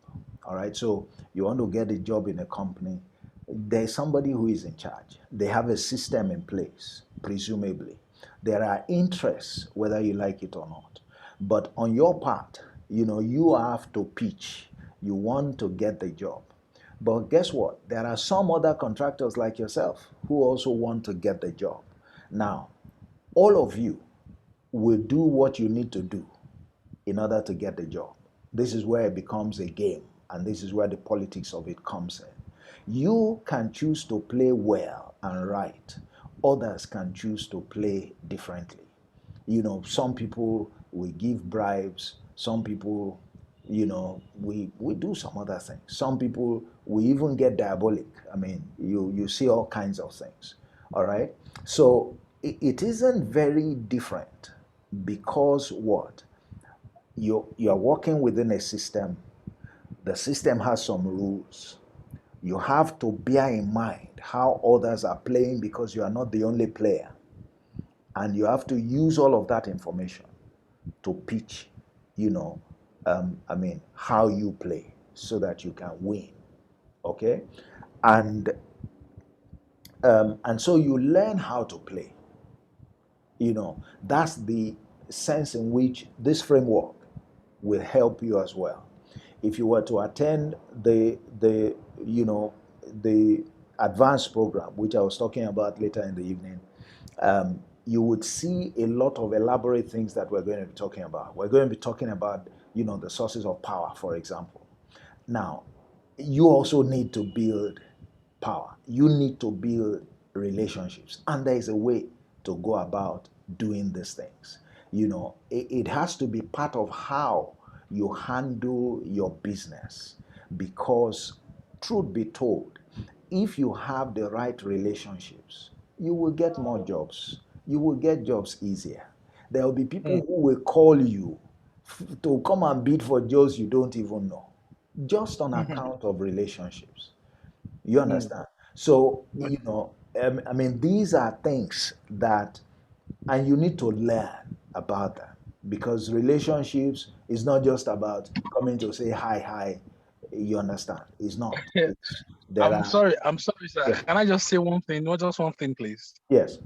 All right, so you want to get a job in a company. There's somebody who is in charge. They have a system in place, presumably. There are interests, whether you like it or not. But on your part, you have to pitch. You want to get the job. But guess what? There are some other contractors like yourself who also want to get the job. Now, all of you will do what you need to do in order to get the job. This is where it becomes a game, and this is where the politics of it comes in. You can choose to play well and right, others can choose to play differently. Some people will give bribes, some people, we do some other things. Some people we even get diabolic. I mean, you see all kinds of things. All right. So it isn't very different, because what? You're working within a system. The system has some rules. You have to bear in mind how others are playing, because you are not the only player. And you have to use all of that information to pitch, how you play so that you can win. Okay? And so you learn how to play. That's the sense in which this framework will help you as well. If you were to attend the advanced program, which I was talking about later in the evening, you would see a lot of elaborate things that we're going to be talking about. We're going to be talking about, the sources of power, for example. Now, you also need to build power. You need to build relationships. And there is a way to go about doing these things. It has to be part of how you handle your business. Because, truth be told, if you have the right relationships, you will get more jobs. You will get jobs easier. There will be people who will call you to come and bid for jobs you don't even know, just on account of relationships. You understand? So, I mean, these are things that, and you need to learn about them, because relationships is not just about coming to say hi, hi. You understand? It's not. It's, there are, I'm sorry, sir. yes, Can I just say one thing? Not just one thing, please. yes,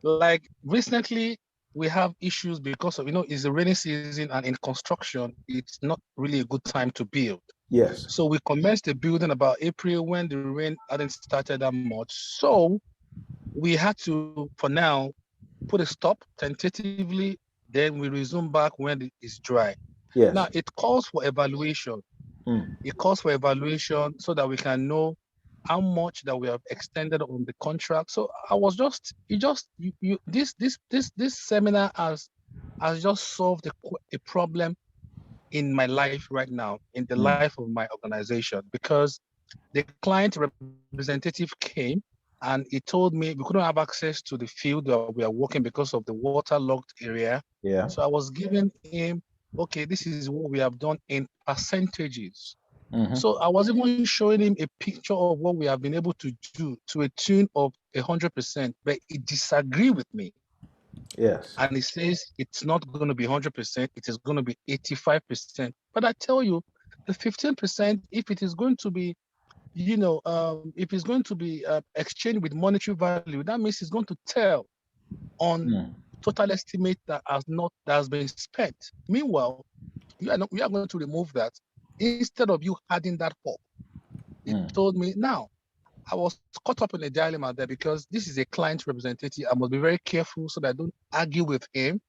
Like recently, we have issues because of, it's the rainy season, and in construction, it's not really a good time to build. yes, So we commenced the building about April when the rain hadn't started that much. So we had to, for now, put a stop tentatively. Then we resume back when it's dry. Now yes. it calls for evaluation. Mm, It calls for evaluation so that we can know how much that we have extended on the contract. So I was just, this seminar has just solved a problem in my life right now, in the mm, life of my organization, because the client representative came and he told me we couldn't have access to the field that we are working because of the waterlogged area. yeah. So I was giving him, okay, this is what we have done in percentages. Mm-hmm. So I was even showing him a picture of what we have been able to do to a tune of 100%, but he disagreed with me. Yes. And he says it's not going to be 100%, it is going to be 85%. But I tell you, the 15%, if it is going to be, if it's going to be exchanged with monetary value, that means it's going to tell on Mm, total estimate that has been spent. Meanwhile, we are going to remove that instead of you adding that up. He mm. told me now. I was caught up in a dilemma there because this is a client representative. I must be very careful so that I don't argue with him,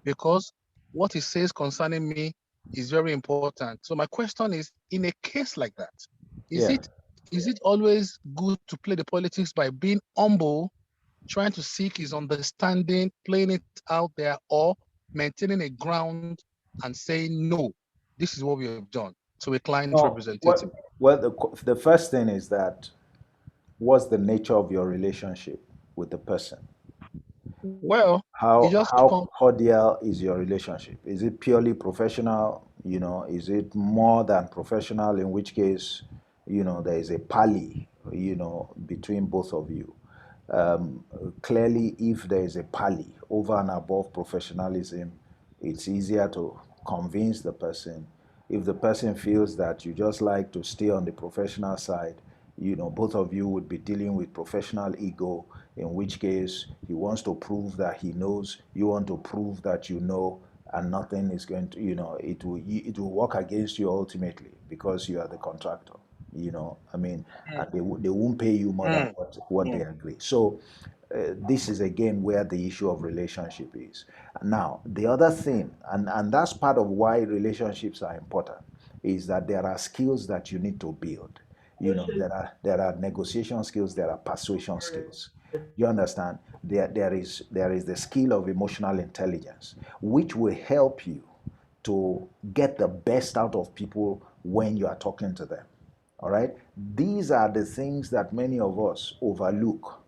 because what he says concerning me is very important. So my question is, in a case like that, is Yeah. it is it always good to play the politics by being humble, trying to seek his understanding, playing it out there, or maintaining a ground and saying, no, this is what we have done to a client No, representative? the first thing is that, what's the nature of your relationship with the person? Well, he How just come. how cordial is your relationship? Is it purely professional? Is it more than professional? In which case, there is a pally, between both of you. Clearly, if there is a pally over and above professionalism, it's easier to convince the person. If the person feels that you just like to stay on the professional side, both of you would be dealing with professional ego, in which case he wants to prove that he knows, you want to prove that you know, and nothing is going to, it will work against you ultimately, because you are the contractor. I mean, and they won't pay you more than what they agree. So this is again where the issue of relationship is. Now, the other thing, and that's part of why relationships are important, is that there are skills that you need to build. There are negotiation skills, there are persuasion skills. You understand? There is the skill of emotional intelligence, which will help you to get the best out of people when you are talking to them. All right? These are the things that many of us overlook,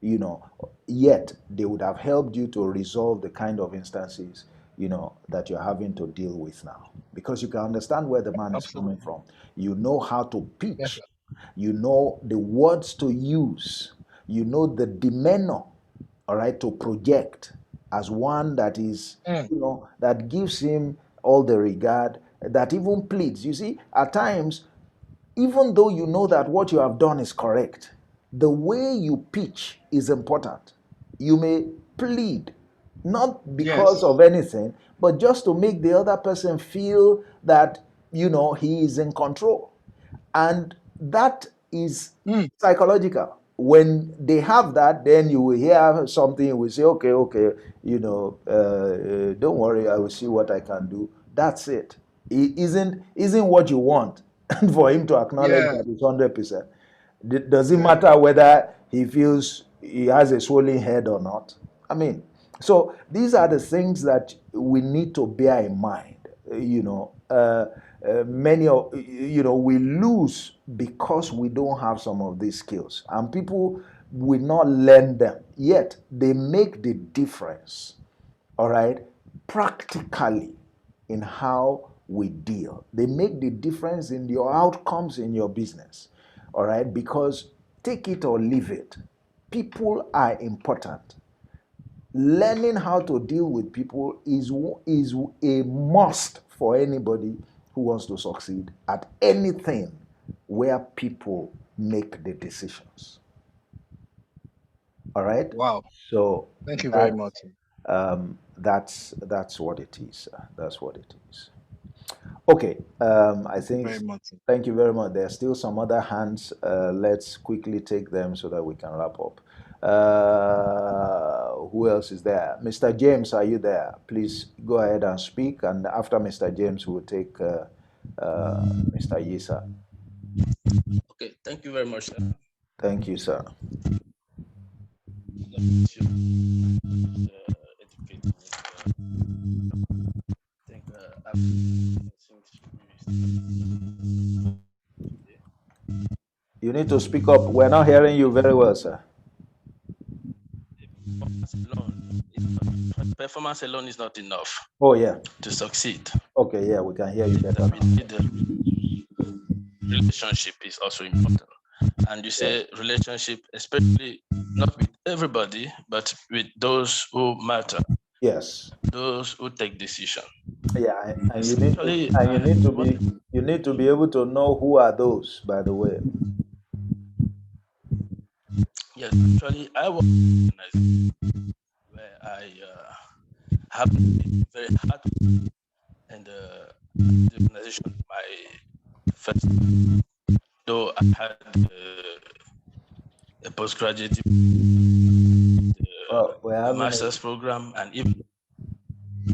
you know, yet they would have helped you to resolve the kind of instances, that you're having to deal with now. Because you can understand where the man is coming Absolutely. from. You know how to Yes, pitch, sir. you know the words to use, you know the demeanor, all right, to project as one that is, that gives him all the regard, that even pleads. You see, at times, even though you know that what you have done is correct, the way you pitch is important. You may plead, not because Yes. of anything, but just to make the other person feel that, he is in control. And that is Mm. psychological. When they have that, then you will hear something, you will say, okay, okay, don't worry, I will see what I can do. That's it. It isn't what you want. for him to acknowledge Yeah. that it's 100%. Does it matter whether he feels he has a swollen head or not? I mean, so these are the things that we need to bear in mind. Many of we lose because we don't have some of these skills, and people will not learn them. Yet they make the difference. All right, practically in how we deal. They make the difference in your outcomes in your business. All right, because take it or leave it, people are important. Learning how to deal with people is a must for anybody who wants to succeed at anything where people make the decisions. All right, Wow. so Thank you very that much. that's what it is. That's what it is. Okay, I Thank you think. very much. Thank you very much. There are still some other hands. Let's quickly take them so that we can wrap up. Who else is there? Mr. James, are you there? Please go ahead and speak. And after Mr. James, we'll take Mr. Yisa. Okay, thank you very much, sir. Thank you, sir. You need to speak up. We're not hearing you very well, sir. Performance alone is not enough. Oh, yeah. To succeed. Okay, yeah, we can hear you better now. Relationship is also important. And you say relationship, especially not with everybody, but with those who matter. Yes. Those who take decision. Yeah, and you need to be able to know who are those, by the way. Yes, actually, I was where I have very hard and the organization my first, though I had a postgraduate, a master's program, and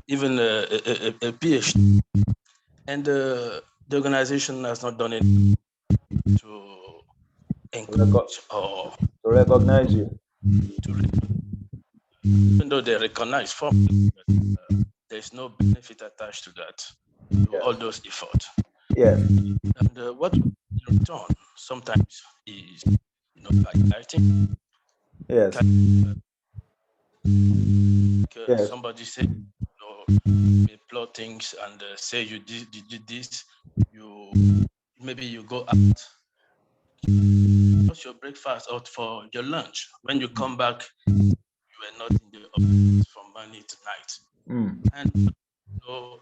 even a PhD, and the organization has not done it to encourage or to recognize you. Even though they recognize formally, but there's no benefit attached to that, to all those efforts. Yes. And what in return sometimes is, backbiting. Yes. Yes. Somebody say, they plot things and say you did this, maybe you go out, what's your breakfast out for your lunch? When you come back, you were not in the office from morning to night. And so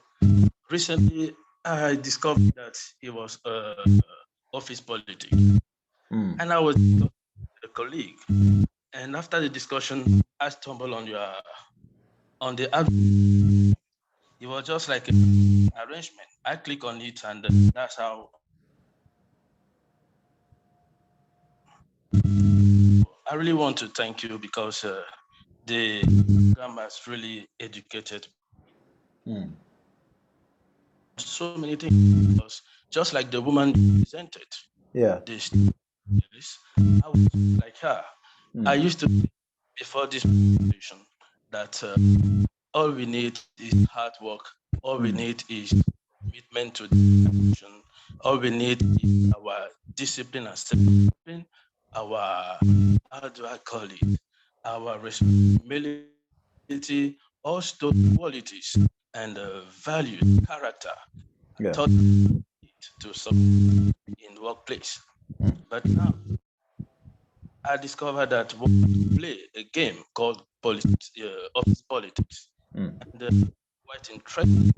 recently I discovered that it was office politics. And I was with a colleague. And after the discussion, I stumbled on the app. It was just like an arrangement. I click on it, and that's how. I really want to thank you because the program has really educated so many things. Just like the woman presented. Yeah. I was like her. I used to, before this presentation, that all we need is hard work. All we need is commitment to the action. All we need is our discipline and self-discipline, our, how do I call it, our responsibility, also qualities and values, character, to succeed in the workplace. But now I discovered that we play a game called politics, office politics, and quite interesting.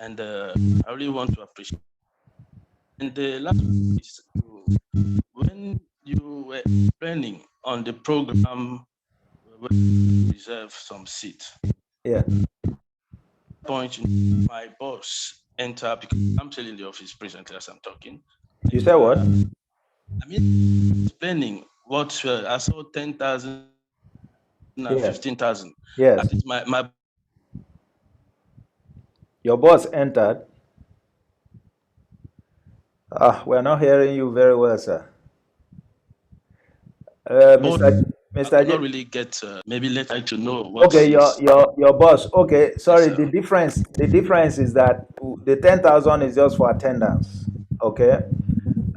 And I really want to appreciate. And the last one is when you were planning on the program, when you reserve some seat. Yeah. Point, my boss enter because I'm still in the office presently as I'm talking. You said what? I mean, explaining what I saw 10,000 and 15,000. Yes. My Your boss entered. We're not hearing you very well, sir. But Mr. I Mr. could not J. really get. Maybe let's like to know what Okay, is. your boss. Okay, Yes, sorry. sir. The difference is that the 10,000 is just for attendance. Okay.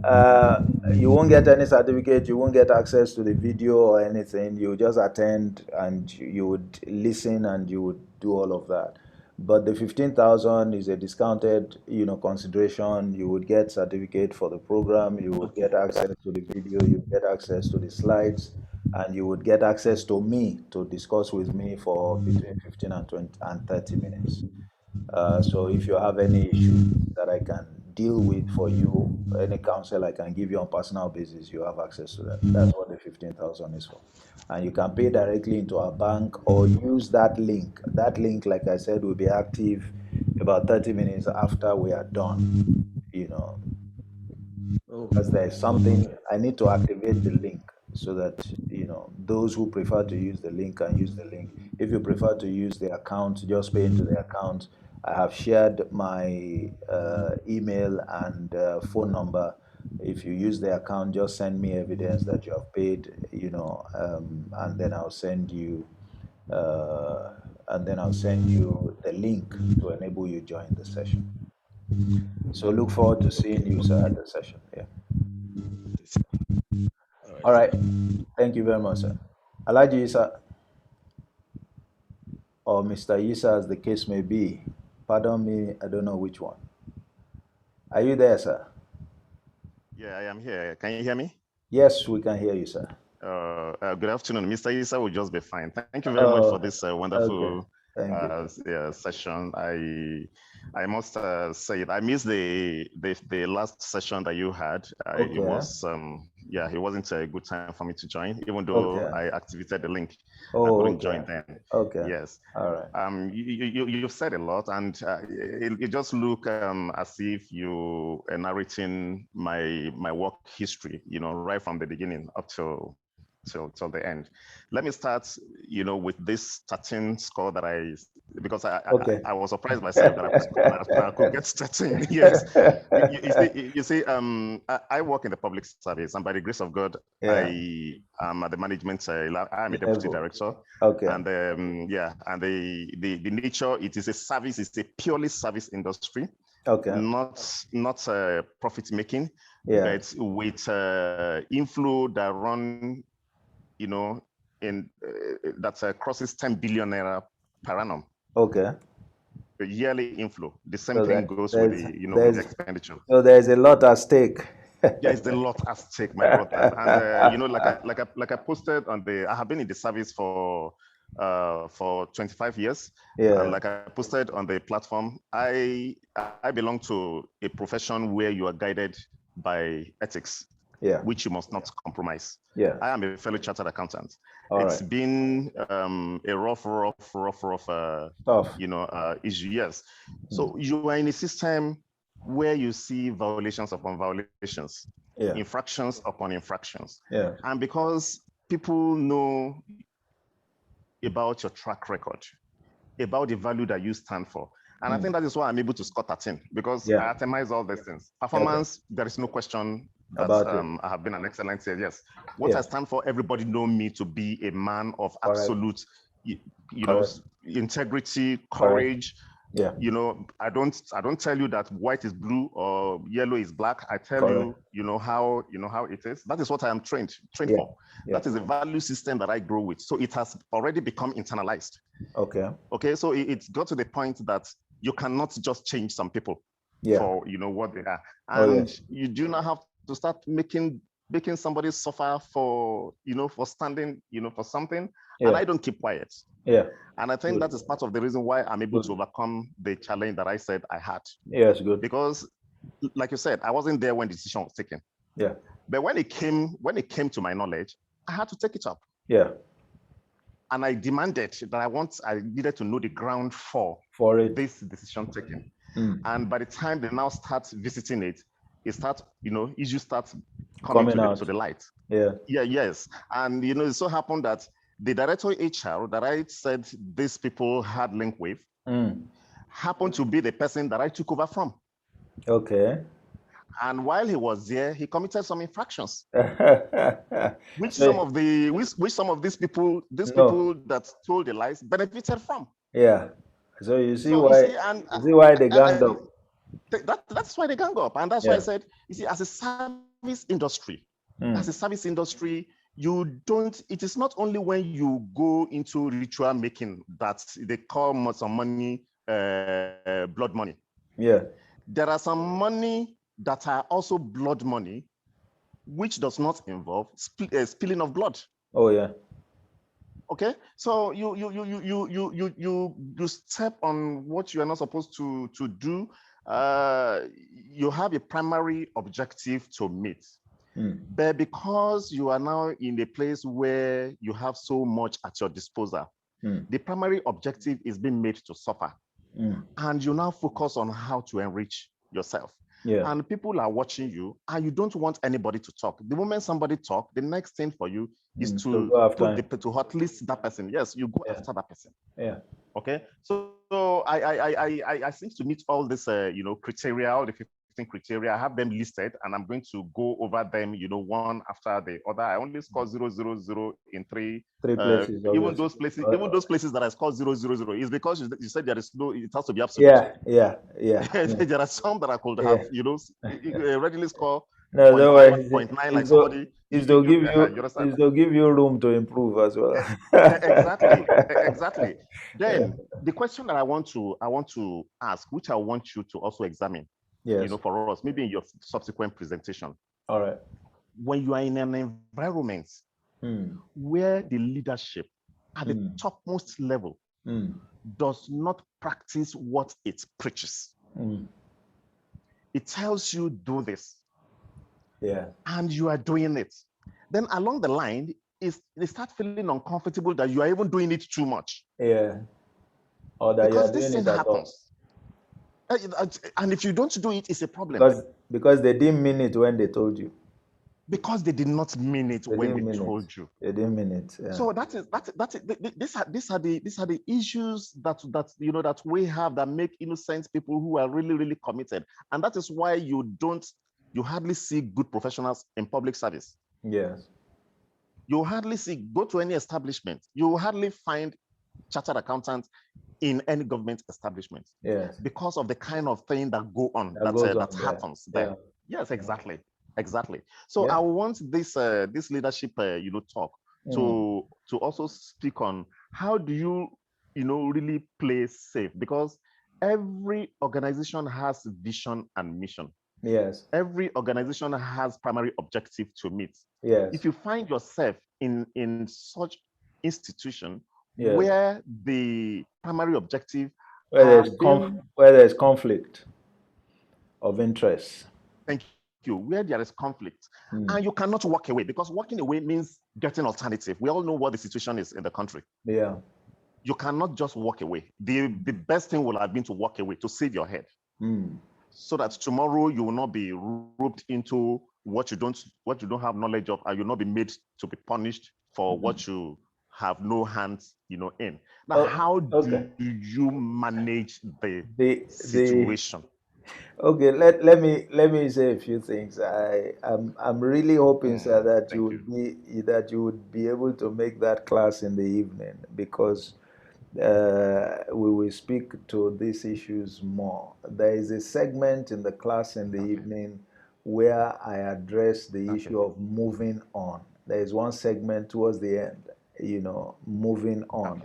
Uh, you won't get any certificate. You won't get access to the video or anything. You just attend and you would listen and you would do all of that. But the 15,000 is a discounted, consideration. You would get certificate for the program. You would Okay. get access to the video. You would get access to the slides, and you would get access to me to discuss with me for between 15 and 20 and 30 minutes. So if you have any issues that I can deal with for you, any counsel I can give you on personal basis, you have access to that. That's what the 15,000 is for. And you can pay directly into our bank or use that link. That link, like I said, will be active about 30 minutes after we are done. You know, Oh, because there's something I need to activate the link so that those who prefer to use the link can use the link. If you prefer to use the account, just pay into the account. I have shared my email and phone number. If you use the account, just send me evidence that you have paid, and then I'll send you uh, the link to enable you join the session. So look forward to seeing you, sir, at the session. Yeah. this- all right. All right. Thank you very much, sir. Alaji Isa or Mr. Isa, as the case may be. Pardon me, I don't know which one. Are you there, sir? Yeah, I am here. Can you hear me? Yes, we can hear you, sir. Good afternoon. Mr. Isa will just be fine. Thank you very much for Oh, this okay. wonderful Thank you. session. I must say it. I missed the last session that you had. It Okay. was it wasn't a good time for me to join, even though Okay. I activated the link. I Oh, couldn't okay. join then. Okay. Yes. All right. You've said a lot, and it just look as if you are narrating my work history, right from the beginning up till the end. Let me start, with this 13 score that because Okay. I was surprised myself that I could get 13. Yes. You see, I work in the public service, and by the grace of God, Yeah. I am at the management. I'm a deputy Level. director. Okay. And and the nature, it is a service, it's a purely service industry, Okay. not profit making, Yeah. but with inflow that run, in that crosses 10 billion naira per annum. Okay. A yearly inflow. The same So thing that goes with the expenditure. so there's a lot at stake. There is a lot at stake, my brother. And like I posted I have been in the service for 25 years. Yeah. And like I posted on the platform, I belong to a profession where you are guided by ethics, Yeah. which you must not compromise. Yeah. I am a fellow chartered accountant. All It's right. been a rough Tough. issue. Yes. So you are in a system where you see violations upon violations, Yeah. infractions upon infractions. Yeah. And because people know about your track record, about the value that you stand for. And I think that is why I'm able to score 13, because Yeah. I itemize all these things. Performance, there is no question that About it. I have been an excellent here. Yes. What Yeah. I stand for, everybody know me to be a man of Correct. absolute, Correct. integrity, courage. Yeah. I don't tell you that white is blue or yellow is black. I tell Correct. you, how it is. That is what I am trained Yeah. for. Yeah. That is a value system that I grow with. So it has already become internalized. Okay. Okay. So it's got to the point that you cannot just change some people Yeah. for what they are. Oh, And yes. you do not have to start making somebody suffer for standing, for something. Yeah. And I don't keep quiet. Yeah. And I think Good. that is part of the reason why I'm able Good. to overcome the challenge that I said I had. Yes, good. Because, like you said, I wasn't there when the decision was taken. Yeah. But when it came to my knowledge, I had to take it up. Yeah. And I demanded that I needed to know the ground for it. this decision taken. And by the time they now start visiting it, issues start coming to the light. Yeah. Yeah, yes. And it so happened that the director HR that I said these people had link with happened to be the person that I took over from. Okay. And while he was there, he committed some infractions, which So- some of these people No. that told the lies benefited from. Yeah. So you see So you why see, and they ganged up. that's why they gang up, and that's why I Yeah. said, you see, as a service industry, you don't. It is not only when you go into ritual making that they call some money blood money. Yeah. There are some money that are also blood money, which does not involve spilling of blood. Oh yeah. Okay, so you step on what you are not supposed to do. You have a primary objective to meet, but because you are now in a place where you have so much at your disposal, the primary objective is being made to suffer, and you now focus on how to enrich yourself. Yeah. And people are watching you, and you don't want anybody to talk. The moment somebody talk, the next thing for you is So go after him. to hot list that person. Yes, you go Yeah. after that person. Yeah. Okay, so I seem to meet all this criteria, all the 15 criteria. I have them listed, and I'm going to go over them, one after the other. I only score 000 in three places. even those places that I scored 000 is because you said there is no, it has to be absolute. Yeah. There are some that I could have readily score No, don't worry. 0.9 like somebody. Is to give you room to improve as well. Exactly. Then the question that I want to ask, which I want you to also examine, Yes. for us, maybe in your subsequent presentation. All right. When you are in an environment where the leadership at the topmost level does not practice what it preaches, it tells you do this, and you are doing it, then along the line they start feeling uncomfortable that you are even doing it too much. Or that because you are this doing thing it at all. happens. And if you don't do it, it's a problem. Because they didn't mean it when they told you. Because they did not mean it when they told you. They didn't mean it. Yeah. So these are the issues that we have that make innocent people who are really, really committed. And that is why you hardly see good professionals in public service. Yes. You hardly go to any establishment. You hardly find chartered accountants in any government establishment. Yes. Because of the kind of thing that that happens there. Yes, exactly. So I want this leadership talk to also speak on how do you really play safe, because every organization has vision and mission. Yes. Every organization has primary objective to meet. Yes. If you find yourself in such institution where the primary objective where there's conflict of interest. Thank you. Where there is conflict, and you cannot walk away, because walking away means getting alternative. We all know what the situation is in the country. Yeah. You cannot just walk away. The best thing would have been to walk away, to save your head, so that tomorrow you will not be roped into what you don't have knowledge of, and you'll not be made to be punished for what you have no hands in. Now, how do you manage the situation? Okay, let me say a few things. I'm really hoping, sir, that you would be able to make that class in the evening, because we will speak to these issues more. There is a segment in the class in the evening where I address the issue of moving on. There is one segment towards the end, moving on.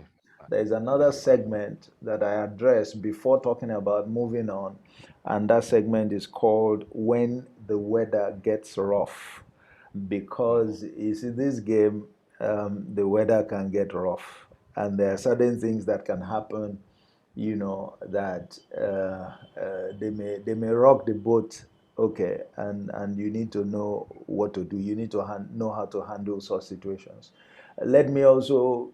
There is another segment that I address before talking about moving on, and that segment is called When the Weather Gets Rough. Because you see, this game, the weather can get rough, and there are certain things that can happen, that they may rock the boat. Okay, and you need to know what to do. You need to know how to handle such situations. Let me also,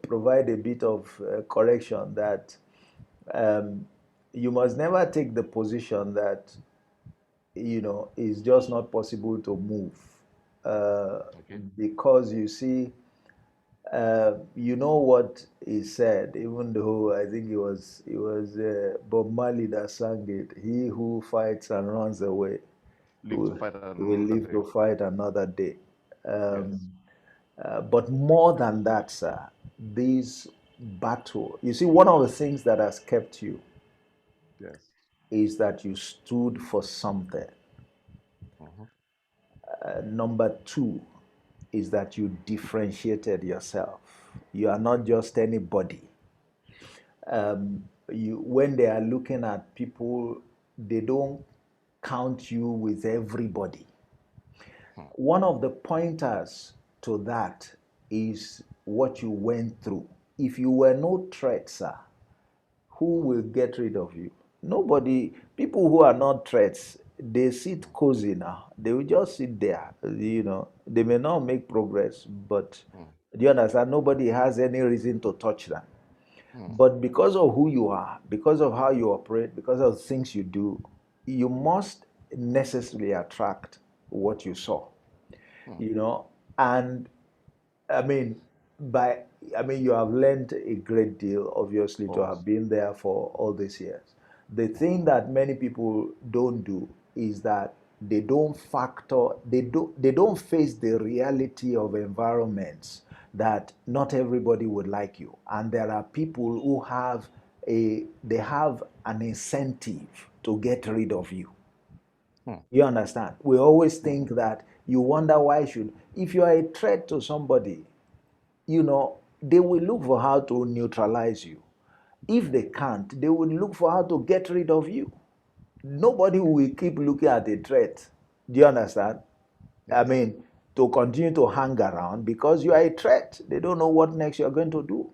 provide a bit of correction that you must never take the position that it's just not possible to move, because you see, You know what he said, even though I think it was Bob Marley that sang it. He who fights and runs away Live to will, fight another will day. live to fight another day. Yes. But more than that, sir, this battle, you see, one of the things that has kept you Yes. is that you stood for something. Mm-hmm. Number two is that you differentiated yourself. You are not just anybody. When they are looking at people, they don't count you with everybody. One of the pointers to that is what you went through. If you were no threat, sir, who will get rid of you? Nobody. People who are not threats, they sit cozy now. They will just sit there. They may not make progress, but do you understand? Nobody has any reason to touch them. But because of who you are, because of how you operate, because of things you do, you must necessarily attract what you saw. You know, and I mean, by you have learned a great deal, obviously, to have been there for all these years. The thing that many people don't do is that they don't face the reality of environments that not everybody would like you, and there are people who have an incentive to get rid of you. You understand? We always think that you wonder why should if you are a threat to somebody, they will look for how to neutralize you. If they can't, they will look for how to get rid of you. Nobody will keep looking at a threat. Do you understand? I Yes. mean, to continue to hang around because you are a threat. They don't know what next you're going to do.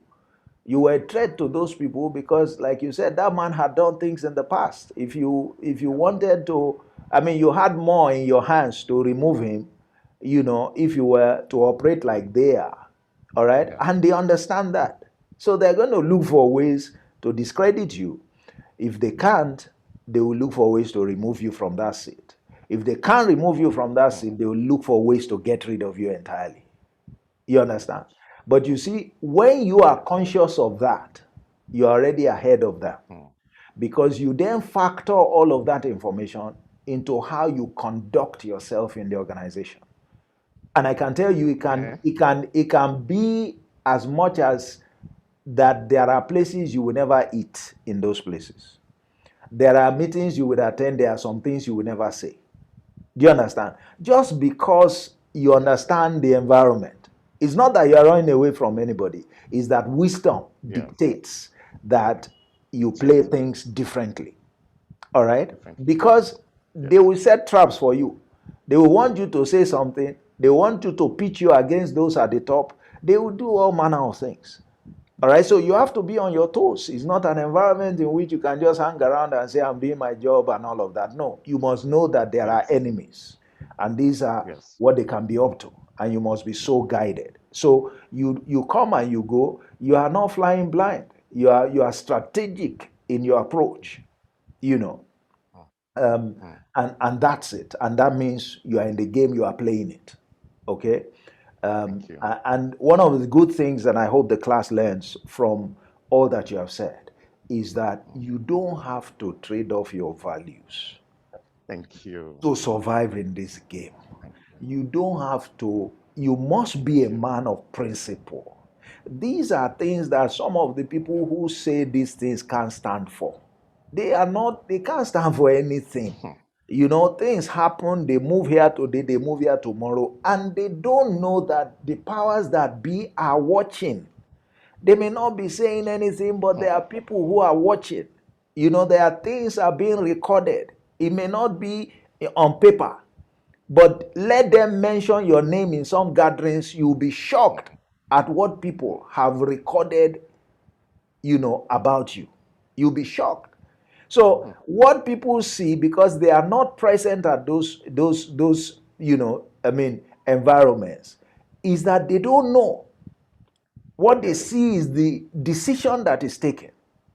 You were a threat to those people because, like you said, that man had done things in the past. If you wanted to, you had more in your hands to remove him, if you were to operate like they are. All right? Yeah. And they understand that. So they're going to look for ways to discredit you. If they can't, they will look for ways to remove you from that seat. If they can't remove you from that seat, they will look for ways to get rid of you entirely. You understand? But you see, when you are conscious of that, you're already ahead of them. Because you then factor all of that information into how you conduct yourself in the organization. And I can tell you it can be as much as that there are places you will never eat in those places. There are meetings you would attend, there are some things you will never say. Do you understand? Just because you understand the environment. It's not that you are running away from anybody. It's that wisdom dictates that you play things differently. All right? Because they will set traps for you. They will want you to say something. They want you to pitch you against those at the top. They will do all manner of things. All right, so you have to be on your toes. It's not an environment in which you can just hang around and say, I'm doing my job and all of that. No, you must know that there are enemies, and these are what they can be up to, and you must be so guided. So you come and you go. You are not flying blind. You are strategic in your approach, you know, and that's it. And that means you are in the game. You are playing it. Okay. Thank you. And one of the good things that I hope the class learns from all that you have said is that you don't have to trade off your values Thank you. to survive in this game. You don't have to, you must be a man of principle. These are things that some of the people who say these things can't stand for. They can't stand for anything. Things happen, they move here today, they move here tomorrow, and they don't know that the powers that be are watching. They may not be saying anything, but there are people who are watching. There are things are being recorded. It may not be on paper, but let them mention your name in some gatherings. You'll be shocked at what people have recorded, about you. You'll be shocked. So what people see, because they are not present at those environments, is that they don't know. What they see is the decision that is taken,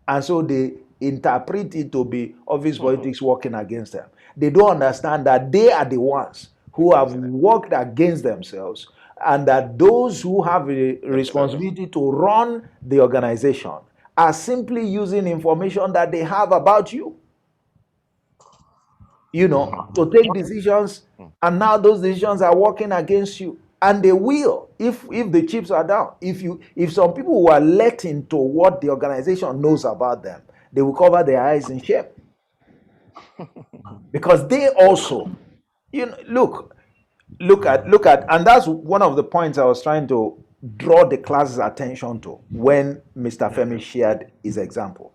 and so they interpret it to be office politics working against them. They don't understand that they are the ones who have worked against themselves, and that those who have a responsibility to run the organization are simply using information that they have about you, to take decisions, and now those decisions are working against you. And they will, if the chips are down. If some people who are let into what the organization knows about them, they will cover their eyes in shame. Because they also, look at, and that's one of the points I was trying to draw the class's attention to when Mr. Femi shared his example.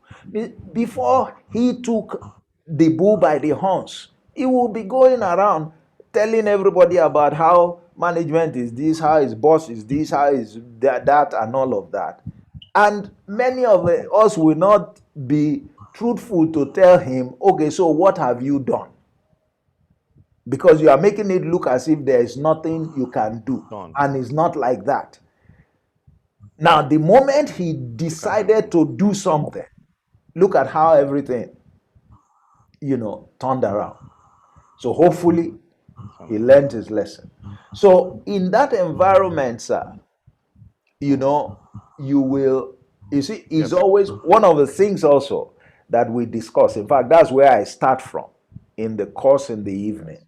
Before he took the bull by the horns, he will be going around telling everybody about how management is this, how his boss is this, how is that, and all of that. And many of us will not be truthful to tell him, okay, so what have you done? Because you are making it look as if there is nothing you can do. And it's not like that. Now, the moment he decided to do something, look at how everything, turned around. So hopefully he learned his lesson. So in that environment, sir, you see, it's always one of the things also that we discuss. In fact, that's where I start from in the course in the evening,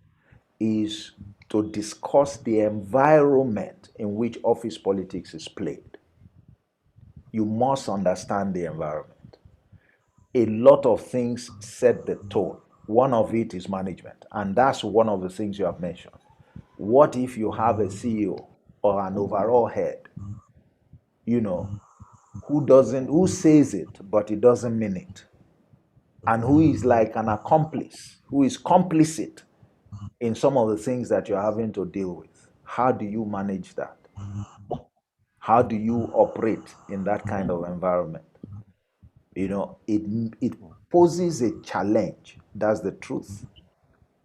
is to discuss the environment in which office politics is played. You must understand the environment. A lot of things set the tone. One of it is management, and that's one of the things you have mentioned. What if you have a CEO or an overall head, who says it, but he doesn't mean it, and who is like an accomplice, who is complicit in some of the things that you're having to deal with? How do you manage that? How do you operate in that kind of environment? It poses a challenge. That's the truth.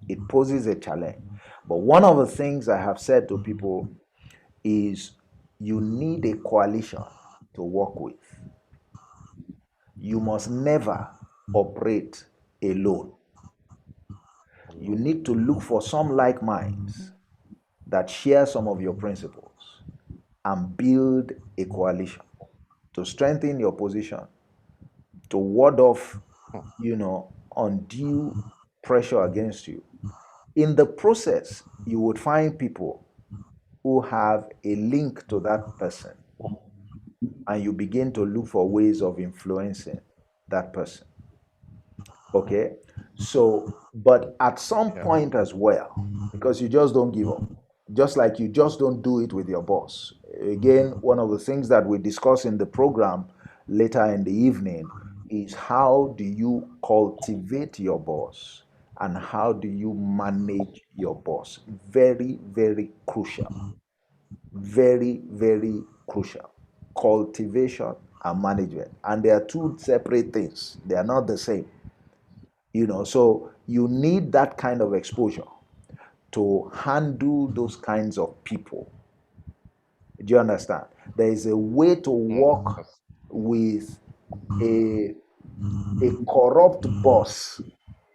It poses a challenge. But one of the things I have said to people is you need a coalition to work with. You must never operate alone. You need to look for some like minds that share some of your principles and build a coalition to strengthen your position, to ward off, undue pressure against you. In the process, you would find people who have a link to that person, and you begin to look for ways of influencing that person. Okay? So, but at some point as well, because you just don't give up, just like you just don't do it with your boss. Again, one of the things that we discuss in the program later in the evening is how do you cultivate your boss and how do you manage your boss? Very, very crucial. Very, very crucial. Cultivation and management. And they are two separate things, they are not the same. So you need that kind of exposure to handle those kinds of people. Do you understand? There is a way to work with a corrupt boss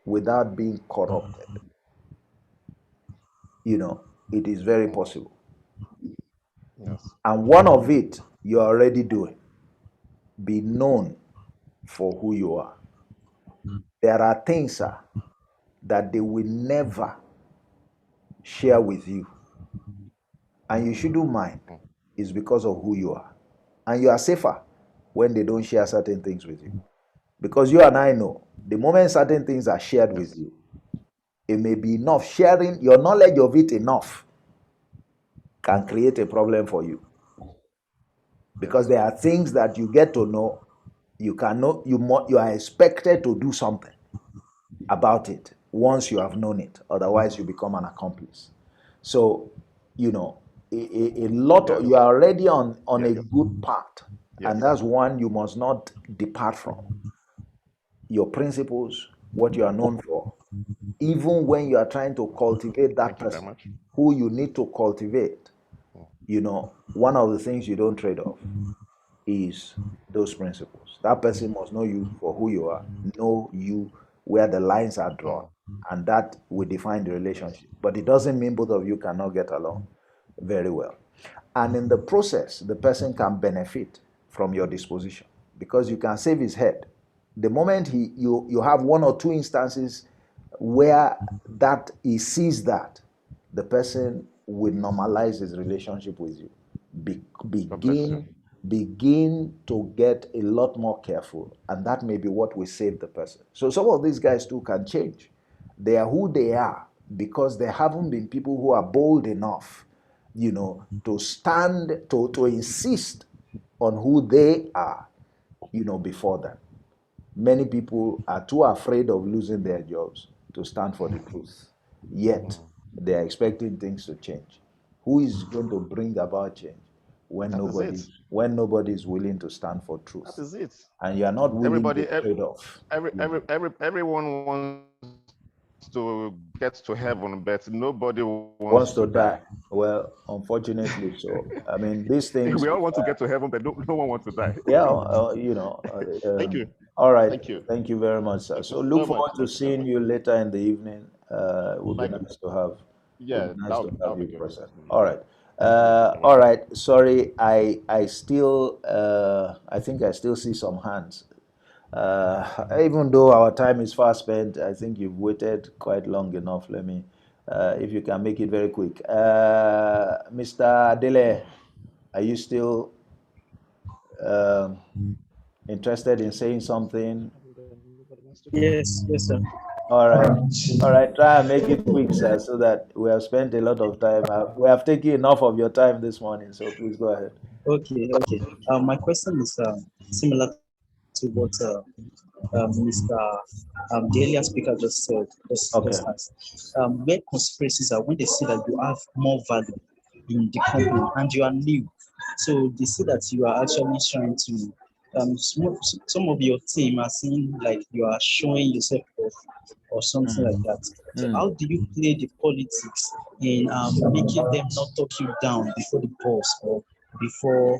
without being corrupted. It is very possible. Yes. And one of it you're already doing. Be known for who you are. There are things, sir, that they will never share with you. And you shouldn't mind. It's because of who you are. And you are safer when they don't share certain things with you. Because you and I know, the moment certain things are shared with you, it may be enough. Sharing your knowledge of it enough can create a problem for you. Because there are things that you get to know, you are expected to do something about it once you have known it. Otherwise, you become an accomplice. So, a lot of, you are already on a good path. And that's one you must not depart from. Your principles, what you are known for. Even when you are trying to cultivate that person who you need to cultivate, one of the things you don't trade off is those principles. That person must know you for who you are, know you where the lines are drawn, and that will define the relationship. But it doesn't mean both of you cannot get along very well. And in the process, the person can benefit from your disposition because you can save his head. The moment you have one or two instances where that he sees that, the person will normalize his relationship with you. God bless you. Begin to get a lot more careful, and that may be what will save the person. So some of these guys too can change. They are who they are because there haven't been people who are bold enough, to stand, to insist on who they are, before that. Many people are too afraid of losing their jobs to stand for the truth. Yet they are expecting things to change. Who is going to bring about change when That is it. nobody is willing to stand for That truth? is it. And you are not willing Everybody, to trade off. everyone wants to get to heaven, but nobody Wants wants to to die. die. Well, unfortunately, so I mean, these things. We all want to get to heaven, but no one wants to die. Yeah, Thank you. all right. Thank you. Thank you very much, sir. Thank you So look so much. forward to Thank you so seeing much. you later in the evening. Would be Thank, nice to have. Would yeah, be nice to that'll have be you good. present. All right. Thank you. You're All welcome. right. Sorry, I still I think I still see some hands. Even though our time is far spent, I think you've waited quite long enough. Let me, if you can make it very quick. Mr. Dele, are you still um interested in saying something? Yes, yes, sir. All right. All right. Try and make it quick, sir, so that we have spent a lot of time. We have taken enough of your time this morning, so please go ahead. Okay, okay. My question is similar to what Mr. The earlier speaker just said, Okay. just asked. Where conspiracies are when they see that you have more value in the company and you are new, so they see that you are actually trying to. Some of your team are seeing like you are showing yourself off or something like that. So Mm. how do you play the politics in making them not talk you down before the boss or before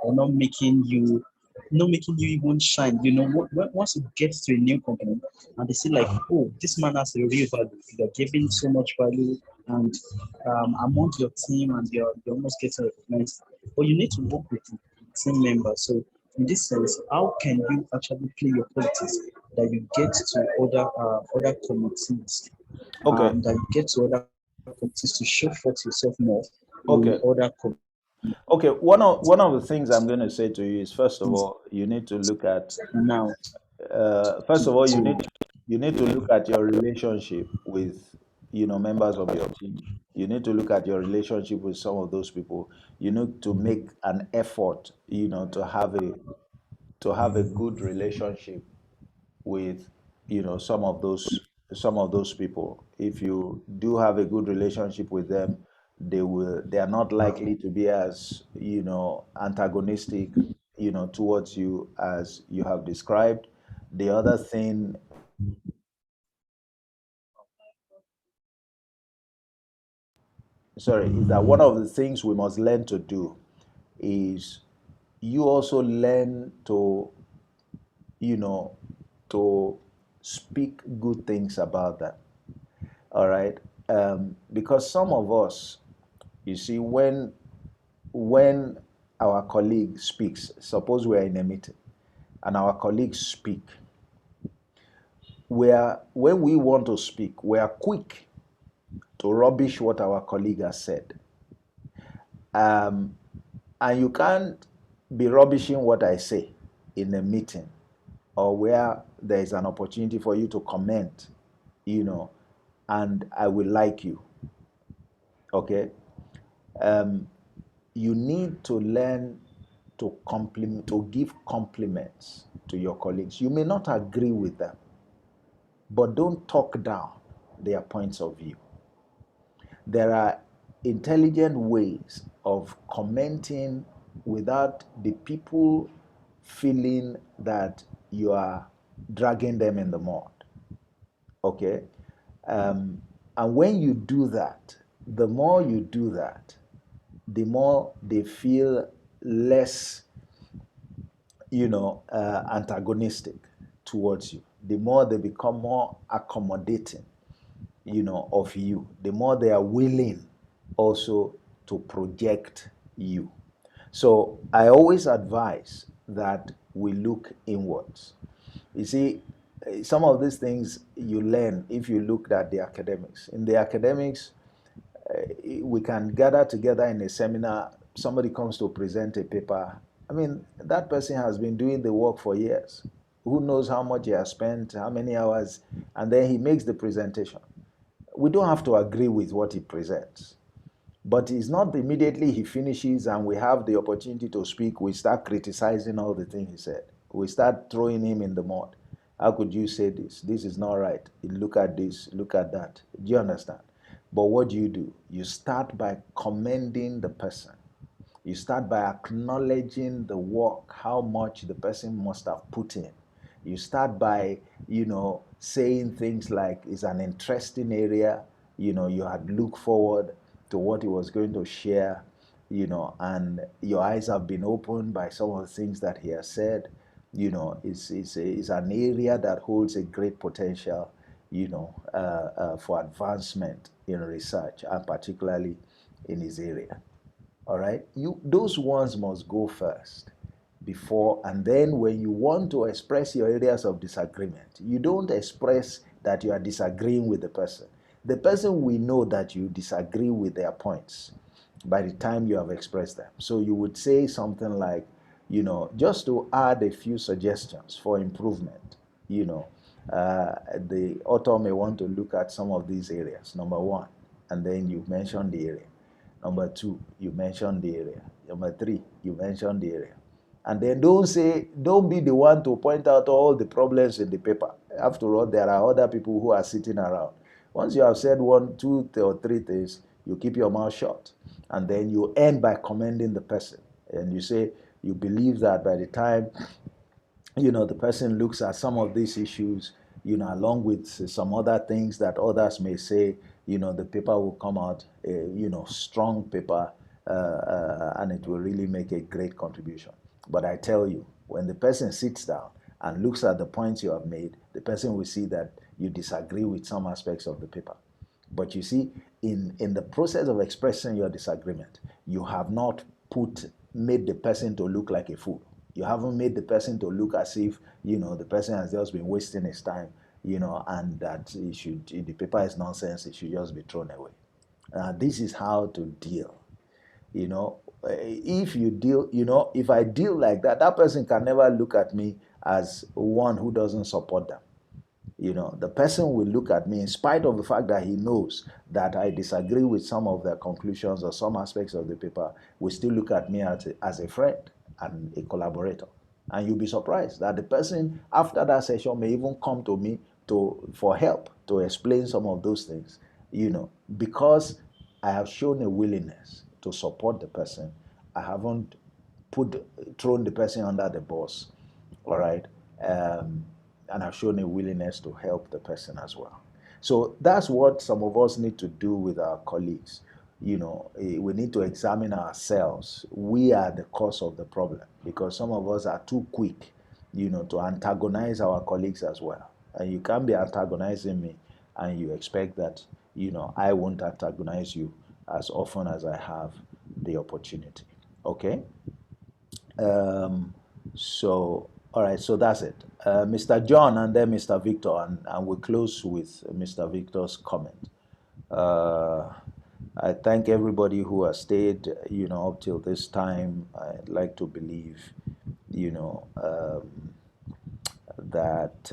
or not making you even shine? You know, once you get to a new company and they see like, oh, this man has a real value. They're giving so much value and among your team and you're almost getting recognized. But you need to work with the team members. So in this sense, how can you actually play your politics that you get to other committees, Okay. that you get to other committees to show forth yourself more in Okay. other committees? Okay. One of the things I'm going to say to you is, first of all, you need to look at. Now First of all, to you need to look at your relationship with members of your team. You need to look at your relationship with some of those people. You need to make an effort, to have a good relationship with some of those people. If you do have a good relationship with them, they are not likely to be as antagonistic towards you as you have described. The other thing, sorry, is that one of the things we must learn to do is you also learn to you know to speak good things about them. All right. Because some of us, you see, when our colleague speaks, suppose we're in a meeting and our colleagues speak, when we want to speak, we are quick to rubbish what our colleague has said. And you can't be rubbishing what I say in a meeting or where there is an opportunity for you to comment, and I will like you. Okay. You need to learn to give compliments to your colleagues. You may not agree with them, but don't talk down their points of view. There are intelligent ways of commenting without the people feeling that you are dragging them in the mud. Okay? And when you do that, the more you do that, the more they feel less, antagonistic towards you. The more they become more accommodating, of you. The more they are willing also to project you. So I always advise that we look inwards. You see, some of these things you learn if you look at the academics. In the academics, we can gather together in a seminar, somebody comes to present a paper. I mean, that person has been doing the work for years. Who knows how much he has spent, how many hours, and then he makes the presentation. We don't have to agree with what he presents. But it's not immediately he finishes and we have the opportunity to speak, we start criticizing all the things he said. We start throwing him in the mud. How could you say this? This is not right. Look at this, look at that. Do you understand? But what do? You start by commending the person. You start by acknowledging the work, how much the person must have put in. You start by, saying things like it's an interesting area, you had looked forward to what he was going to share, and your eyes have been opened by some of the things that he has said. It's an area that holds a great potential, for advancement in research, and particularly in his area. All right, those ones must go first before, and then when you want to express your areas of disagreement, you don't express that you are disagreeing with the person. The person will know that you disagree with their points by the time you have expressed them. So you would say something like, just to add a few suggestions for improvement, the author may want to look at some of these areas, number one, and then you mention the area. Number two, you mention the area. Number three, you mention the area. And then don't be the one to point out all the problems in the paper. After all, there are other people who are sitting around. Once you have said one, two, or three things, you keep your mouth shut. And then you end by commending the person. And you say, you believe that by the time, the person looks at some of these issues, along with some other things that others may say, the paper will come out, strong paper, and it will really make a great contribution. But I tell you, when the person sits down and looks at the points you have made, the person will see that you disagree with some aspects of the paper. But you see, in the process of expressing your disagreement, you have not made the person to look like a fool. You haven't made the person to look as if, the person has just been wasting his time, and that the paper is nonsense, it should just be thrown away. This is how to deal. If you deal, if I deal like that, that person can never look at me as one who doesn't support them. The person will look at me in spite of the fact that he knows that I disagree with some of the conclusions or some aspects of the paper, will still look at me as a friend and a collaborator. And you'll be surprised that the person after that session may even come to me for help to explain some of those things, because I have shown a willingness to support the person. I haven't thrown the person under the bus, all right? And have shown a willingness to help the person as well. So that's what some of us need to do with our colleagues. We need to examine ourselves. We are the cause of the problem because some of us are too quick, to antagonize our colleagues as well. And you can't be antagonizing me and you expect that, I won't antagonize you as often as I have the opportunity. Okay? All right, so that's it. Mr. John and then Mr. Victor, and we'll close with Mr. Victor's comment. I thank everybody who has stayed, up till this time. I'd like to believe, that,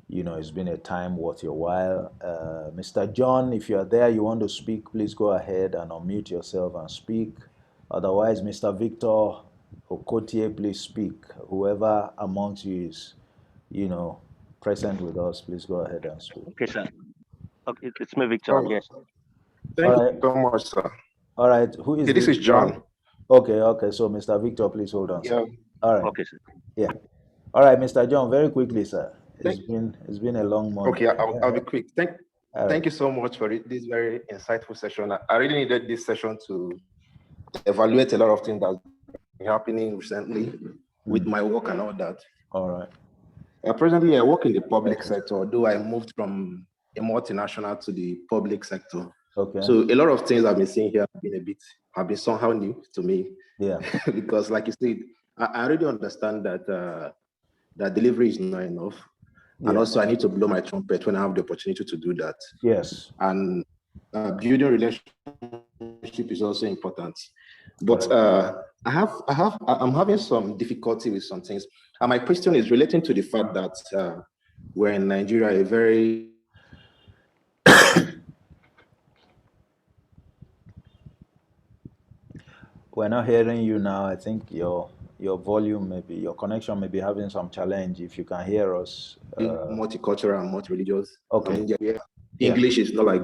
it's been a time worth your while. Mr. John, if you are there, you want to speak, please go ahead and unmute yourself and speak. Otherwise, Mr. Victor Okotie, please speak. Whoever amongst you is, present with us, please go ahead and speak. Okay, sir. Okay, it's me, Victor. Yes. Thank you so much, sir. All right. Who is this? This is John. Okay. So, Mr. Victor, please hold on. Yeah. Sir. All right. Okay, sir. Yeah. All right, Mr. John, very quickly, sir. It's been a long morning. Okay, I'll be quick. Thank you so much for this very insightful session. I really needed this session to evaluate a lot of things that have been happening recently with my work and all that. All right. Presently, I work in the public sector, although I moved from a multinational to the public sector. Okay. So a lot of things I've been seeing here have been somehow new to me. Yeah. Because like you said, I already understand that that delivery is not enough. Yeah. And also I need to blow my trumpet when I have the opportunity to do that. Yes. And building relationship is also important. But I'm having some difficulty with some things. And my question is relating to the fact that we're in Nigeria, a very We're not hearing you now. I think your volume your connection may be having some challenge. If you can hear us. multicultural and multi-religious. Okay. I mean, English is not like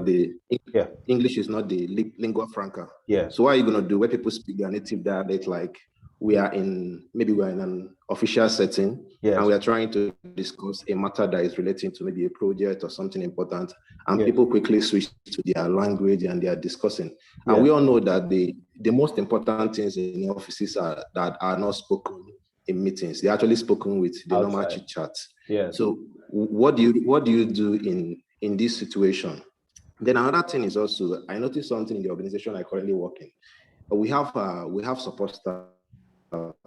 English is not the lingua franca. Yes. So what are you gonna do when people speak their native dialect? Like we're in an official setting, yes. and we are trying to discuss a matter that is relating to maybe a project or something important, and people quickly switch to their language and they are discussing. And we all know that the most important things in offices that are not spoken in meetings. They're actually spoken with the normal chit chat. Yes. So what do you do in this situation? Then another thing is also, I noticed something in the organization I currently work in. We have support staff,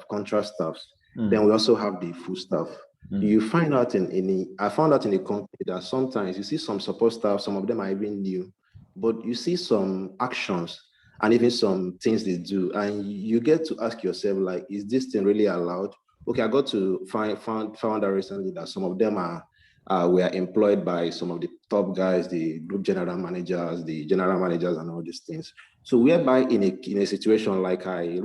contract staffs. Then we also have the full staff. You find out I found out in the company that sometimes you see some support staff, some of them are even new, but you see some actions and even some things they do, and you get to ask yourself, like, is this thing really allowed? Okay, I got to found out recently that some of them were employed by some of the top guys, the group general managers, and all these things. So whereby in a situation like I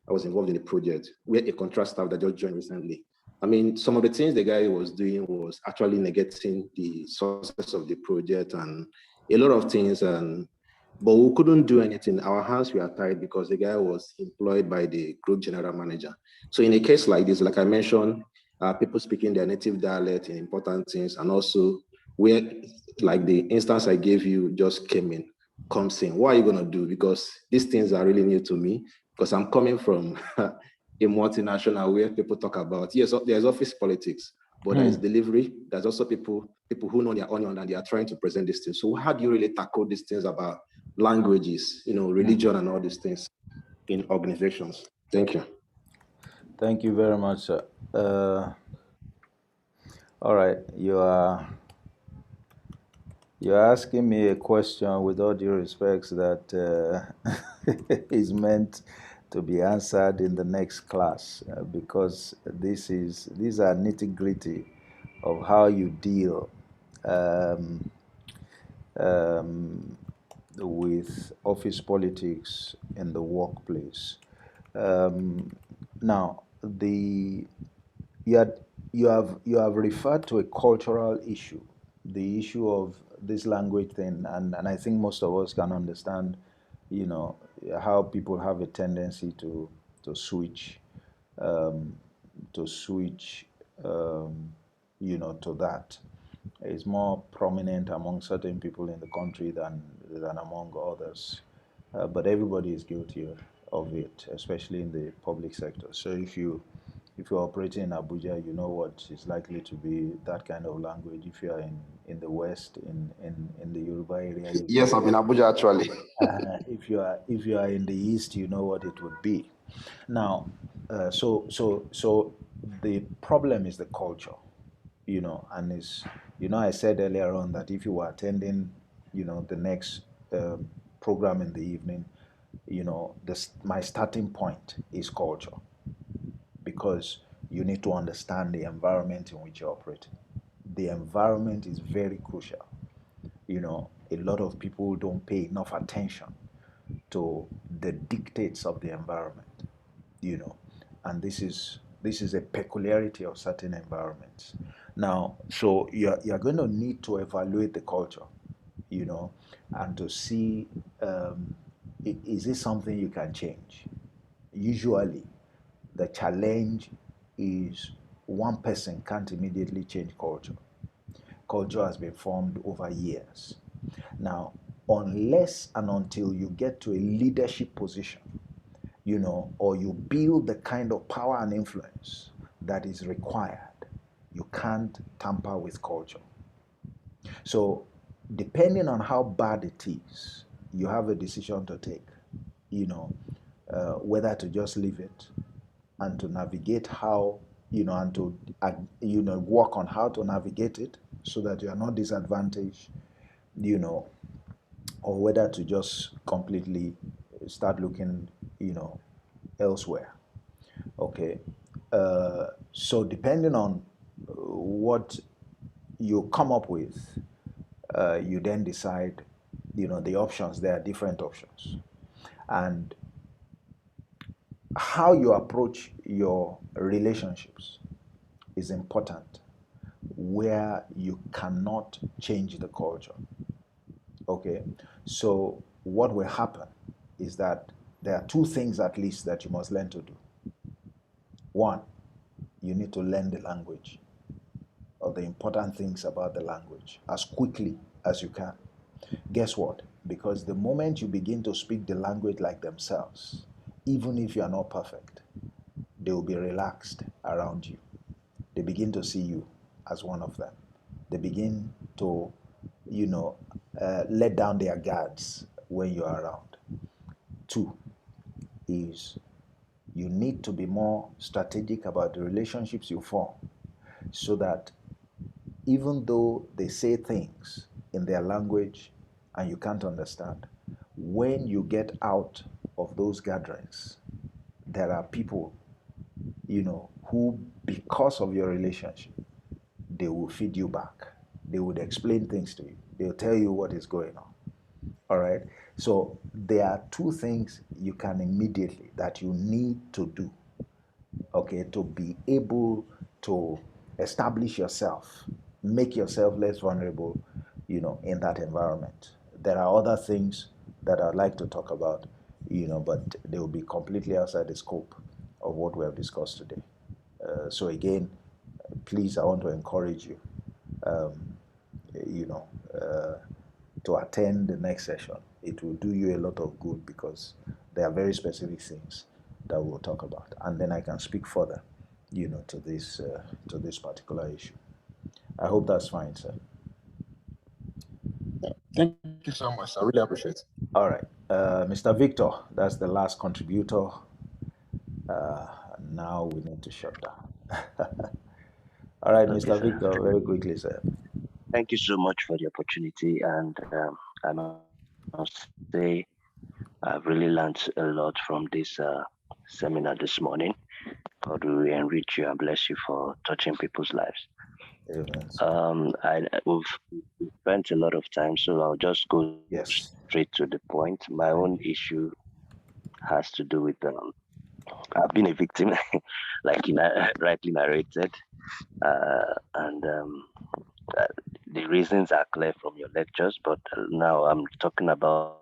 was involved in a project where a contract staff that just joined recently. I mean, some of the things the guy was doing was actually negating the success of the project and a lot of things. But we couldn't do anything. Our hands were tied because the guy was employed by the group general manager. So in a case like this, like I mentioned, people speaking their native dialect in important things, and also where, like the instance I gave you just comes in. What are you going to do? Because these things are really new to me, because I'm coming from a multinational where people talk about, yes, there's office politics, but there's delivery. There's also people who know their onion and they are trying to present these things. So how do you really tackle these things about languages, religion and all these things in organizations? Thank you. Thank you very much, sir. All right, you're asking me a question with all due respects that is meant to be answered in the next class because these are nitty-gritty of how you deal with office politics in the workplace. Now, you have referred to a cultural issue, the issue of this language thing, and I think most of us can understand, how people have a tendency to switch, to that. It's more prominent among certain people in the country than among others. But everybody is guilty of it, especially in the public sector. So if you're operating in Abuja, you know what is likely to be that kind of language. If you are in the West, in the Yoruba area, yes, I'm in Abuja actually. If you are in the East, you know what it would be. Now, so the problem is the culture, and it's, I said earlier on that if you were attending, the next program in the evening, my starting point is culture, because you need to understand the environment in which you operate. The environment is very crucial. A lot of people don't pay enough attention to the dictates of the environment, and this is a peculiarity of certain environments. Now, so you're going to need to evaluate the culture, and to see, is this something you can change? Usually, the challenge is one person can't immediately change culture. Culture has been formed over years. Now, unless and until you get to a leadership position, or you build the kind of power and influence that is required, you can't tamper with culture. So depending on how bad it is, you have a decision to take, you know, whether to just leave it and to navigate how, and to, work on how to navigate it so that you are not disadvantaged, or whether to just completely start looking, elsewhere. Okay. So depending on what you come up with, you then decide, the options. There are different options. And how you approach your relationships is important, where you cannot change the culture. Okay. So what will happen is that there are two things at least that you must learn to do. One, you need to learn the language, or the important things about the language, as quickly as you can. Guess what? Because the moment you begin to speak the language like themselves, even if you are not perfect, they will be relaxed around you. They begin to see you as one of them. They begin to, let down their guards when you're around. Two is you need to be more strategic about the relationships you form, so that even though they say things in their language and you can't understand, when you get out of those gatherings, there are people, who, because of your relationship, they will feed you back. They would explain things to you. They'll tell you what is going on. All right. So there are two things you can immediately that you need to do, okay, to be able to establish yourself, make yourself less vulnerable, in that environment. There are other things that I'd like to talk about, but they will be completely outside the scope of what we have discussed today. So again, please, I want to encourage you, um, you know, uh, to attend the next session. It will do you a lot of good, because there are very specific things that we'll talk about, and then I can speak further, to this particular issue. I hope that's fine, sir. Thank you so much. I really appreciate it. All right, Mr. Victor, that's the last contributor. Now we need to shut down. All right, Okay, Mr. sir. Victor, very quickly, sir. Thank you so much for the opportunity, and I must say I've really learned a lot from this seminar this morning. God will enrich you and bless you for touching people's lives. Amen, sir. We've spent a lot of time, so I'll just go Yes. straight to the point. My own issue has to do with I've been a victim, like you rightly narrated, and uh, the reasons are clear from your lectures. But now I'm talking about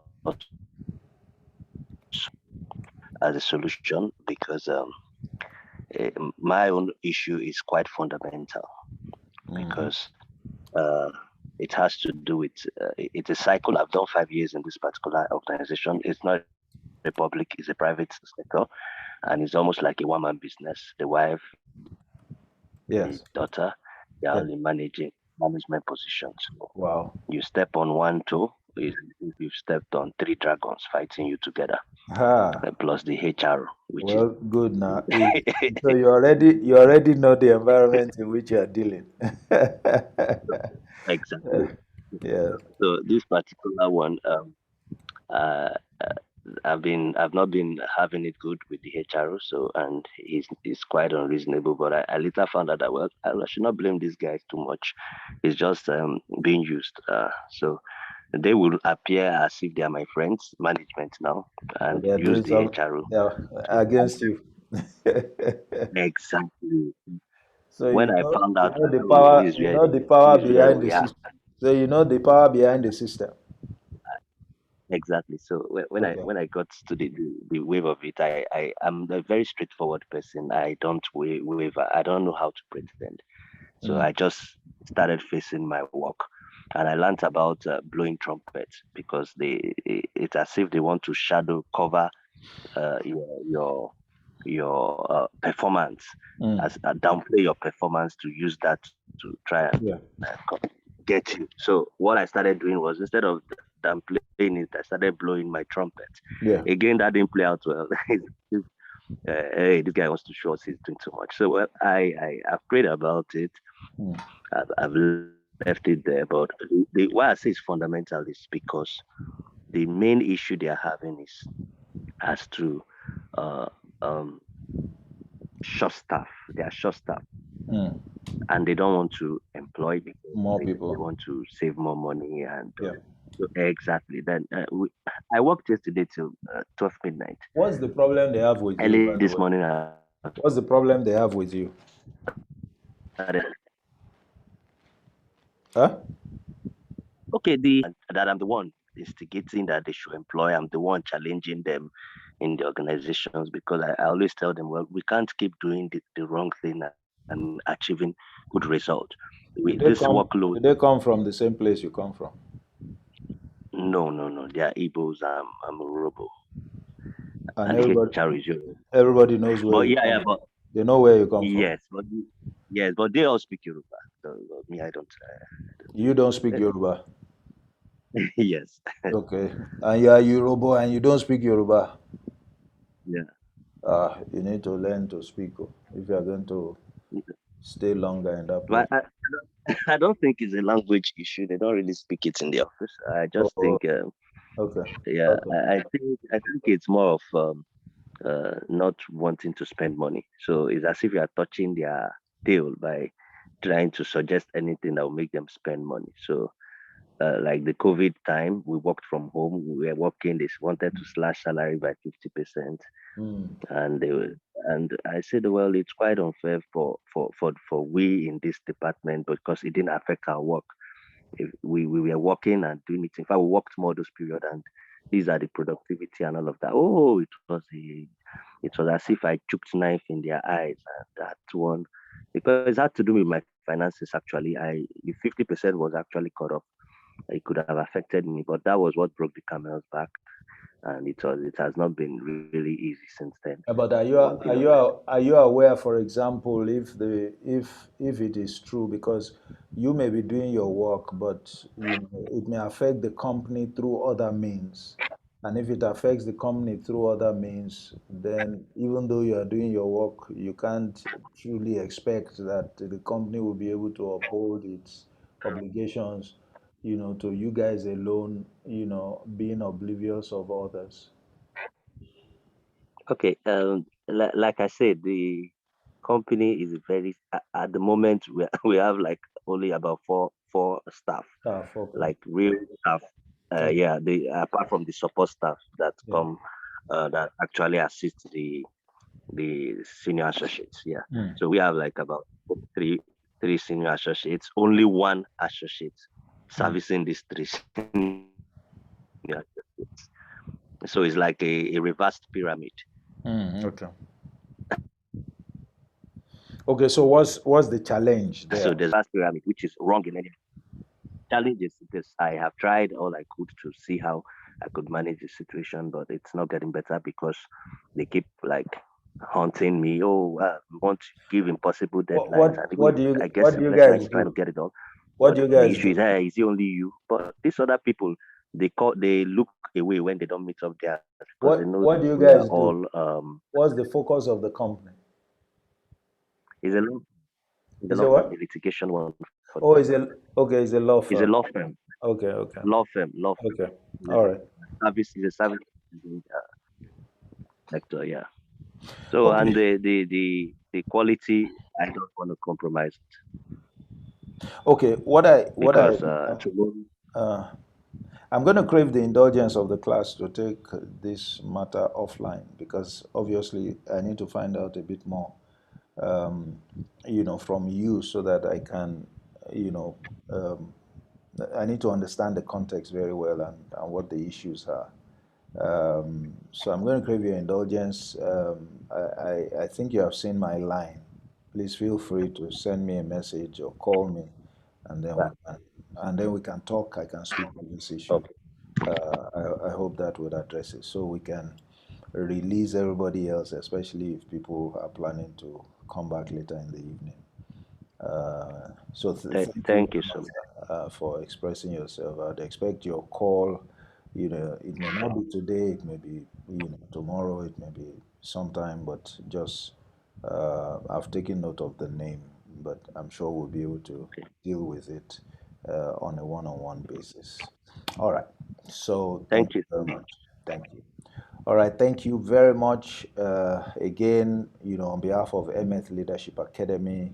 as a solution, because my own issue is quite fundamental, because uh, it has to do with it's a cycle. I've done 5 years in this particular organization. It's not a public, it's a private sector, and it's almost like a one-man business. The wife, the daughter, they are only Yes. Yes. management positions. So Wow. you step on one toe, is if you've stepped on three dragons fighting you together, Ha. plus the HR, which is Well, good now. So you already know the environment in which you are dealing. exactly. Yeah. So this particular one, uh, I've not been having it good with the HRO, so, and he's quite unreasonable. But I later found out that, well, I should not blame these guys too much. It's just being used. So they will appear as if they are my friends, management now, and They are use doing the some, HRO yeah, against you. exactly. So When I found you out, know the oh, power, the power this is where behind the we are. system. So you know the power behind the system. Exactly. So Okay. when I got to the wave of it, I am a very straightforward person. I don't waver. I don't know how to pretend. So I just started facing my work, and I learned about blowing trumpets, because it's as if they want to shadow cover your performance, as downplay your performance, to use that to try and Yeah. get you. So what I started doing was, instead of them playing it, I started blowing my trumpet. Yeah. Again, that didn't play out well. Hey, this guy wants to show us he's doing too much. So well, I've prayed about it. Mm. I've left it there. But why I say it's fundamental is because the main issue they are having is as to uh, um, short staff. They are short staff, Mm. and they don't want to employ because More they people. want to save more money. And Yeah. so exactly. Then I worked yesterday till 12 midnight. What's the problem they have with you, Early by the this way? morning, What's the problem they have with you? started. Huh? Okay, that I'm the one instigating that they should employ. I'm the one challenging them in the organizations, because I always tell them, well, we can't keep doing the wrong thing and achieving good result. This workload. Did they come from the same place you come from? No. They are Igbos. I'm a Robo, And and the HR is Yoruba. everybody knows where But you yeah, come from. but They know where you come from. yes, yes, but they all speak Yoruba. So, me, I don't. You don't speak Yoruba. Yes. Okay. And you are Yoruba and you don't speak Yoruba. Yeah. You need to learn to speak if you are going to stay longer in that place. But I don't think it's a language issue. They don't really speak it in the office. I just Oh, think, okay. yeah, Okay. I think it's more of not wanting to spend money. So it's as if you are touching their tail by trying to suggest anything that will make them spend money. So like the COVID time, we worked from home. We were working. They wanted to slash salary by 50%, Mm. and and I said, well, it's quite unfair for we in this department, because it didn't affect our work. If we were working and doing it. In fact, we worked more those period, and these are the productivity and all of that. Oh, it was as if I choked knife in their eyes, and that one, because it had to do with my finances. Actually, the 50% was actually cut off. It could have affected me, but that was what broke the camel's back, and it has not been really easy since then. But But you know, are you aware, for example, if it is true, because you may be doing your work, but it may affect the company through other means, and if it affects the company through other means, then even though you are doing your work, you can't truly expect that the company will be able to uphold its obligations, to you guys alone, being oblivious of others. okay, like I said, the company is at the moment we have like only about four staff, Okay. like real staff. Okay. Yeah, they apart from the support staff that Yeah. come that actually assist the senior associates. Yeah, Mm. so we have like about three senior associates, only one associate Mm. servicing these three senior associates. So it's like a reversed pyramid. Okay. Okay. So what's the challenge So there? there's a pyramid, which is wrong in any challenges. This I have tried all I could to see how I could manage the situation, but it's not getting better because they keep like haunting me. Oh, we want to give impossible What deadlines, what and what even do you I what guess do you they're trying guys to trying to do? get it done. What But do you the guys issue is, do? hey, is it only you? But these other people, they look away when they don't meet up theirs because they know What do you we are guys all do? What's the focus of the company? is a law is a Is law it firm, a what? litigation one for the Oh, government. it's a law It's a firm. law firm, Okay, okay, law okay. firm. All right. Service is a service sector, yeah. So and Okay. the quality, I don't want to compromise it Okay. because uh, I'm going to crave the indulgence of the class to take this matter offline because obviously I need to find out a bit more, um, from you so that I can, you know, um, I need to understand the context very well and what the issues are. So I'm going to crave your indulgence. I think you have seen my line. Please feel free to send me a message or call me, and then we can, talk. I can speak on this issue. okay. I hope that would address it, so we can release everybody else, especially if people are planning to come back later in the evening. So thank you Thank you very so much. much. for expressing yourself. I'd expect your call. It may not be today, it may be tomorrow, it may be sometime, but just I've taken note of the name, but I'm sure we'll be able to deal with it on a one-on-one basis. All right. So thank Thank you you. very much. Thank you. All right, thank you very much. Again, on behalf of MF Leadership Academy,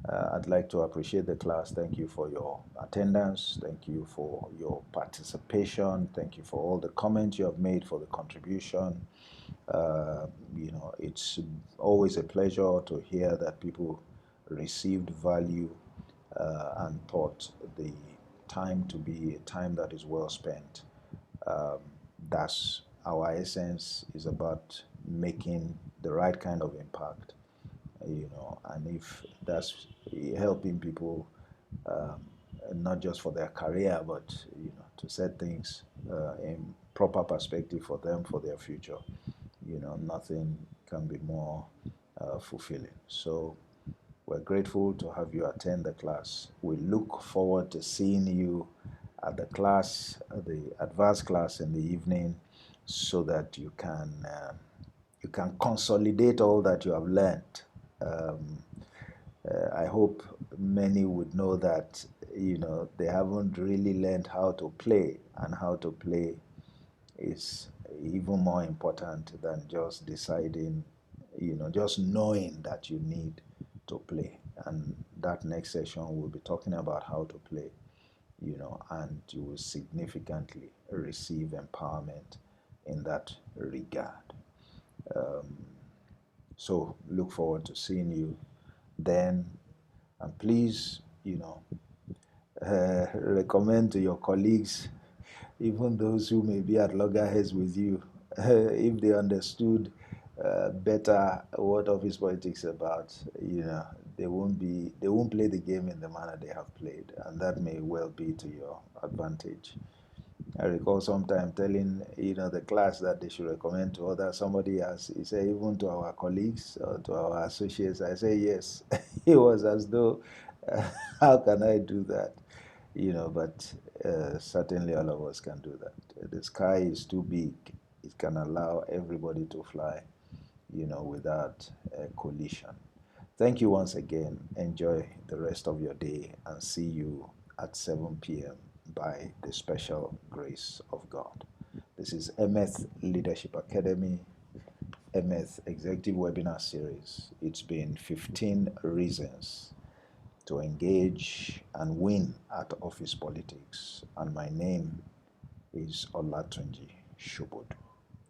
I'd like to appreciate the class. Thank you for your attendance. Thank you for your participation. Thank you for all the comments you have made, for the contribution. It's always a pleasure to hear that people received value and thought the time to be a time that is well spent. Um, that's our essence, is about making the right kind of impact, and if that's helping people, um, not just for their career, but to set things in proper perspective for them, for their future, nothing can be more fulfilling. So we're grateful to have you attend the class. We look forward to seeing you at the class, the advanced class in the evening, so that you can consolidate all that you have learned. Um, I hope many would know that they haven't really learned how to play, and how to play is even more important than just deciding, just knowing that you need to play. And that next session we'll be talking about how to play, and you will significantly receive empowerment in that regard. Um, so look forward to seeing you then, and please, recommend to your colleagues, even those who may be at loggerheads with you, if they understood better what office politics is about, they won't play the game in the manner they have played, and that may well be to your advantage. I recall sometime telling the class that they should recommend to others. Somebody else, he said, even to our colleagues or to our associates. I say yes. It was as though, how can I do that? But certainly all of us can do that. The sky is too big. It can allow everybody to fly, without collision. Thank you once again. Enjoy the rest of your day, and see you at 7 p.m. by the special grace of God. This is MF Leadership Academy, MF Executive Webinar Series. It's been 15 reasons to engage and win at office politics. And my name is Olatunji Shubud.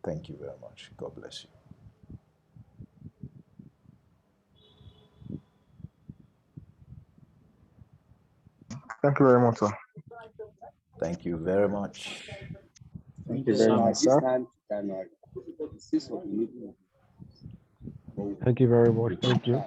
Thank you very much. God bless you. Thank you very much, sir. Thank you very much. Thank you very much, sir. Thank you very much. Thank you.